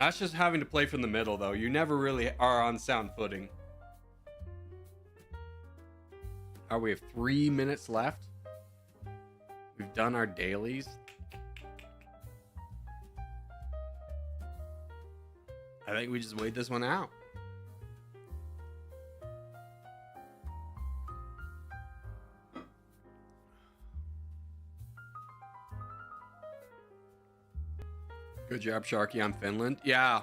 That's just having to play from the middle, though. You never really are on sound footing. We have 3 minutes left. We've done our dailies. I think we just wait this one out. Good job, Sharky, on Finland. Yeah.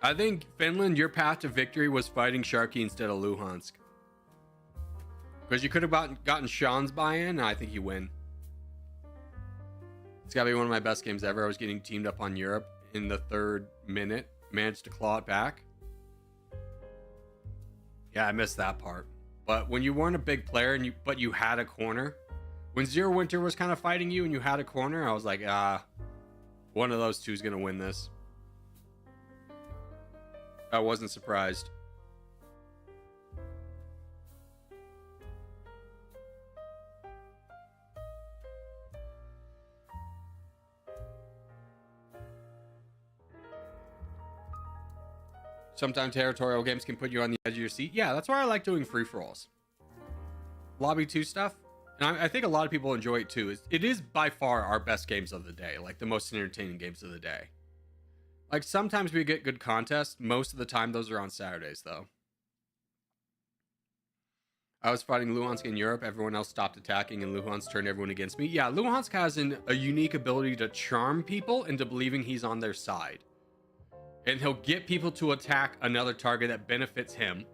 I think Finland, your path to victory was fighting Sharky instead of Luhansk. Because you could have gotten Sean's buy-in, and I think you win. It's got to be one of my best games ever. I was getting teamed up on Europe in the 3rd minute. Managed to claw it back. Yeah, I missed that part. But when you weren't a big player, but you had a corner. When Zero Winter was kind of fighting you and you had a corner, I was like, one of those two is going to win this. I wasn't surprised. Sometimes territorial games can put you on the edge of your seat. Yeah, that's why I like doing free-for-alls. Lobby 2 stuff. And I think a lot of people enjoy it too. It is by far our best games of the day. Like the most entertaining games of the day. Like sometimes we get good contests. Most of the time those are on Saturdays though. I was fighting Luhansk in Europe. Everyone else stopped attacking and Luhansk turned everyone against me. Yeah, Luhansk has a unique ability to charm people into believing he's on their side. And he'll get people to attack another target that benefits him.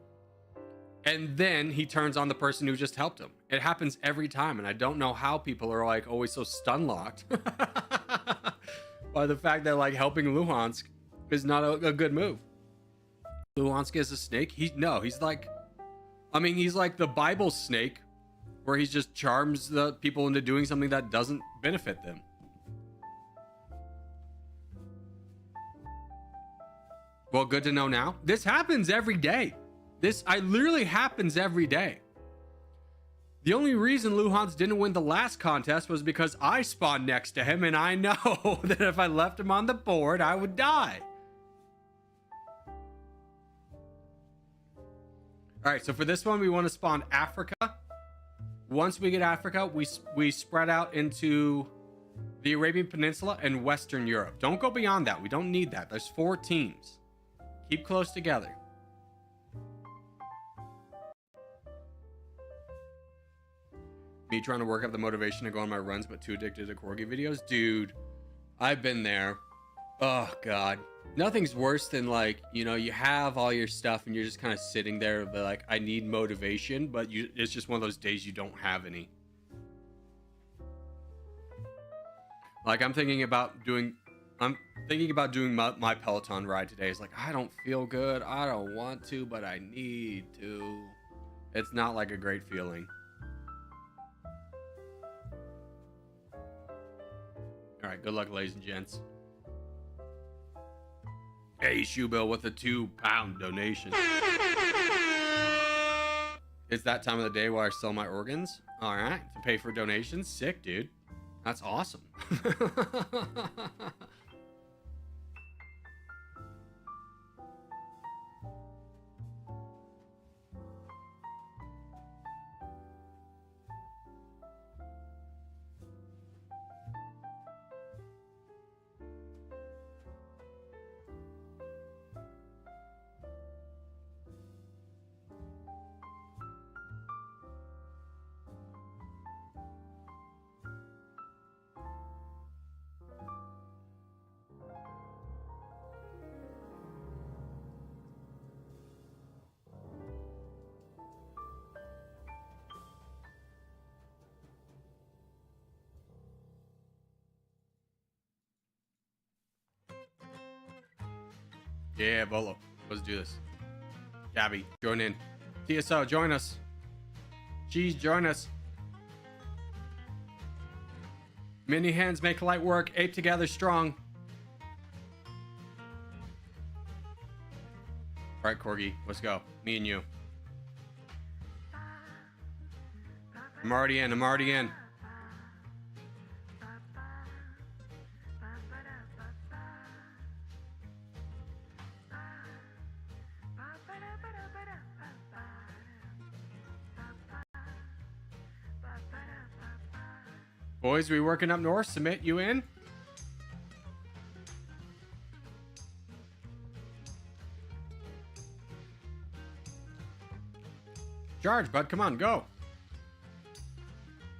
And then he turns on the person who just helped him. It happens every time. And I don't know how people are like always so stun locked by the fact that like helping Luhansk is not a good move. Luhansk is a snake. He's like, I mean, he's like the Bible snake where he just charms the people into doing something that doesn't benefit them. Well, good to know now. This happens every day. I literally happens every day. The only reason Luhansk didn't win the last contest was because I spawned next to him, and I know that if I left him on the board, I would die. All right, so for this one, we want to spawn Africa. Once we get Africa, we spread out into the Arabian Peninsula and Western Europe. Don't go beyond that. We don't need that. There's 4 teams. Keep close together. Me trying to work up the motivation to go on my runs, but too addicted to Corgi videos. Dude, I've been there. Oh, God. Nothing's worse than, like, you know, you have all your stuff and you're just kind of sitting there, but like, I need motivation, but it's just one of those days you don't have any. Like, I'm thinking about doing my Peloton ride today. It's like, I don't feel good. I don't want to, but I need to. It's not like a great feeling. All right, good luck, ladies and gents. Hey, Shoebill with a £2 donation. It's that time of the day where I sell my organs. All right, to pay for donations. Sick, dude. That's awesome. Yeah, Bolo. Let's do this. Gabby, join in. TSO, join us. Cheese, join us. Many hands make light work. Ape together strong. All right, Corgi, let's go. Me and you. I'm already in. I'm already in. Boys, we working up north? Submit, you in? Charge, bud. Come on, go.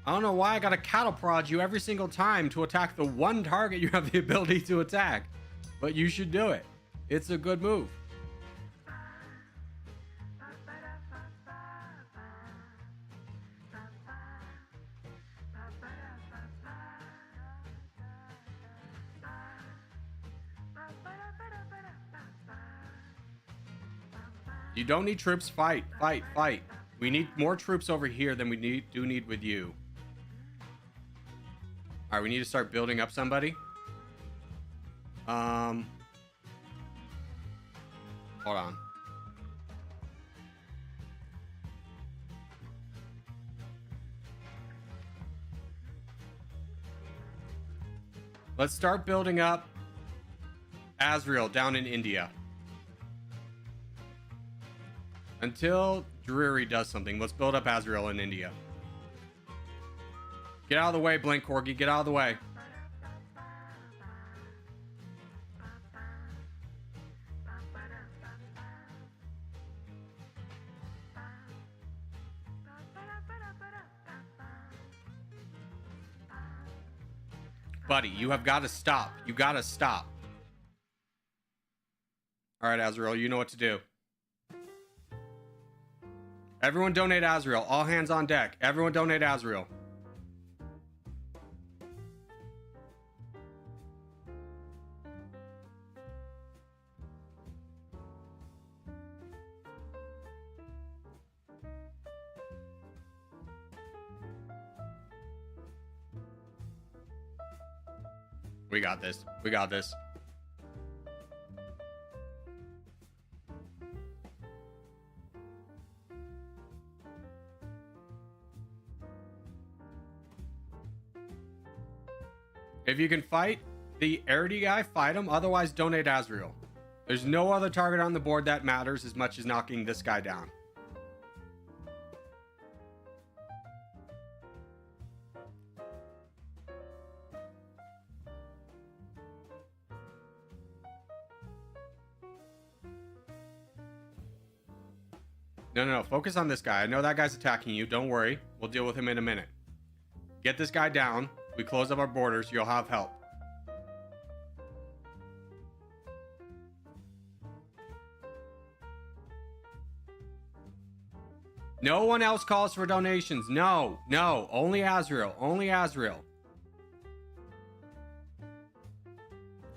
I don't know why I gotta cattle prod you every single time to attack the one target you have the ability to attack. But you should do it. It's a good move. You don't need troops. Fight, fight, fight. We need more troops over here than we need with you. All right, we need to start building up somebody. Hold on. Let's start building up Azrael down in India. Until Drury does something, let's build up Azrael in India. Get out of the way, Blink Corgi. Get out of the way. Buddy, you have got to stop. You got to stop. All right, Azrael, you know what to do. Everyone donate Azrael. All hands on deck. Everyone donate Azrael. We got this. We got this. If you can fight the Arity guy, fight him. Otherwise, donate Azrael. There's no other target on the board that matters as much as knocking this guy down. No. Focus on this guy. I know that guy's attacking you. Don't worry. We'll deal with him in a minute. Get this guy down. We close up our borders. You'll have help. No one else calls for donations. No. Only Azrael. Only Azrael.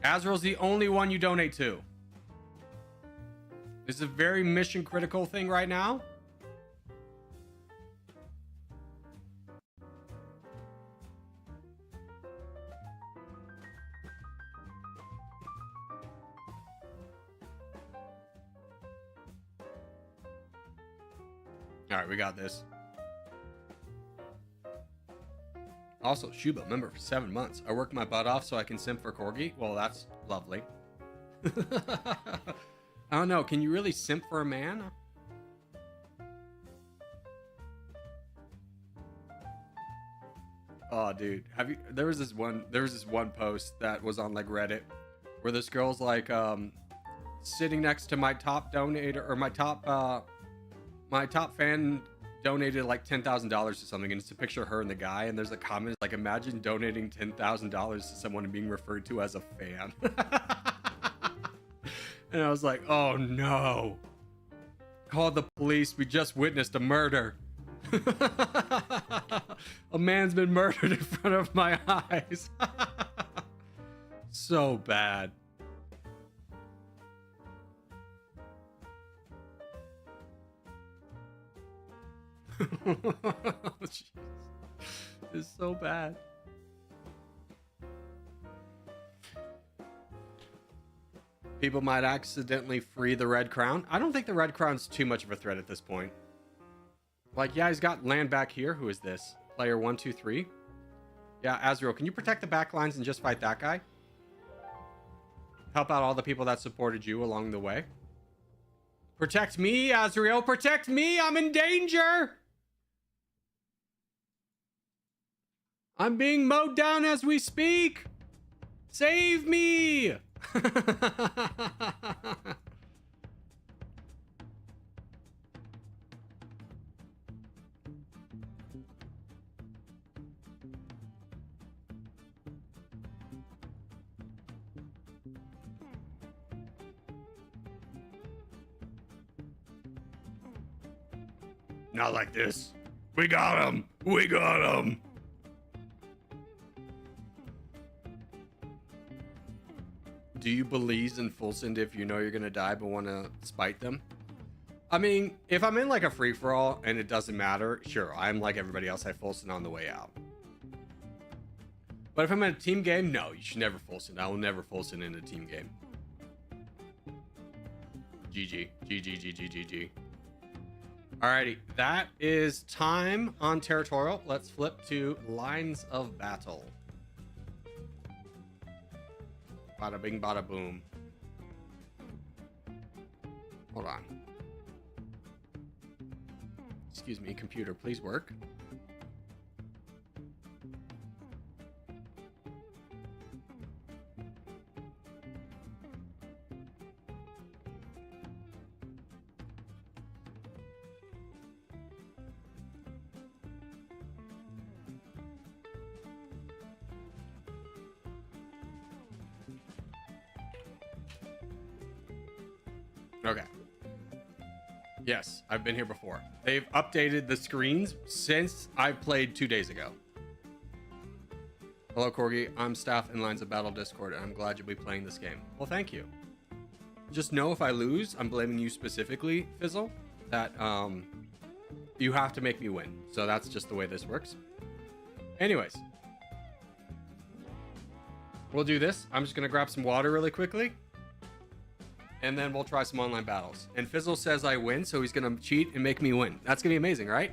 Azrael's the only one you donate to. This is a very mission critical thing right now. All right, we got this. Also, Shuba, member for 7 months. I work my butt off so I can simp for Corgi. Well, that's lovely. I don't know. Can you really simp for a man? Oh, dude, have you? There was this one post that was on like Reddit where this girl's like sitting next to my top donator, or my top fan donated like $10,000 to something, and it's a picture of her and the guy, and there's a comment like, imagine donating $10,000 to someone and being referred to as a fan. And I was like, oh no, call the police, we just witnessed a murder. A man's been murdered in front of my eyes. So bad. Jeez. It's so bad. People might accidentally free the Red Crown. I don't think the Red Crown's too much of a threat at this point. Like, yeah, he's got land back here. Who is this? Player 123. Yeah, Azrael, can you protect the back lines and just fight that guy? Help out all the people that supported you along the way. Protect me, Azrael. Protect me. I'm in danger. I'm being mowed down as we speak. Save me. Not like this. We got him. We got him. Do you believe in full send if you know you're gonna die but want to spite them? I mean, if I'm in like a free-for-all and it doesn't matter, sure, I'm like everybody else, I full send on the way out. But if I'm in a team game, no, you should never full send. I will never full send in a team game. GG. GG, GG, GG. Alrighty, that is time on Territorial. Let's flip to Lines of Battle. Bada bing, bada boom. Hold on. Excuse me, computer, please work. Okay. Yes, I've been here before. They've updated the screens since I played 2 days ago. Hello, Corgi. I'm staff in Lines of Battle Discord, and I'm glad you'll be playing this game. Well, thank you. Just know if I lose, I'm blaming you specifically, Fizzle, that you have to make me win. So that's just the way this works. Anyways. We'll do this. I'm just going to grab some water really quickly. And then we'll try some online battles. And Fizzle says I win, so he's gonna cheat and make me win. That's gonna be amazing, right?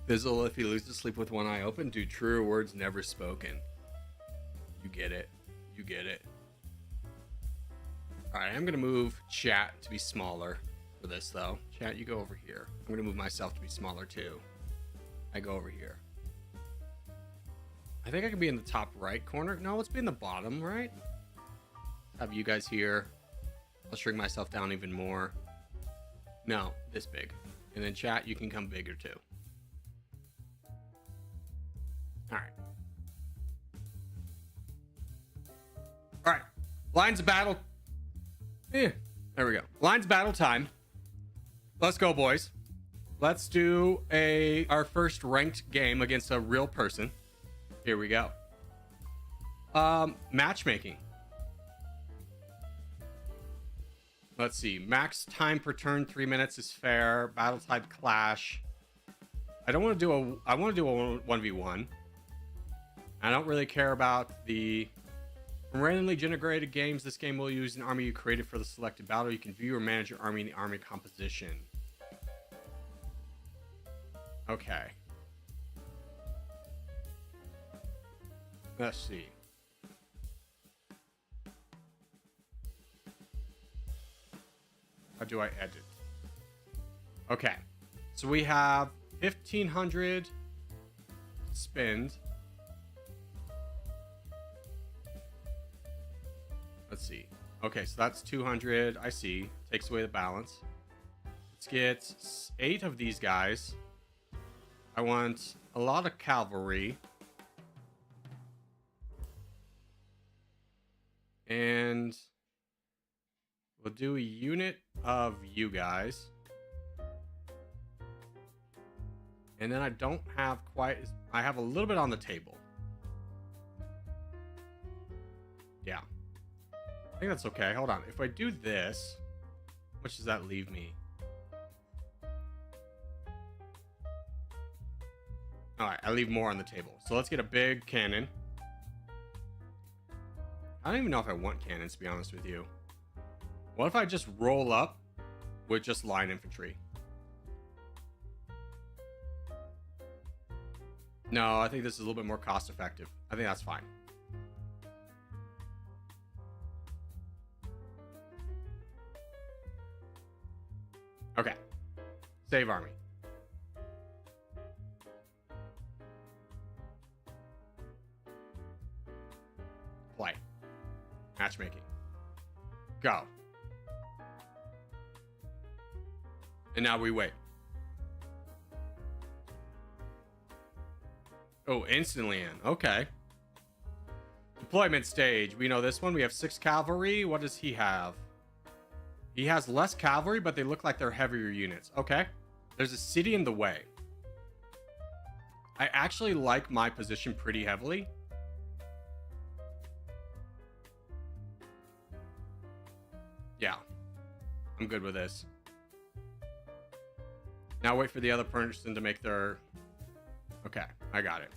Fizzle if he loses sleep with one eye open. Dude, truer words never spoken. You get it. You get it. All right, I'm going to move chat to be smaller for this, though. Chat, you go over here. I'm going to move myself to be smaller, too. I go over here. I think I can be in the top right corner. No, let's be in the bottom right. Have you guys here. I'll shrink myself down even more. No, this big. And then chat, you can come bigger, too. All right. All right. Lines of battle. Yeah, there we go. Lines of battle time. Let's go, boys. Let's do our first ranked game against a real person. Here we go. Matchmaking. Let's see. Max time per turn, 3 minutes is fair. Battle type clash. I want to do a 1v1. I don't really care about the randomly generated games. This game will use an army you created for the selected battle. You can view or manage your army in the army composition. Okay. Let's see. How do I edit? Okay. So we have 1,500 spend. Let's see. Okay, so that's 200. I see. Takes away the balance. Let's get 8 of these guys. I want a lot of cavalry. And we'll do a unit of you guys. And then I don't have quite as... I have a little bit on the table. Yeah. I think that's okay. Hold on. If I do this, how much does that leave me? Alright, I leave more on the table. So let's get a big cannon. I don't even know if I want cannons, to be honest with you. What if I just roll up with just line infantry? No, I think this is a little bit more cost effective. I think that's fine. Okay. Save army. Play. Matchmaking. Go. And now we wait. Oh, instantly in. Okay. Deployment stage. We know this one. We have 6 cavalry. What does he have? He has less cavalry, but they look like they're heavier units. Okay. There's a city in the way. I actually like my position pretty heavily. Yeah. I'm good with this. Now wait for the other person to make their... Okay, I got it.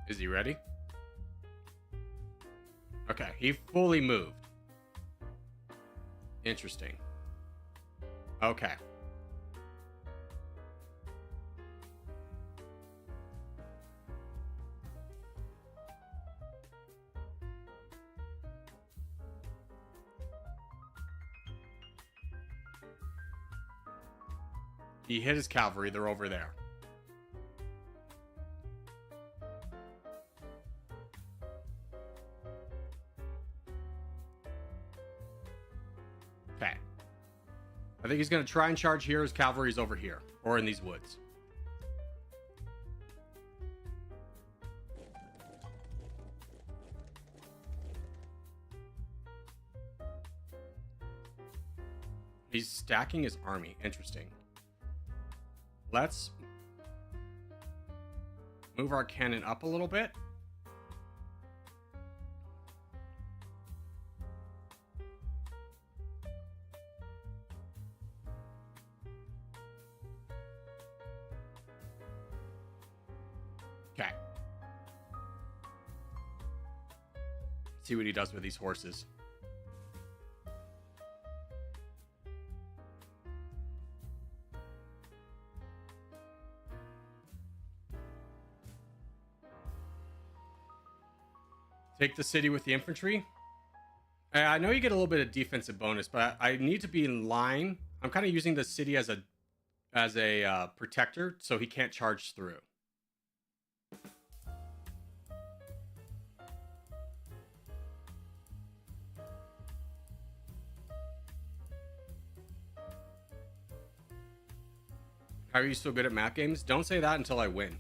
Is he ready? Okay, he fully moved. Interesting. Okay. He hit his cavalry. They're over there. Okay. I think he's going to try and charge here. His cavalry's over here. Or in these woods. He's stacking his army. Interesting. Let's move our cannon up a little bit. Okay. See what he does with these horses. Take the city with the infantry. I know you get a little bit of defensive bonus, but I need to be in line. I'm kind of using the city as a protector, so he can't charge through. How are you so good at map games? Don't say that until I win.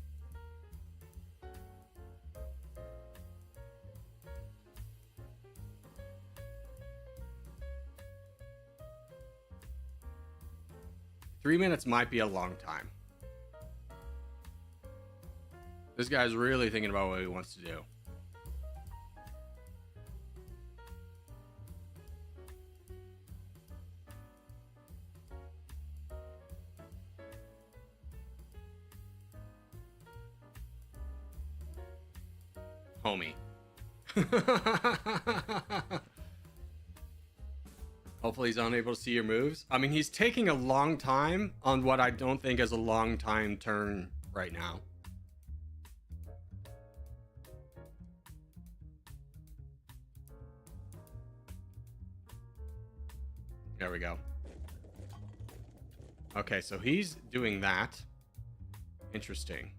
Three minutes might be a long time. This guy's really thinking about what he wants to do. Homie. Hopefully he's unable to see your moves. I mean, he's taking a long time on what I don't think is a long time turn right now. There we go. Okay, so he's doing that. Interesting.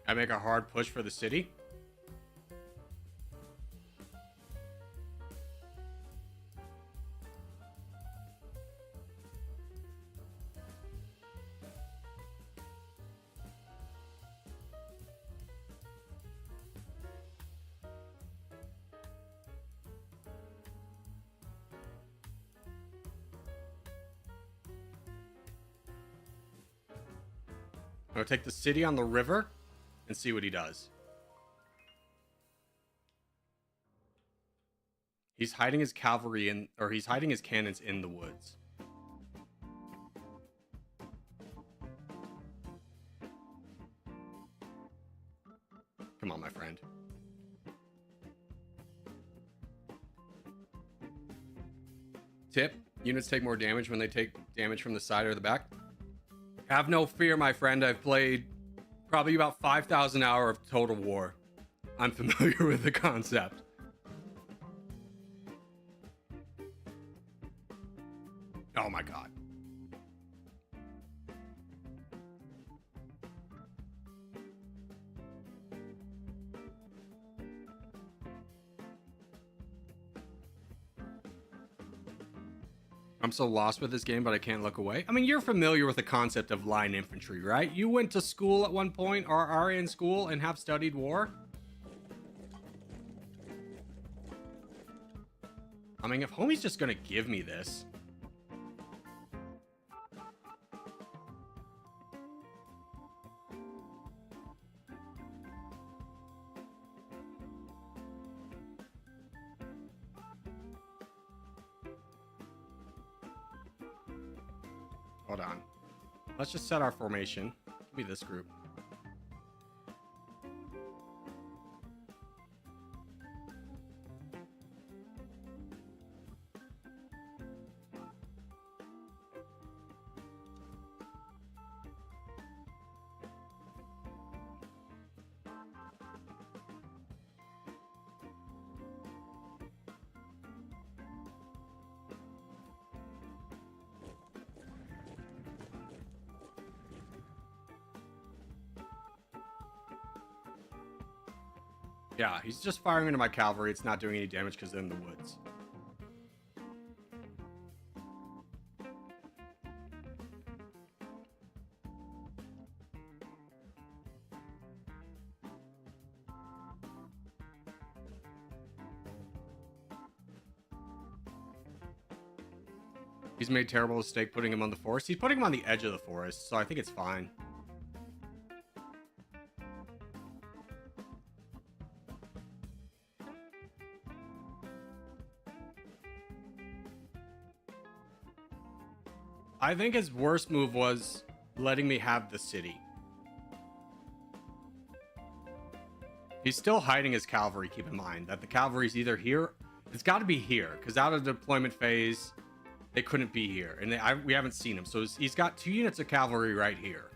I make a hard push for the city. I'm gonna take the city on the river and see what he does. He's hiding his cavalry in, or he's hiding his cannons in the woods. Come on, my friend. Tip: units take more damage when they take damage from the side or the back. Have no fear, my friend. I've played probably about 5,000 hours of Total War. I'm familiar with the concept. Oh my god. I'm so lost with this game, but I can't look away. I mean, you're familiar with the concept of line infantry, right? You went to school at one point, or are in school, and have studied war. I mean, if homie's just gonna give me this. Hold on. Let's just set our formation. Give me this group. Yeah, he's just firing into my cavalry. It's not doing any damage because they're in the woods. He's made terrible mistake putting him on the forest. He's putting him on the edge of the forest, so I think it's fine. I think his worst move was letting me have the city. He's still hiding his cavalry, keep in mind. That the cavalry's either here... It's got to be here, because out of the deployment phase, they couldn't be here. And we haven't seen him, so he's got 2 units of cavalry right here.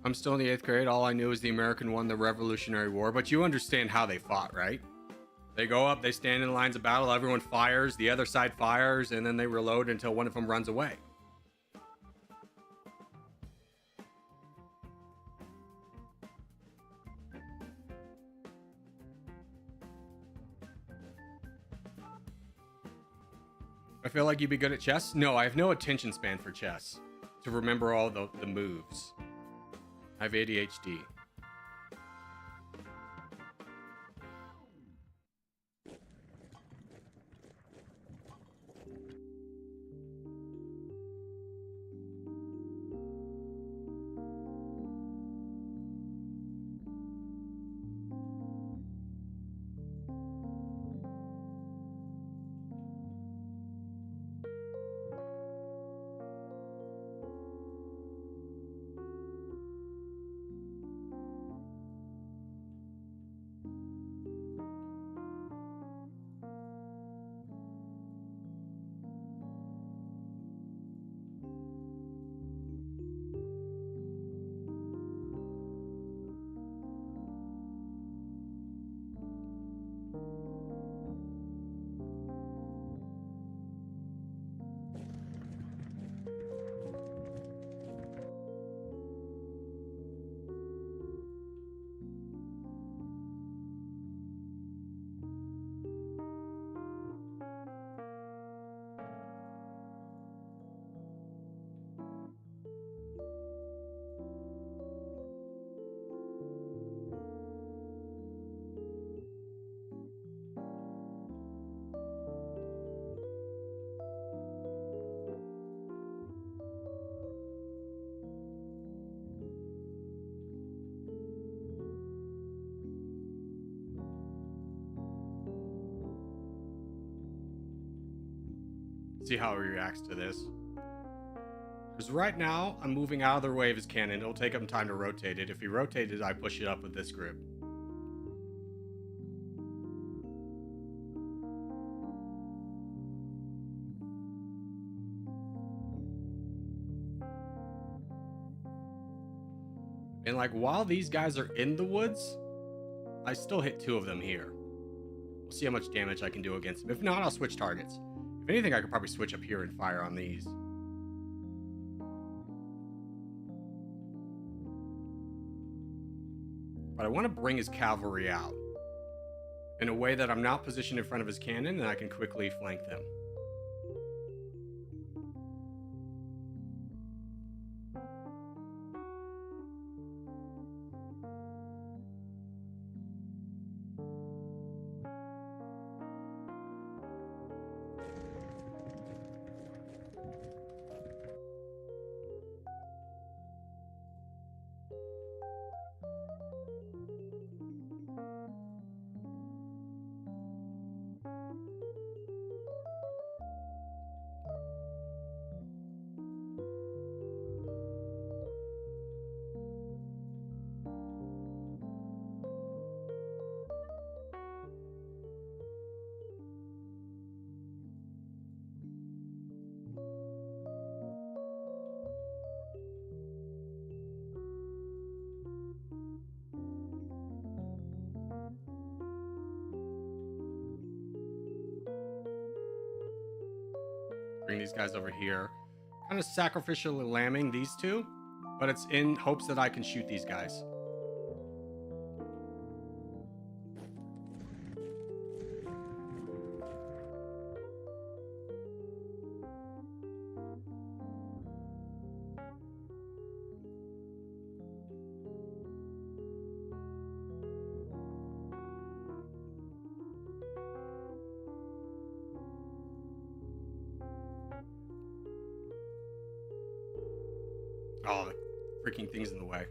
I'm still in the 8th grade. All I knew is the American won the Revolutionary War, but you understand how they fought, right? They go up, they stand in lines of battle, everyone fires, the other side fires, and then they reload until one of them runs away. I feel like you'd be good at chess. No, I have no attention span for chess to remember all the moves. I have ADHD. See how he reacts to this. Because right now, I'm moving out of the way of his cannon. It'll take him time to rotate it. If he rotates it, I push it up with this group. And like, while these guys are in the woods, I still hit 2 of them here. We'll see how much damage I can do against them. If not, I'll switch targets. If anything, I could probably switch up here and fire on these. But I want to bring his cavalry out in a way that I'm not positioned in front of his cannon and I can quickly flank them. bring these guys over here. Kind of sacrificially lambing these two, but it's in hopes that I can shoot these guys. Oh, the freaking thing's in the way.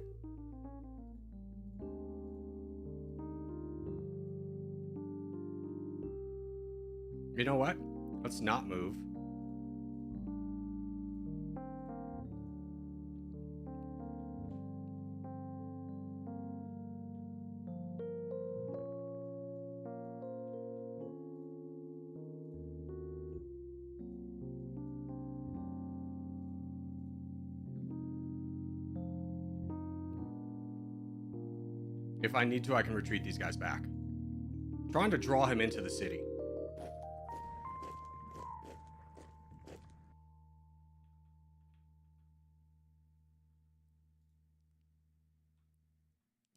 You know what? Let's not move. If I need to, I can retreat these guys back. I'm trying to draw him into the city.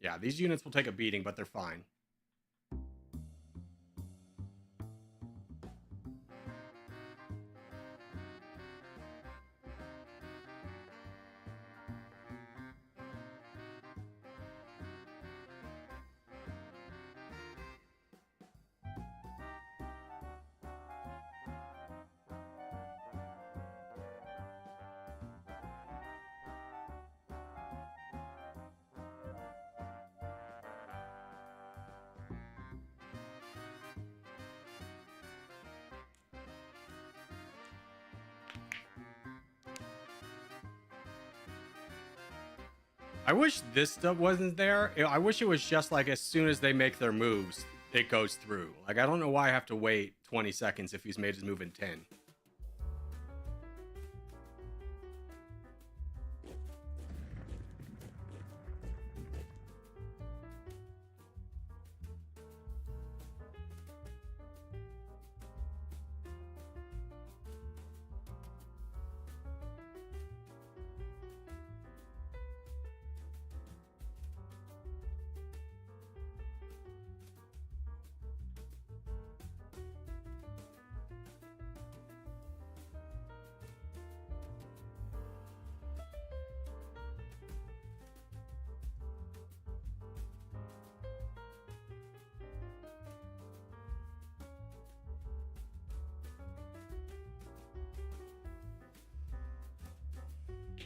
Yeah, these units will take a beating, but they're fine. I wish this stuff wasn't there. I wish it was just like as soon as they make their moves, it goes through. Like, I don't know why I have to wait 20 seconds if he's made his move in 10.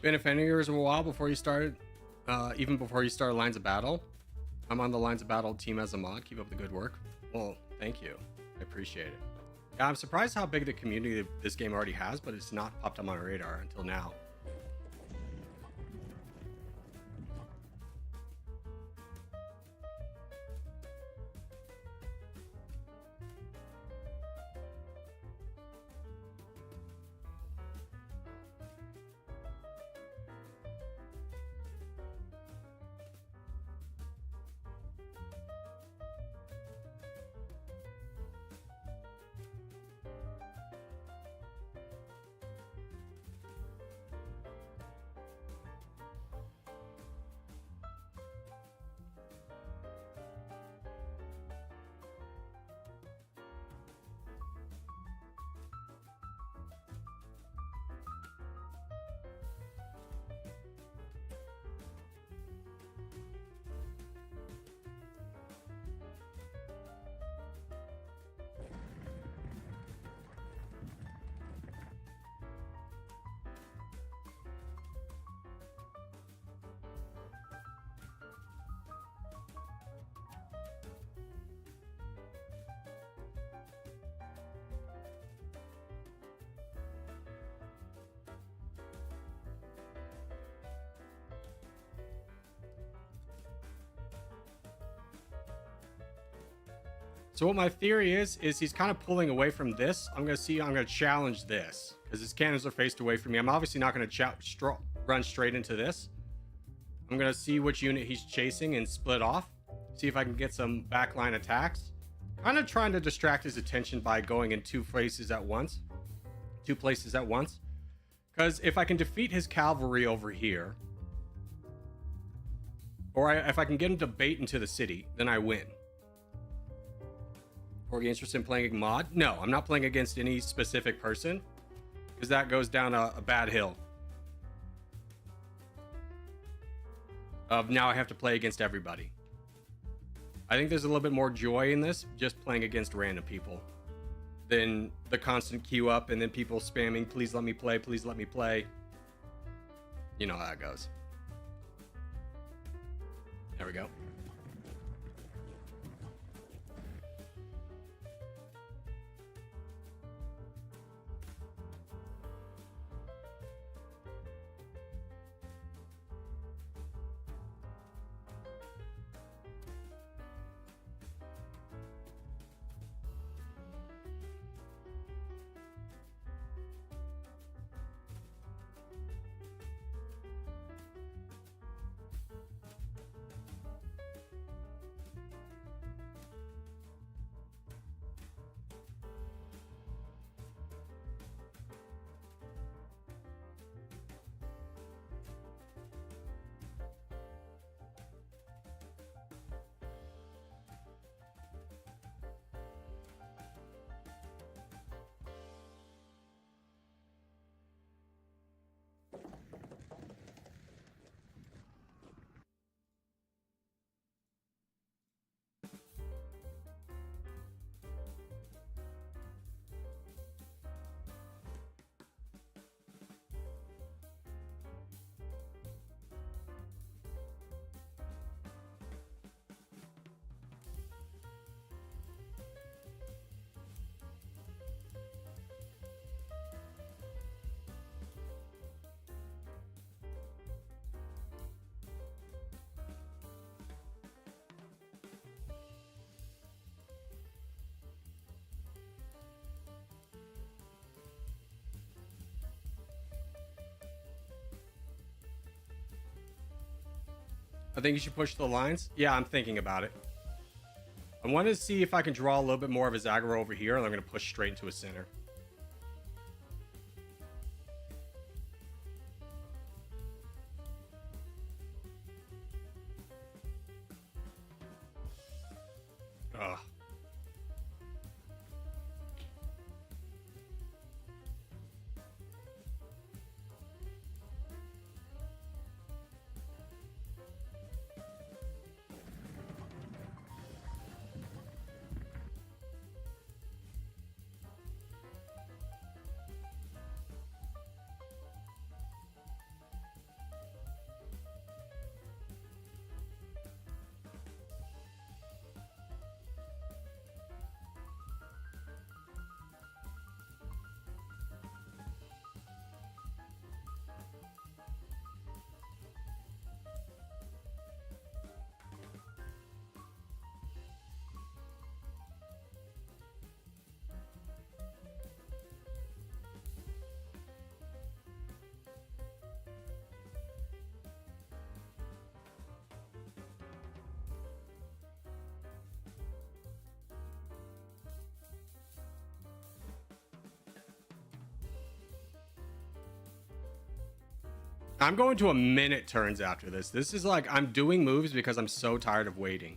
Been offending yours a while before you started, even before you started Lines of Battle. I'm on the Lines of Battle team as a mod. Keep up the good work. Well, thank you. I appreciate it. Yeah, I'm surprised how big the community this game already has, but it's not popped on my radar until now. So what my theory is he's kind of pulling away from this. I'm going to challenge this because his cannons are faced away from me. I'm obviously not going to run straight into this. I'm going to see which unit he's chasing and split off. See if I can get some backline attacks. Kind of trying to distract his attention by going in two places at once. two places at once. Because if I can defeat his cavalry over here, or if I can get him to bait into the city, then I win. Are you interested in playing a mod? No, I'm not playing against any specific person, because that goes down a bad hill. Of now I have to play against everybody. I think there's a little bit more joy in this, just playing against random people, than the constant queue up and then people spamming, please let me play, please let me play. You know how that goes. There we go. I think you should push the lines. Yeah, I'm thinking about it. I want to see if I can draw a little bit more of his aggro over here, and I'm going to push straight into his center. Ugh. I'm going to a minute turns after this. This is like, I'm doing moves because I'm so tired of waiting.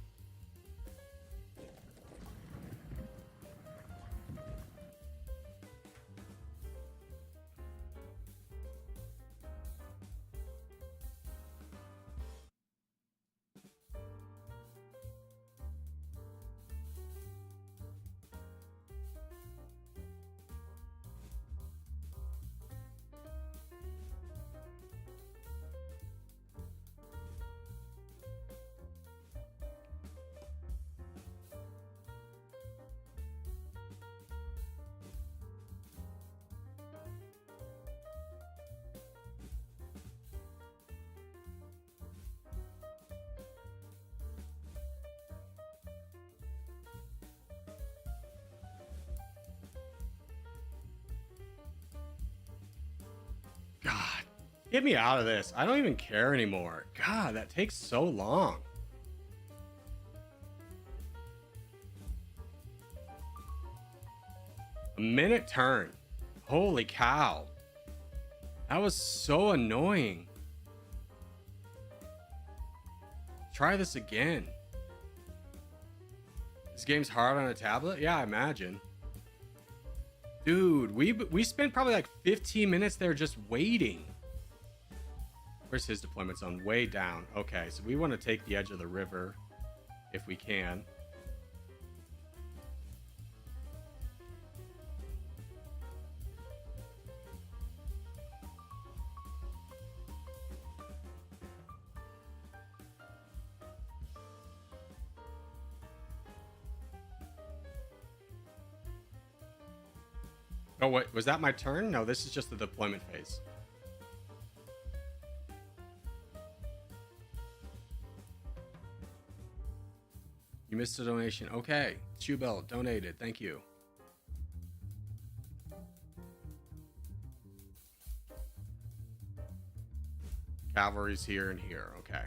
God, get me out of this. I don't even care anymore. God, that takes so long. A minute turn. Holy cow. That was so annoying. Try this again. This game's hard on a tablet? Yeah, I imagine. Dude, we spent probably like 15 minutes there just waiting. Where's his deployment zone? Way down. Okay, so we want to take the edge of the river if we can. Oh, wait, was that my turn? No, this is just the deployment phase. You missed a donation. Okay. Shoebell donated. Thank you. Cavalry's here and here. Okay.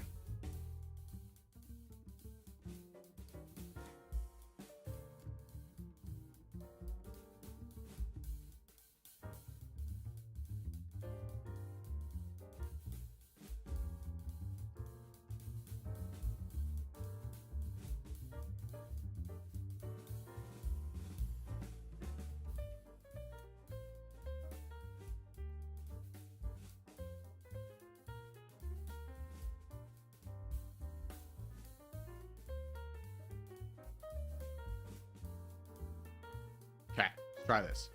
Okay, let's try this.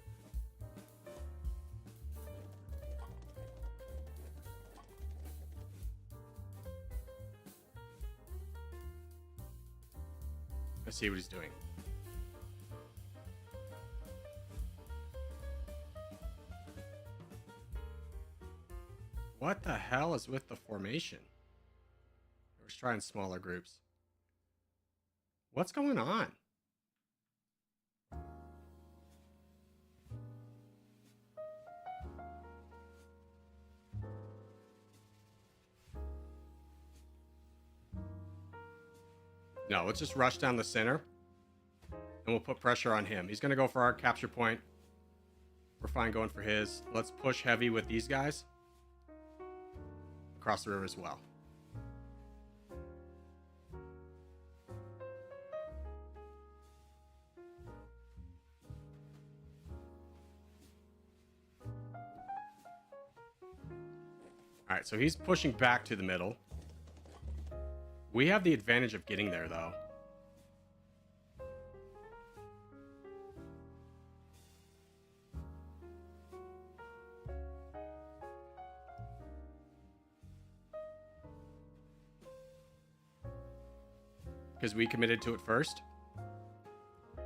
Let's see what he's doing. What the hell is with the formation? We're just trying smaller groups. What's going on? No, let's just rush down the center. And we'll put pressure on him. He's going to go for our capture point. We're fine going for his. Let's push heavy with these guys. Across the river as well. Alright, so he's pushing back to the middle. We have the advantage of getting there, though. Because we committed to it first. So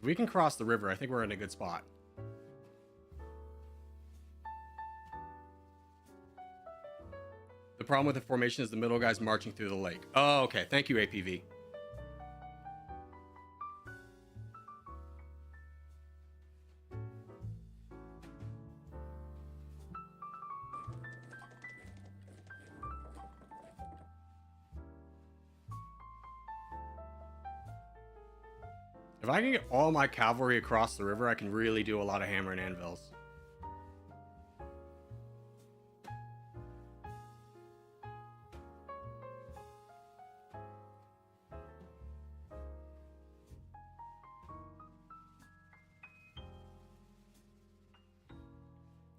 we can cross the river. I think we're in a good spot. The problem with the formation is the middle guy's marching through the lake. Oh, okay. Thank you, APV. If I can get all my cavalry across the river, I can really do a lot of hammer and anvils.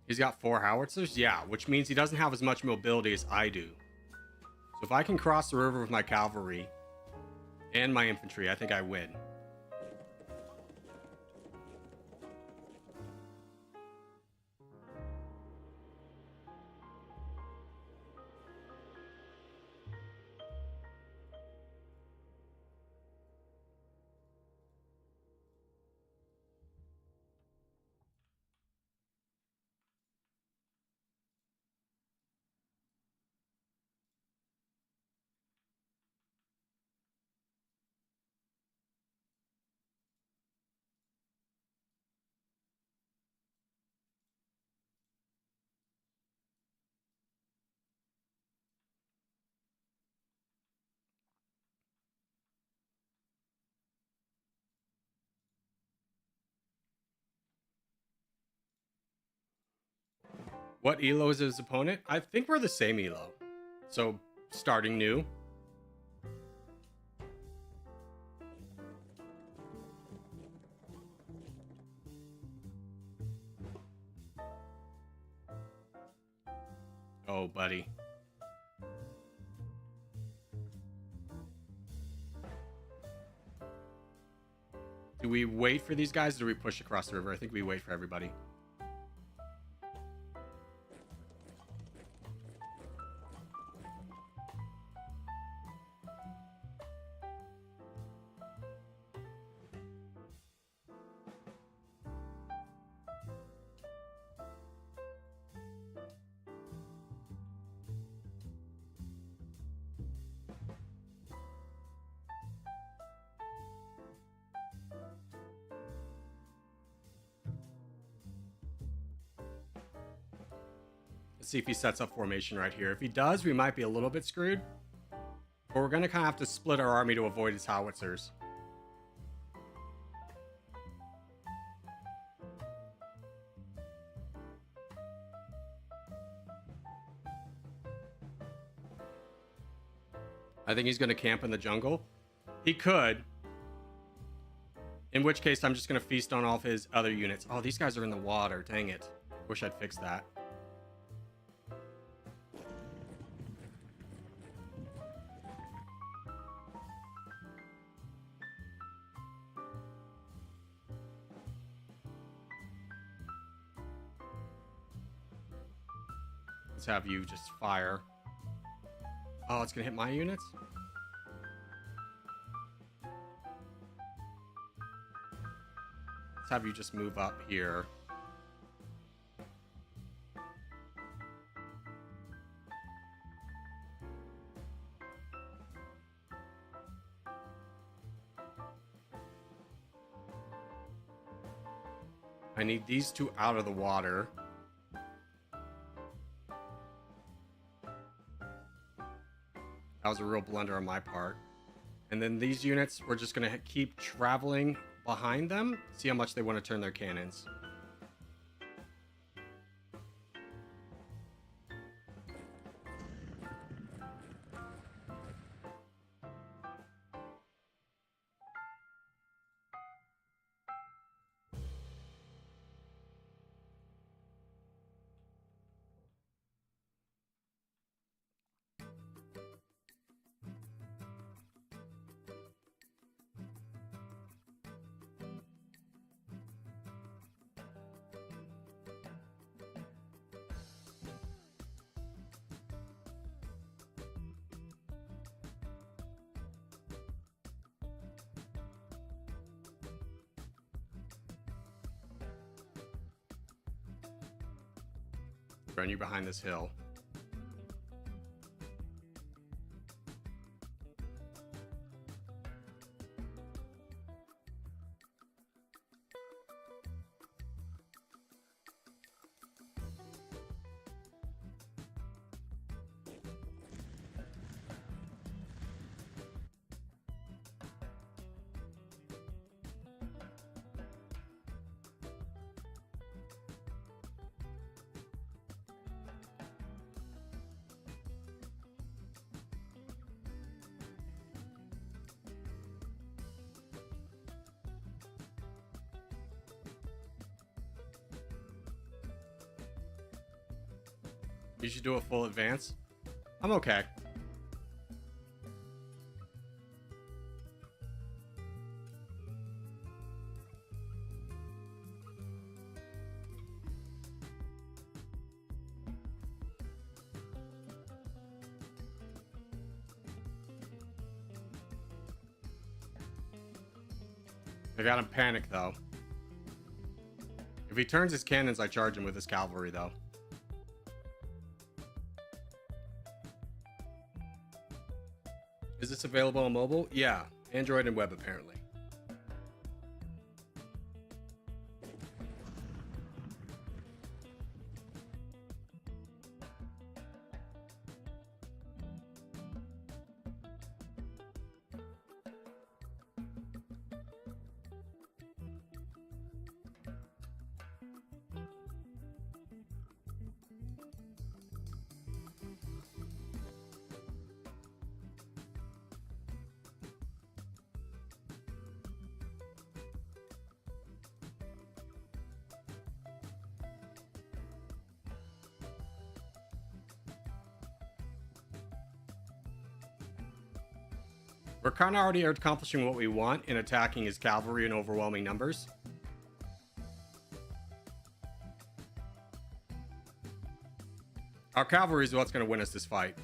He's got 4 howitzers? Yeah, which means he doesn't have as much mobility as I do. So if I can cross the river with my cavalry and my infantry, I think I win. What elo is his opponent? I think we're the same elo. So, starting new. Oh, buddy. Do we wait for these guys or do we push across the river? I think we wait for everybody. Let's see if he sets up formation right here. If he does, we might be a little bit screwed. But we're going to kind of have to split our army to avoid his howitzers. I think he's going to camp in the jungle. He could. In which case, I'm just going to feast on all of his other units. Oh, these guys are in the water. Dang it. Wish I'd fixed that. Let's have you just fire. Oh, it's going to hit my units? Let's have you just move up here. I need these two out of the water. That was a real blunder on my part. And then these units, we're just going to keep traveling behind them. See how much they want to turn their cannons. Run you behind this hill. You should do a full advance. I'm okay. I got him panicked though. If he turns his cannons, I charge him with his cavalry though. Is this available on mobile? Yeah, Android and web apparently. We're kind of already accomplishing what we want in attacking his cavalry in overwhelming numbers. Our cavalry is what's going to win us this fight.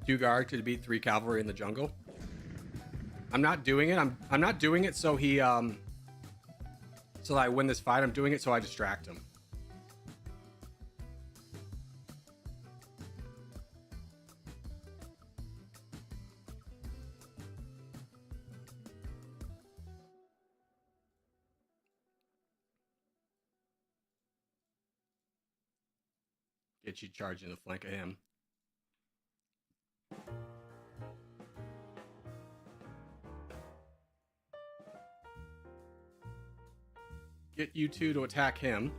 Two guard to beat 3 cavalry in the jungle. I'm not doing it. I'm not doing it so he so that I win this fight. I'm doing it so I distract him. Get you charging the flank of him. Get you two to attack him.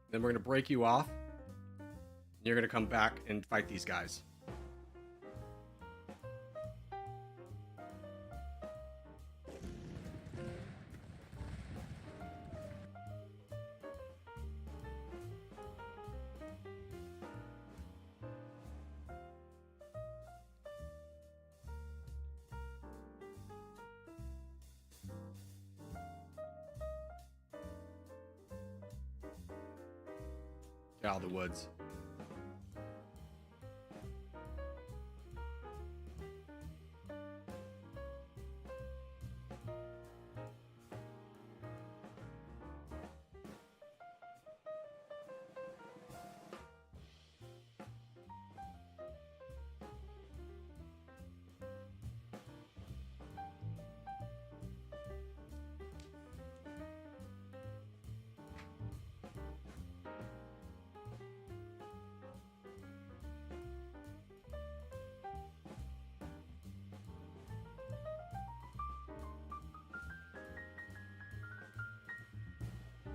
Then we're going to break you off. You're going to come back and fight these guys. Get out of the woods.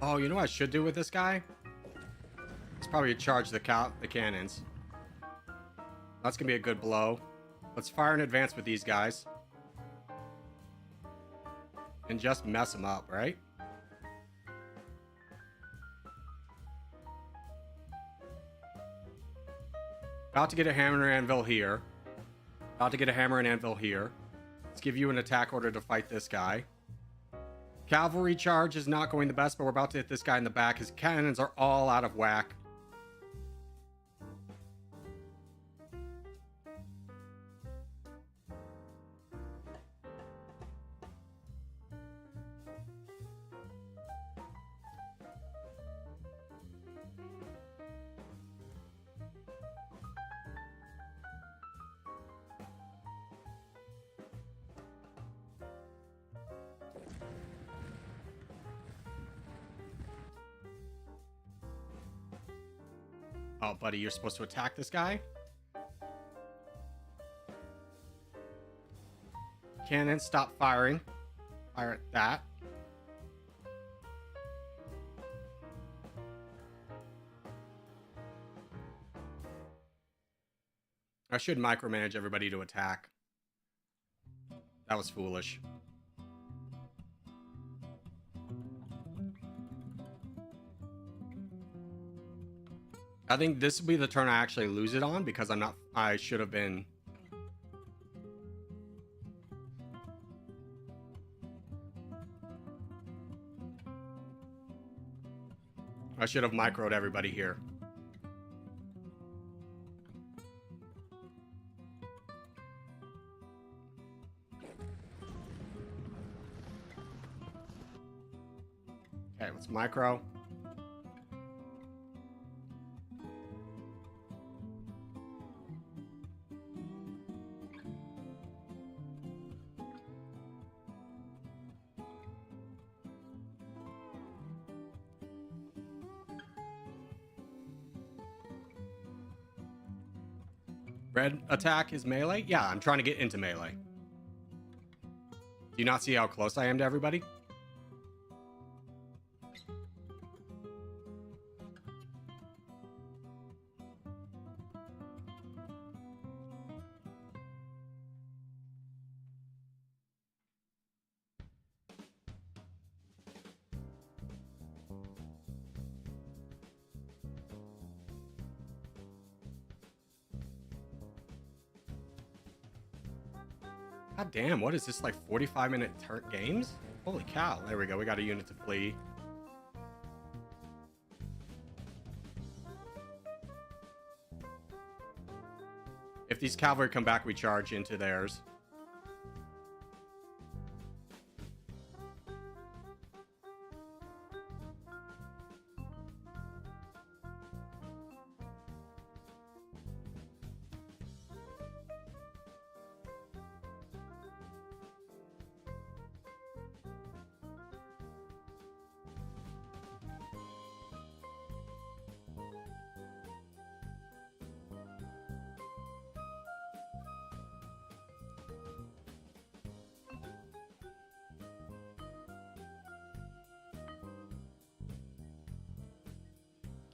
Oh, you know what I should do with this guy? It's probably charge the cannons. That's gonna be a good blow. Let's fire in advance with these guys. And just mess them up, right? About to get a hammer and anvil here. About to get a hammer and anvil here. Let's give you an attack order to fight this guy. Cavalry charge is not going the best, but we're about to hit this guy in the back. His cannons are all out of whack. Oh, buddy, you're supposed to attack this guy? Cannon, stop firing. Fire at that. I should micromanage everybody to attack. That was foolish. I think this will be the turn I actually lose it on because I should have been. I should have microed everybody here. Okay, let's micro. Red attack is melee? Yeah, I'm trying to get into melee. Do you not see how close I am to everybody? God damn, what is this, like 45-minute games? Holy cow. There we go. We got a unit to flee. If these cavalry come back, we charge into theirs.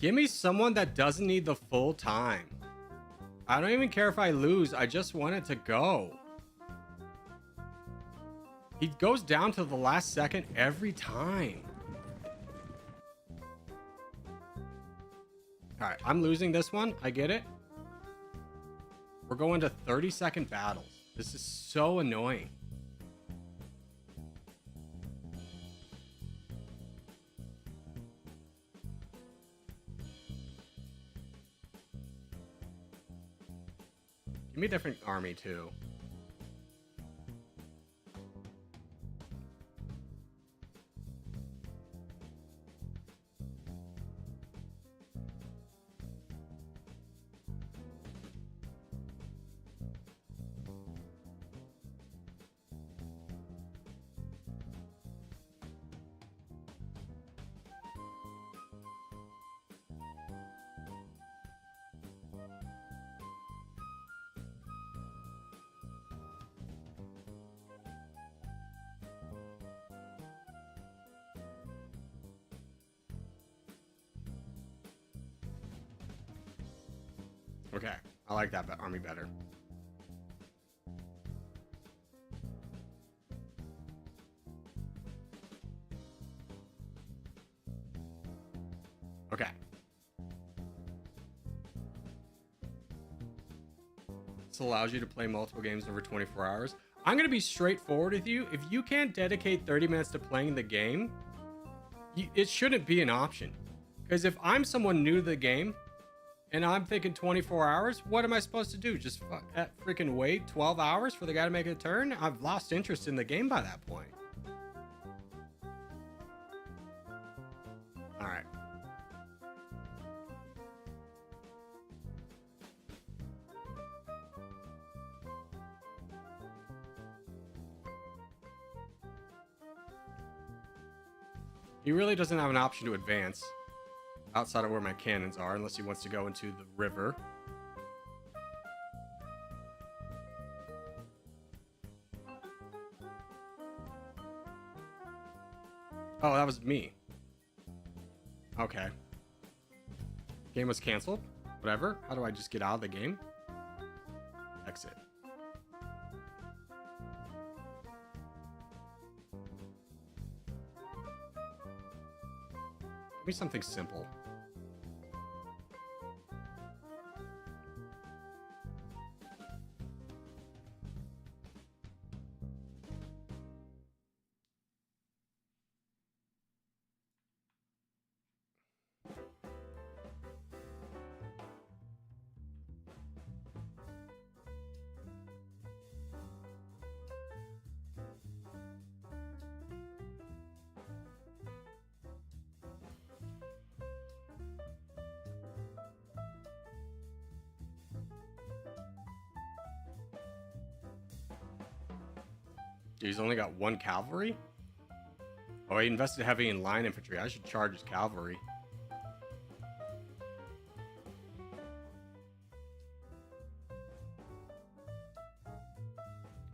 Give me someone that doesn't need the full time. I don't even care if I lose. I just want it to go. He goes down to the last second every time. All right, I'm losing this one. I get it. We're going to 30-second battles. This is so annoying. Give me a different army, too. Okay, I like that army better. Okay. This allows you to play multiple games over 24 hours. I'm going to be straightforward with you. If you can't dedicate 30 minutes to playing the game, it shouldn't be an option. Because if I'm someone new to the game, and I'm thinking 24 hours, what am I supposed to do? Just freaking wait 12 hours for the guy to make a turn? I've lost interest in the game by that point. All right. He really doesn't have an option to advance outside of where my cannons are, unless he wants to go into the river. Oh, that was me. Okay. Game was canceled. Whatever. How do I just get out of the game? Exit. Give me something simple. He's only got one cavalry? Oh, he invested heavy in line infantry. I should charge his cavalry.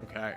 Okay.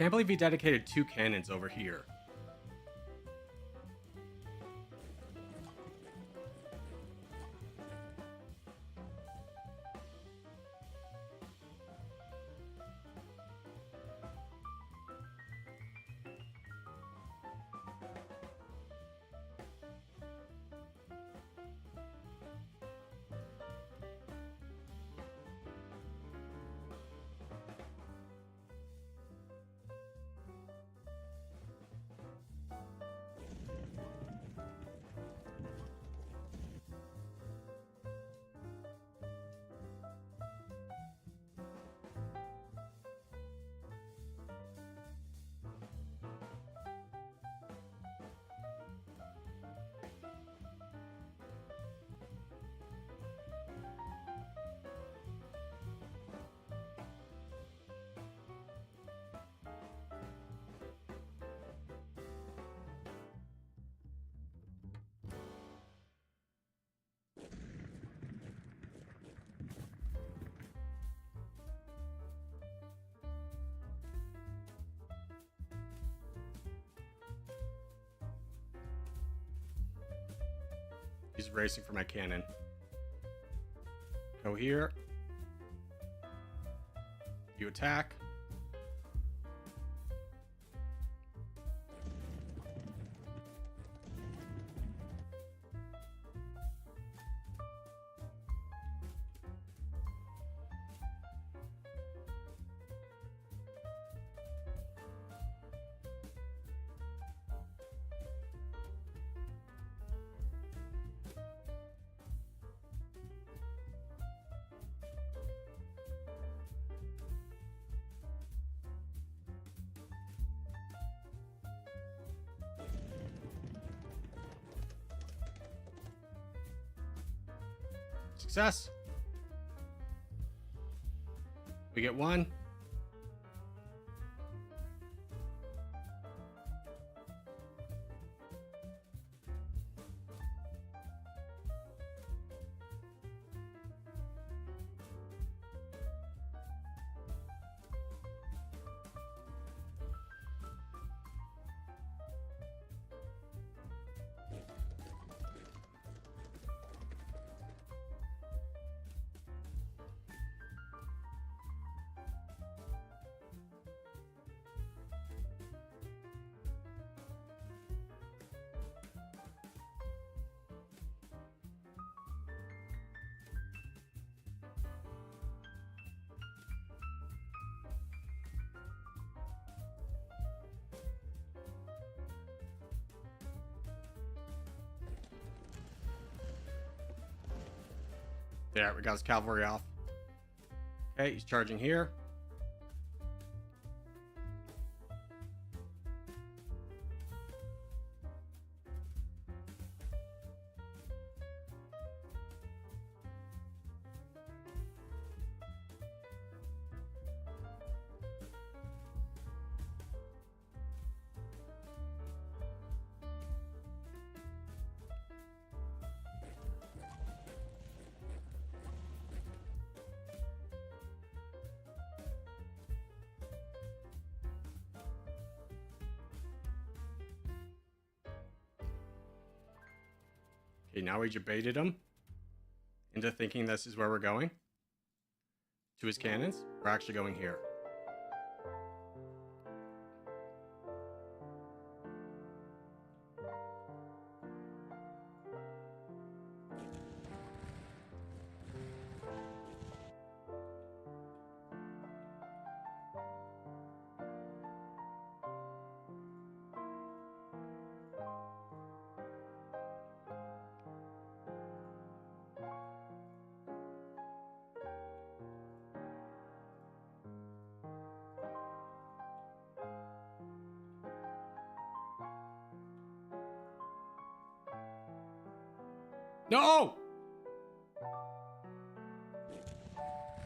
Can't believe he dedicated 2 cannons over here. He's racing for my cannon. Go here. You attack. Success. We get 1. There, we got his cavalry off. Okay, he's charging here. Okay, now we debated him into thinking this is where we're going. To his cannons. We're actually going here. No!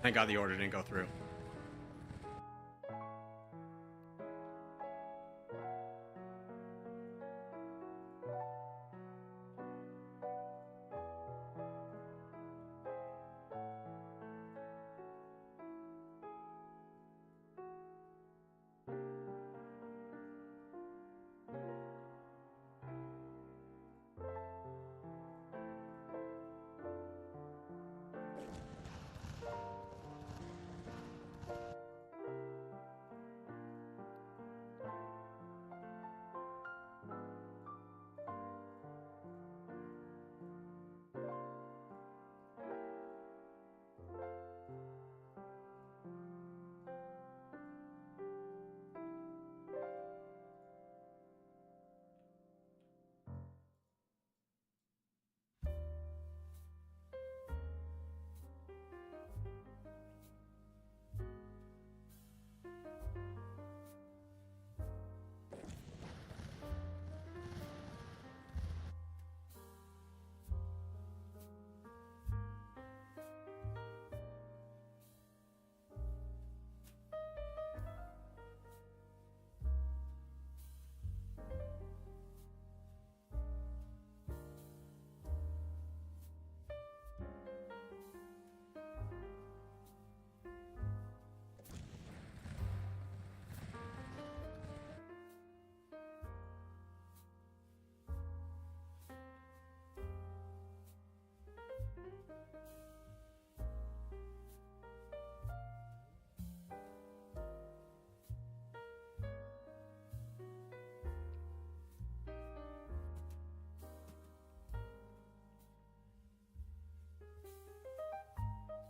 Thank God the order didn't go through.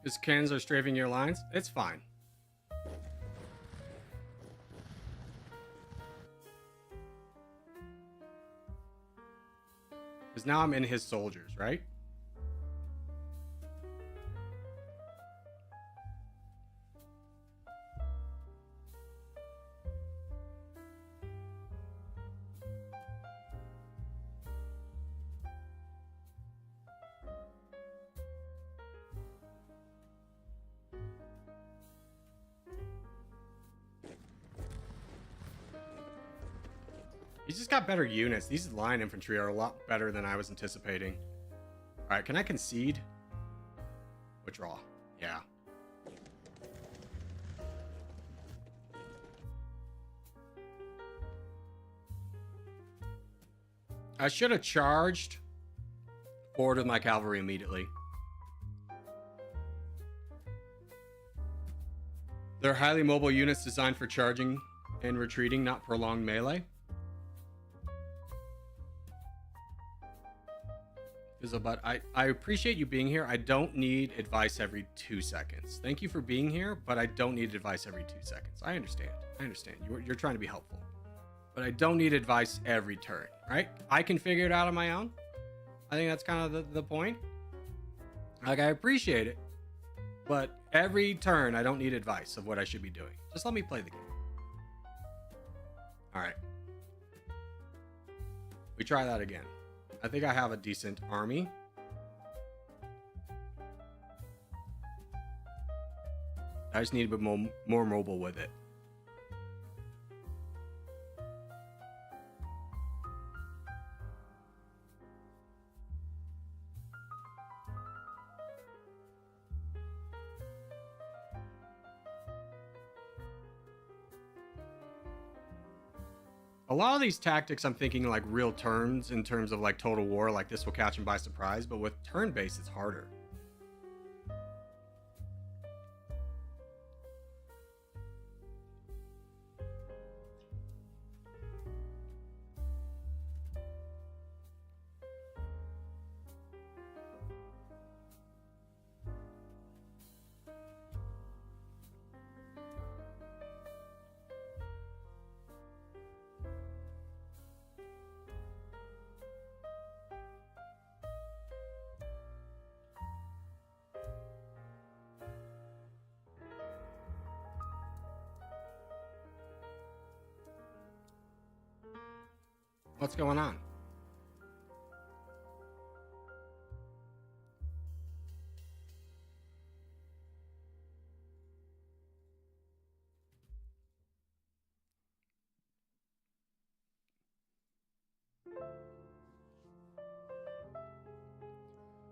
His cannons are strafing your lines. It's fine. Because now I'm in his soldiers, right? He's just got better units. These line infantry are a lot better than I was anticipating. All right, can I concede? Withdraw. Yeah. I should have charged forward with my cavalry immediately. They're highly mobile units designed for charging and retreating, not prolonged melee. But I appreciate you being here. I don't need advice every 2 seconds. Thank you for being here, but I don't need advice every 2 seconds. I understand. You're trying to be helpful. But I don't need advice every turn, right? I can figure it out on my own. I think that's kind of the point. Like, I appreciate it, but every turn I don't need advice of what I should be doing. Just let me play the game. All right. We try that again. I think I have a decent army. I just need to be more mobile with it. A lot of these tactics, I'm thinking like real turns in terms of like total war, like this will catch him by surprise, but with turn-based, it's harder. What's going on?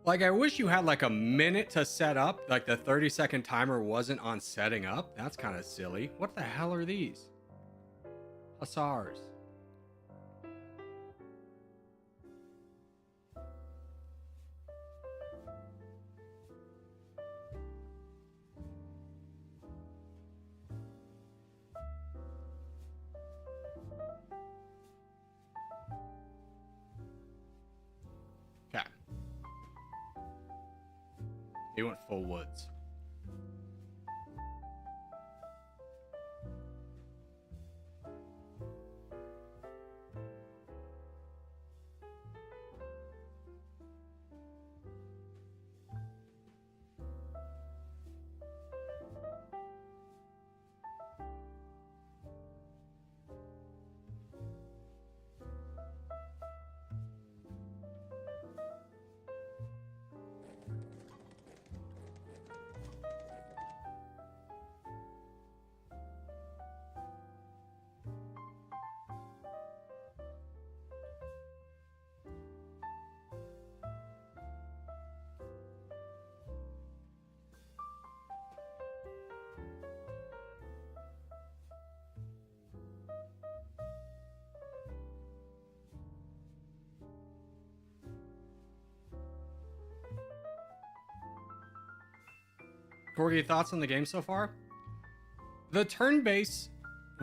Like, I wish you had like a minute to set up. Like the 30-second timer wasn't on setting up. That's kind of silly. What the hell are these? Hussars. Okay. He went full woods. Corgi, thoughts on the game so far? The turn base,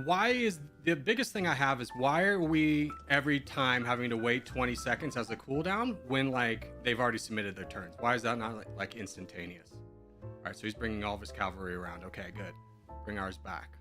why is the biggest thing I have is why are we every time having to wait 20 seconds as a cooldown when like they've already submitted their turns? Why is that not like instantaneous? All right, so he's bringing all of his cavalry around. Okay, good. Bring ours back.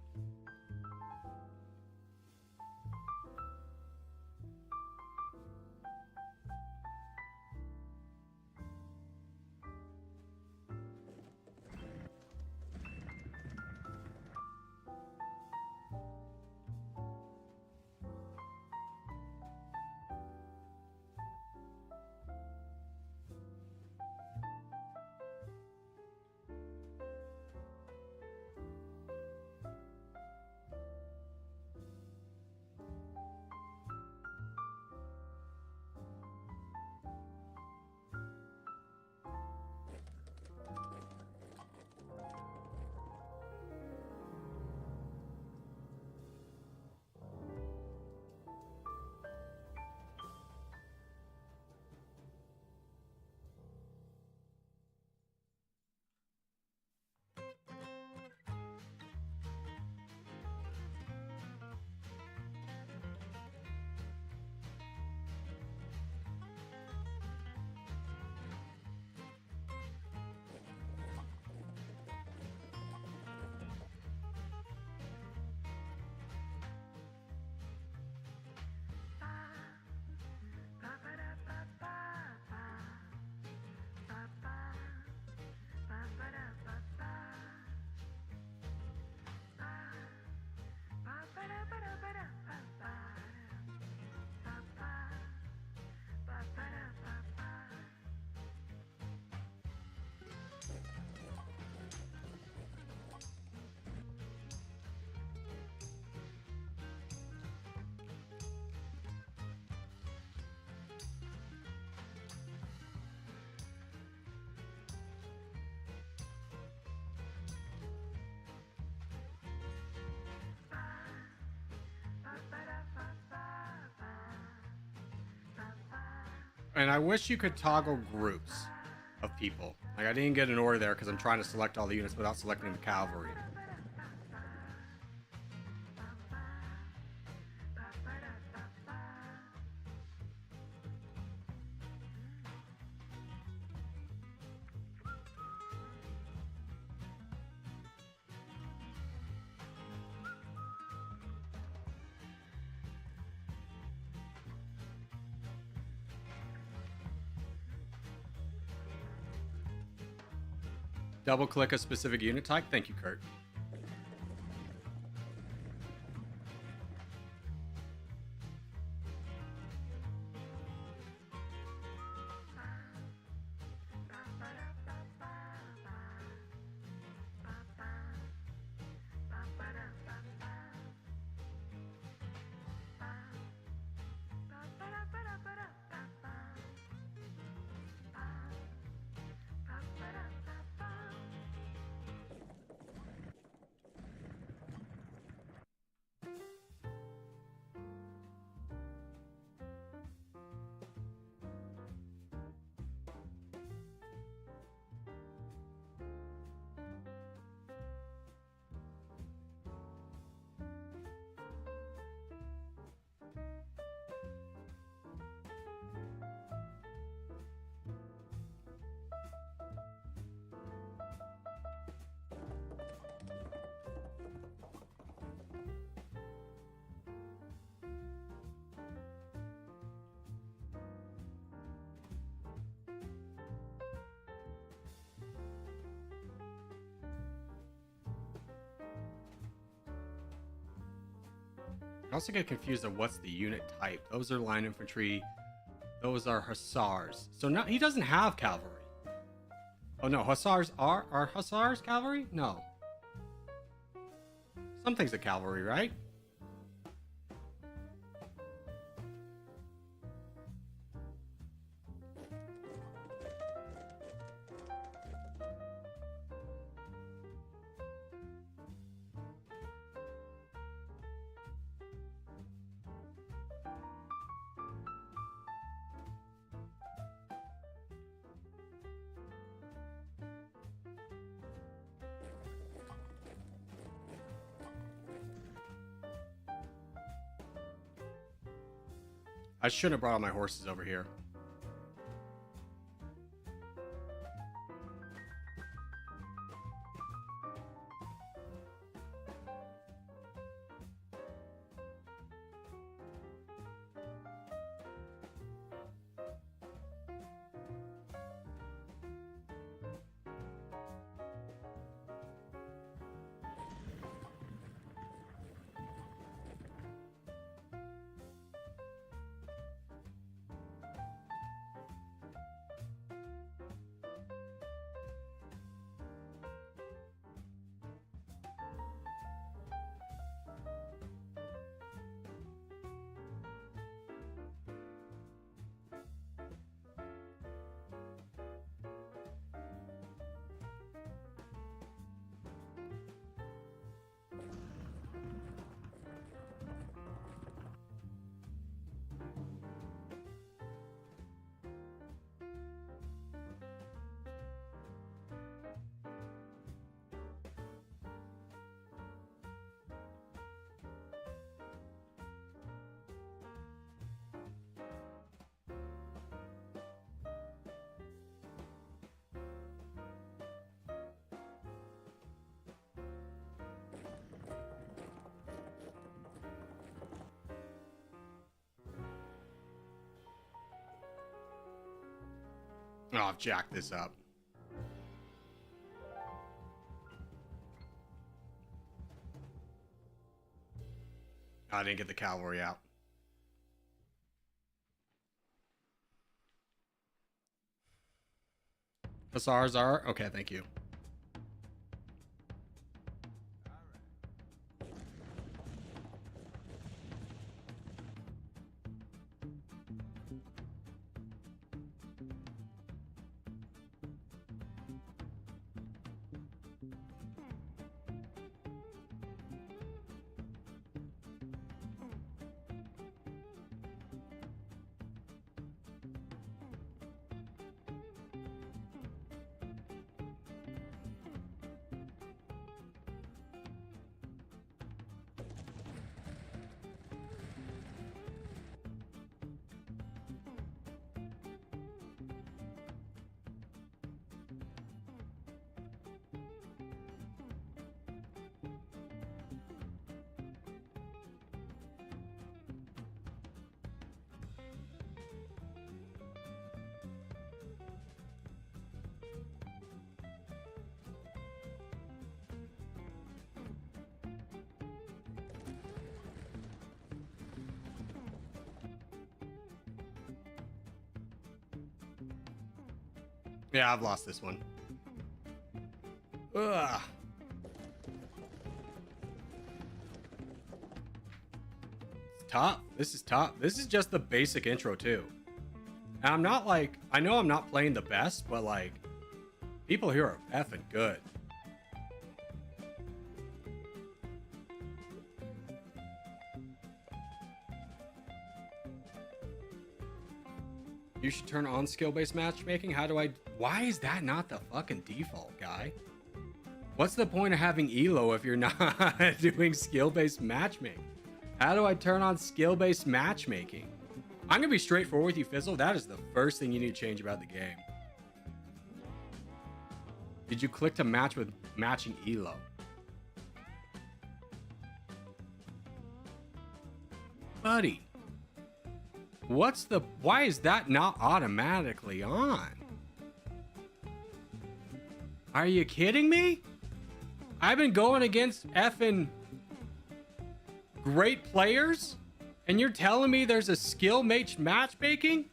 And I wish you could toggle groups of people. Like, I didn't get an order there because I'm trying to select all the units without selecting the cavalry. Double click a specific unit type. Thank you, Kurt. I also get confused on what's the unit type. Those are line infantry. Those are hussars. So now he doesn't have cavalry. Oh no, hussars are hussars cavalry? No. Something's a cavalry, right? I shouldn't have brought all my horses over here. Oh, I've jacked this up. I didn't get the cavalry out. Hussars are okay. Thank you. Yeah, I've lost this one. Ugh. It's tough. This is tough. This is just the basic intro too. And I'm not like, I know I'm not playing the best, but like, people here are effing good. You should turn on skill-based matchmaking. How do I... Why is that not the fucking default, guy? What's the point of having ELO if you're not doing skill-based matchmaking? How do I turn on skill-based matchmaking? I'm gonna be straightforward with you, Fizzle. That is the first thing you need to change about the game. Did you click to match with matching ELO? Buddy. What's the... Why is that not automatically on? Are you kidding me? I've been going against effing great players, and you're telling me there's a skill matchmaking?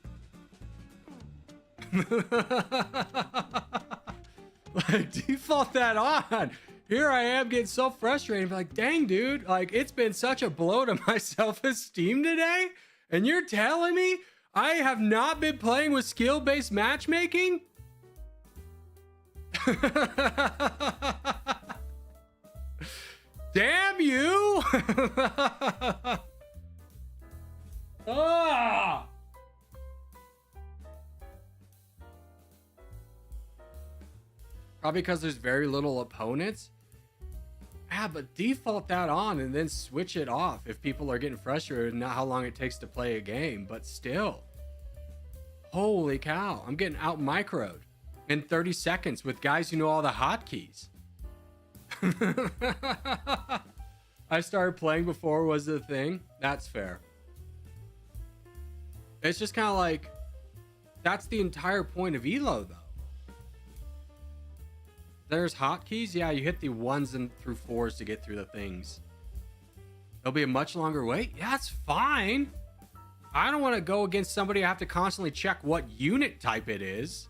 Like, default that on. Here I am getting so frustrated. Like, dang, dude. Like, it's been such a blow to my self-esteem today. And you're telling me I have not been playing with skill-based matchmaking? Damn you! Ah! Probably because there's very little opponents. Yeah, but default that on and then switch it off if people are getting frustrated and not how long it takes to play a game. But still, holy cow, I'm getting out microed in 30 seconds with guys who know all the hotkeys. I started playing before it was the thing. That's fair. It's just kind of like, that's the entire point of ELO though. There's hotkeys. Yeah, you hit the 1s and through 4s to get through the things. It'll be a much longer wait. Yeah, that's fine. I don't want to go against somebody I have to constantly check what unit type it is,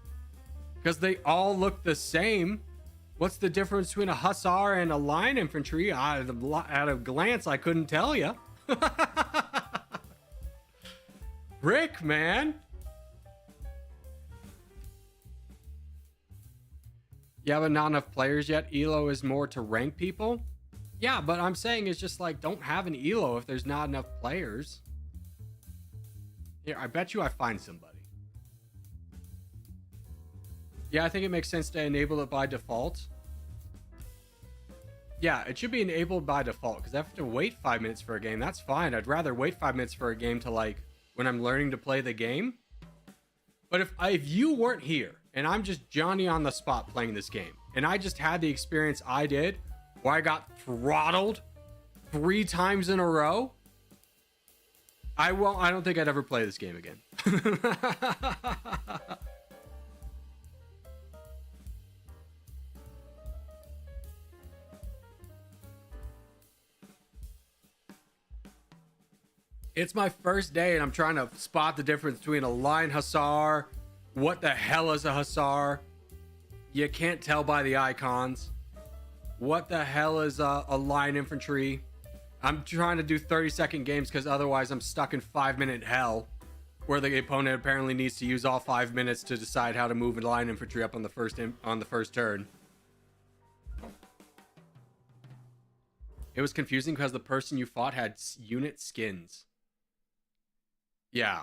because they all look the same. What's the difference between a hussar and a line infantry? At a glance, I couldn't tell you. Rick, man. Yeah, but not enough players yet. ELO is more to rank people. Yeah, but I'm saying it's just like, don't have an ELO if there's not enough players. Here, I bet you I find somebody. Yeah, I think it makes sense to enable it by default. Yeah, it should be enabled by default, because I have to wait 5 minutes for a game. That's fine. I'd rather wait 5 minutes for a game to, like, when I'm learning to play the game. But if you weren't here, and I'm just Johnny on the spot playing this game, and I just had the experience I did, where I got throttled 3 times in a row, I don't think I'd ever play this game again. It's my first day and I'm trying to spot the difference between a line hussar. What the hell is a hussar? You can't tell by the icons. What the hell is a line infantry? I'm trying to do 30-second games because otherwise I'm stuck in 5-minute hell, where the opponent apparently needs to use all 5 minutes to decide how to move a line infantry up on the first turn. It was confusing because the person you fought had unit skins. Yeah.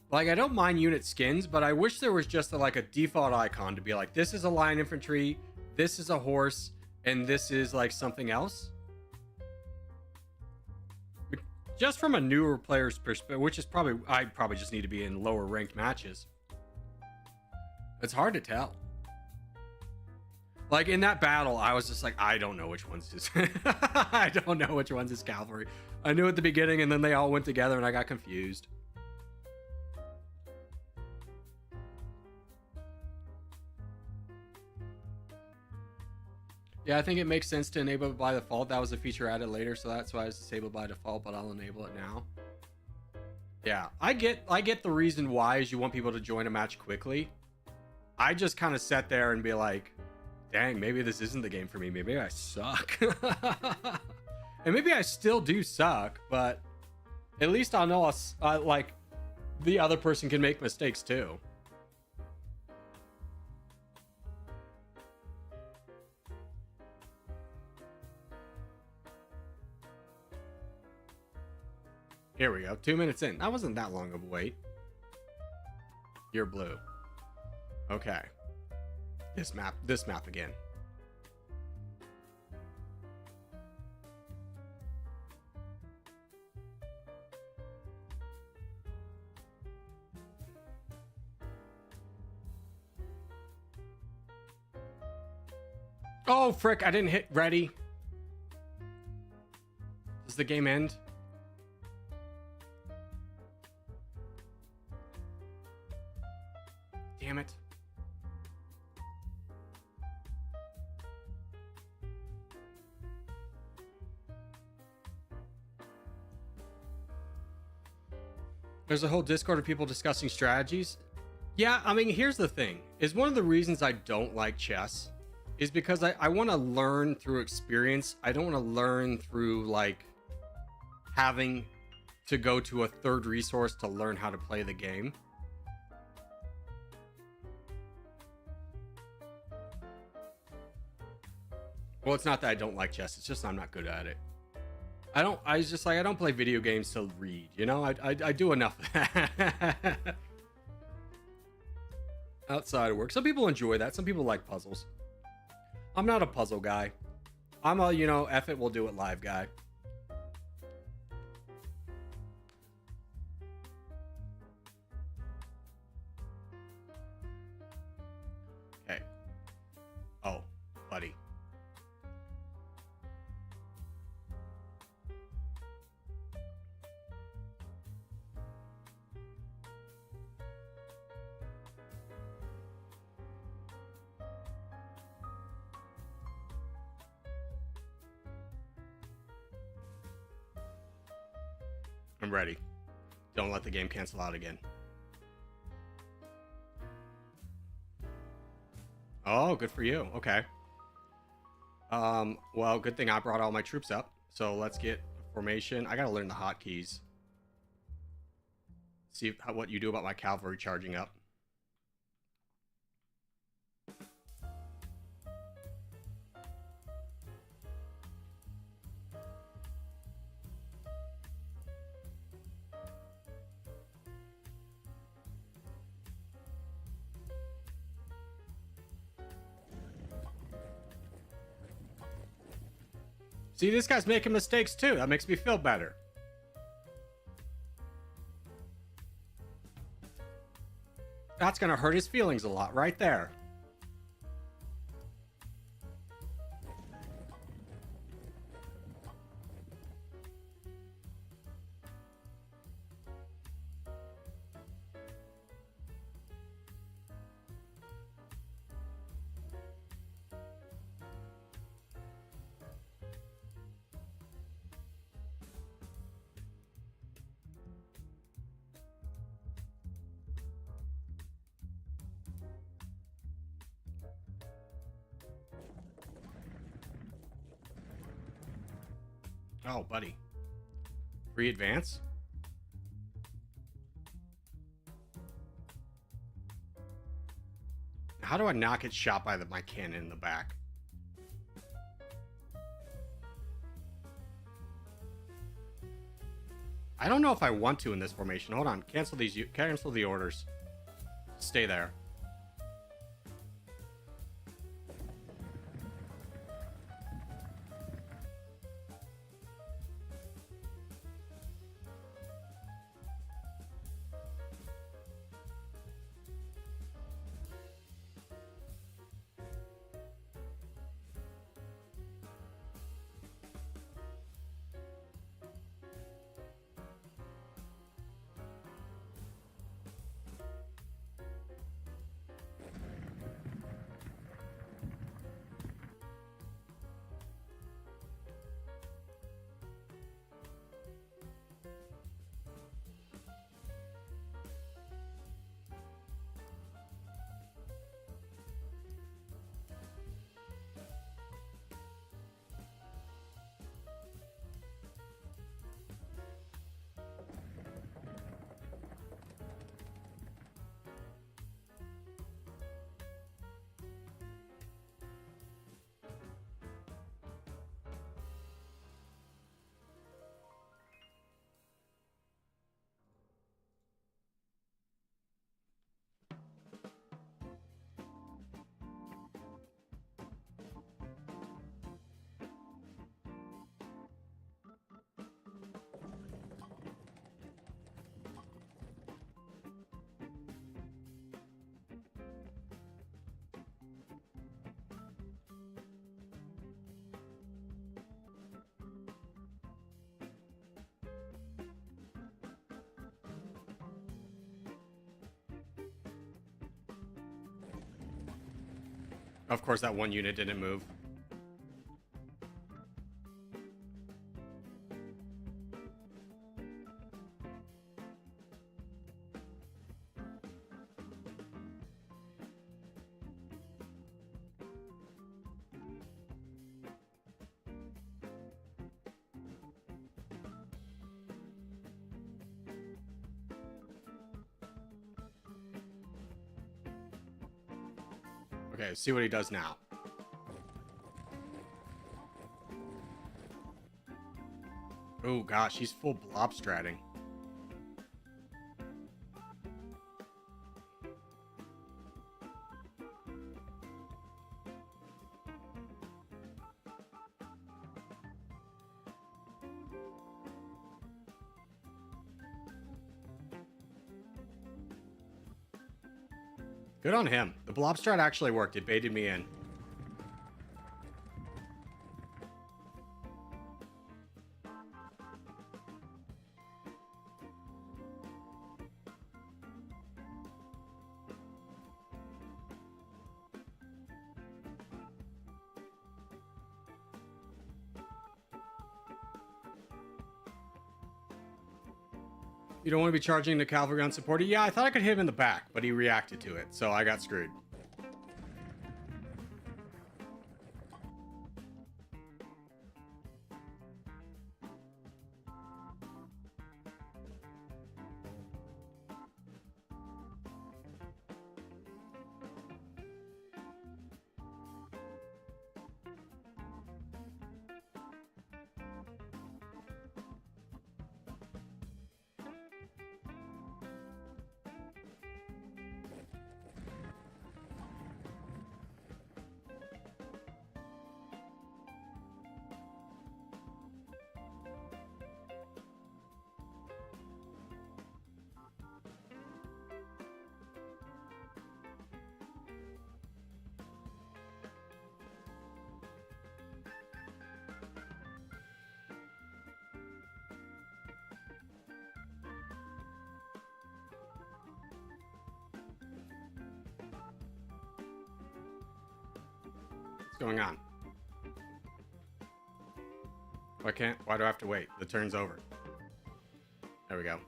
Like, I don't mind unit skins, but I wish there was just like a default icon to be like, this is a line infantry, this is a horse, and this is like something else. Just from a newer player's perspective, which is probably, I probably just need to be in lower ranked matches. It's hard to tell. Like in that battle, I was just like, I don't know which one's his. I don't know which one's his cavalry. I knew at the beginning, and then they all went together, and I got confused. Yeah, I think it makes sense to enable it by default. That was a feature added later, so that's why it's disabled by default, but I'll enable it now. Yeah, I get the reason why is you want people to join a match quickly. I just kind of sat there and be like, dang, maybe this isn't the game for me. Maybe I suck. And maybe I still do suck, but at least I'll know like the other person can make mistakes too. Here we go. 2 minutes in. That wasn't that long of a wait. You're blue. Okay. This map again. Oh, frick. I didn't hit ready. Does the game end? Damn it. There's a whole Discord of people discussing strategies. Yeah, I mean, here's the thing. Is one of the reasons I don't like chess is because I want to learn through experience. I don't want to learn through, like, having to go to a third resource to learn how to play the game. Well, it's not that I don't like chess. It's just I'm not good at it. I don't play video games to read, you know? I do enough of that. Outside of work. Some people enjoy that. Some people like puzzles. I'm not a puzzle guy. I'm a, you know, F it, we'll do it live guy. Okay. Oh, buddy. I'm ready. Don't let the game cancel out again. Oh, good for you. Okay. Well, good thing I brought all my troops up. So let's get formation. I gotta learn the hotkeys. See what you do about my cavalry charging up. See, this guy's making mistakes too. That makes me feel better. That's gonna hurt his feelings a lot right there. Oh, buddy. Free advance? How do I not get shot by my cannon in the back? I don't know if I want to in this formation. Hold on. Cancel the orders. Stay there. Of course, that one unit didn't move. Okay, see what he does now. Oh gosh, he's full blob stratting. Good on him. The blob strat actually worked. It baited me in. You don't want to be charging the cavalry unsupported? Yeah, I thought I could hit him in the back, but he reacted to it, so I got screwed. What's going on? Why do I have to wait? The turn's over. There we go.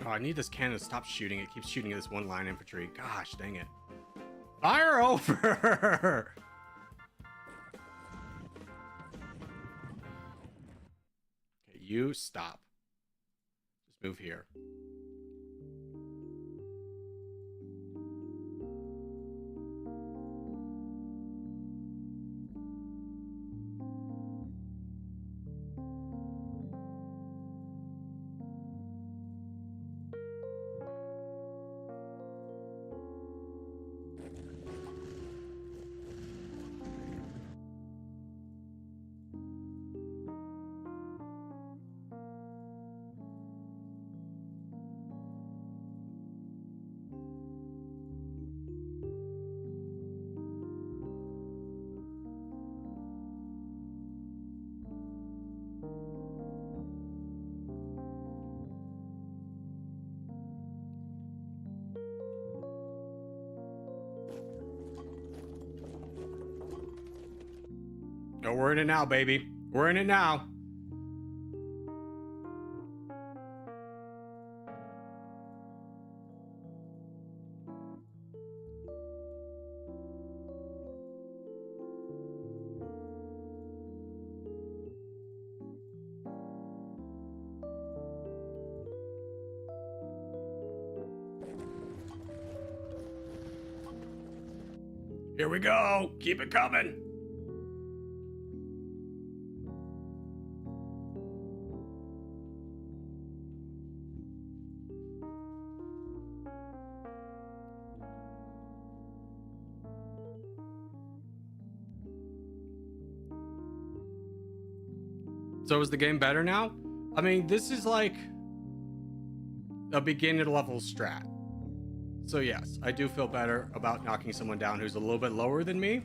Oh, I need this cannon to stop shooting. It keeps shooting at this one line infantry. Gosh, dang it. Fire over! Okay, you stop. Just move here. Oh, we're in it now, baby. We're in it now. Here we go. Keep it coming. So is the game better now? I mean, this is like a beginner level strat. So yes, I do feel better about knocking someone down who's a little bit lower than me.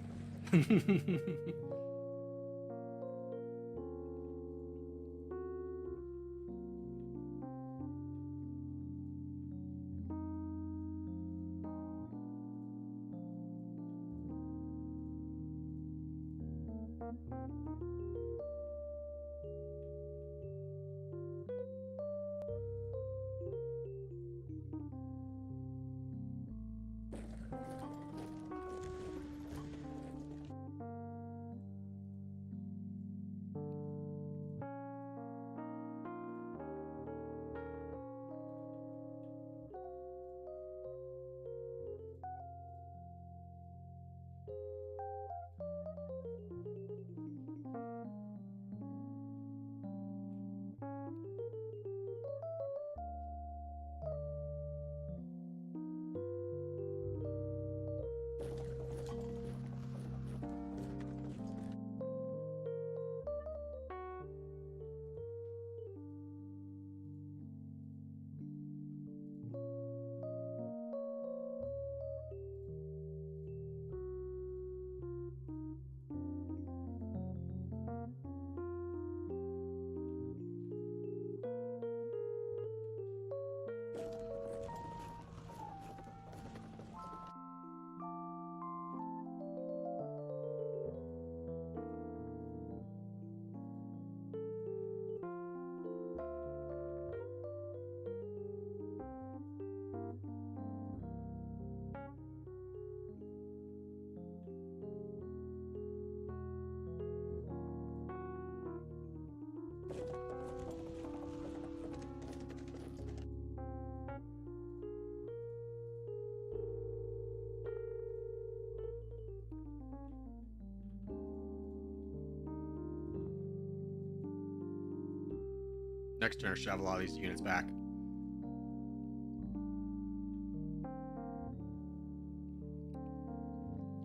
Next turn, shove a lot of these units back.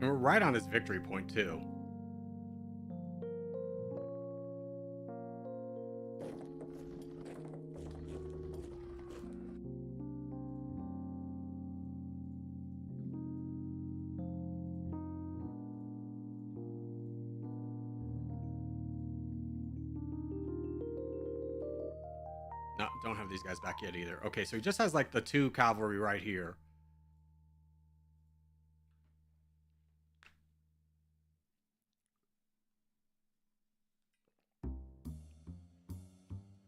And we're right on his victory point, too. No, don't have these guys back yet either. Okay, so he just has like the 2 cavalry right here.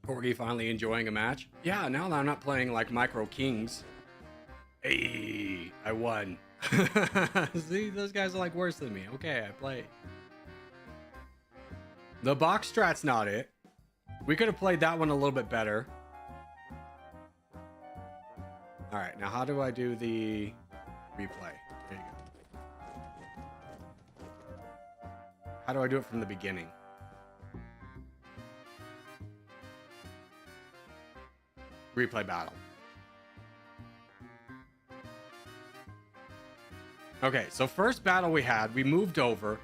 Corgi finally enjoying a match. Yeah, now that I'm not playing like micro kings. Hey, I won. See, those guys are like worse than me. Okay, I played. The box strat's not it. We could have played that one a little bit better. All right, now how do I do the replay? There you go. How do I do it from the beginning? Replay battle. Okay, so first battle we had, we moved over.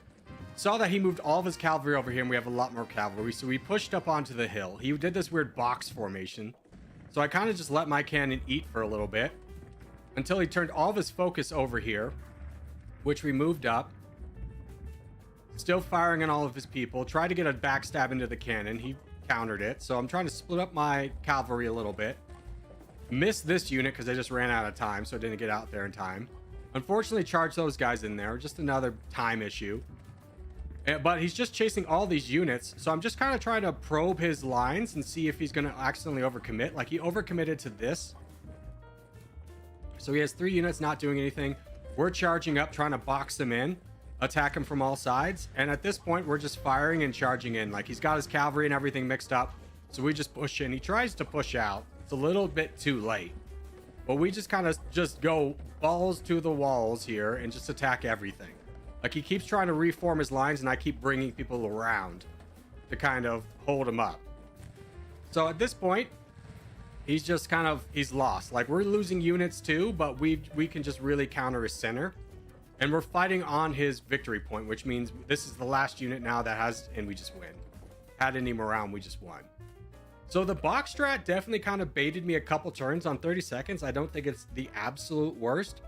Saw that he moved all of his cavalry over here, and we have a lot more cavalry. So we pushed up onto the hill. He did this weird box formation. So I kind of just let my cannon eat for a little bit until he turned all of his focus over here, which we moved up. Still firing on all of his people. Tried to get a backstab into the cannon. He countered it. So I'm trying to split up my cavalry a little bit. Missed this unit because I just ran out of time, so I didn't get out there in time. Unfortunately, charged those guys in there. Just another time issue. But he's just chasing all these units, so I'm just kind of trying to probe his lines and see if he's going to accidentally overcommit. Like, he overcommitted to this. So he has 3 units not doing anything. We're charging up, trying to box him in, attack him from all sides. And at this point, we're just firing and charging in. Like, he's got his cavalry and everything mixed up. So we just push in. He tries to push out. It's a little bit too late. But we just kind of just go balls to the walls here and just attack everything. Like, he keeps trying to reform his lines, and I keep bringing people around to kind of hold him up. So at this point, he's just kind of, he's lost. Like, we're losing units too, but we can just really counter his center. And we're fighting on his victory point, which means this is the last unit now that has, and we just win. Had any around, we just won. So the box strat definitely kind of baited me a couple turns on 30 seconds. I don't think it's the absolute worst,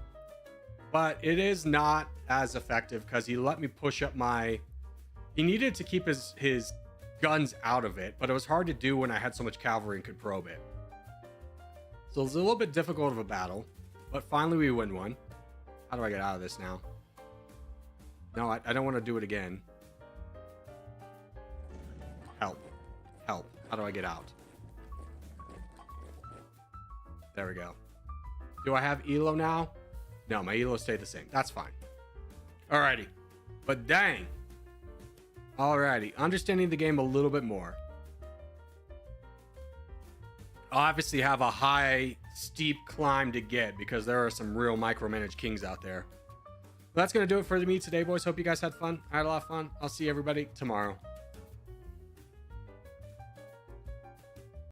but it is not as effective because he let me push up my... He needed to keep his guns out of it, but it was hard to do when I had so much cavalry and could probe it. So it's a little bit difficult of a battle, but finally we win one. How do I get out of this now? No, I don't want to do it again. Help. Help. How do I get out? There we go. Do I have Elo now? No, my Elo stayed the same. That's fine. Alrighty. But dang. Alrighty. Understanding the game a little bit more. I'll obviously have a high, steep climb to get because there are some real micromanaged kings out there. That's going to do it for me today, boys. Hope you guys had fun. I had a lot of fun. I'll see everybody tomorrow.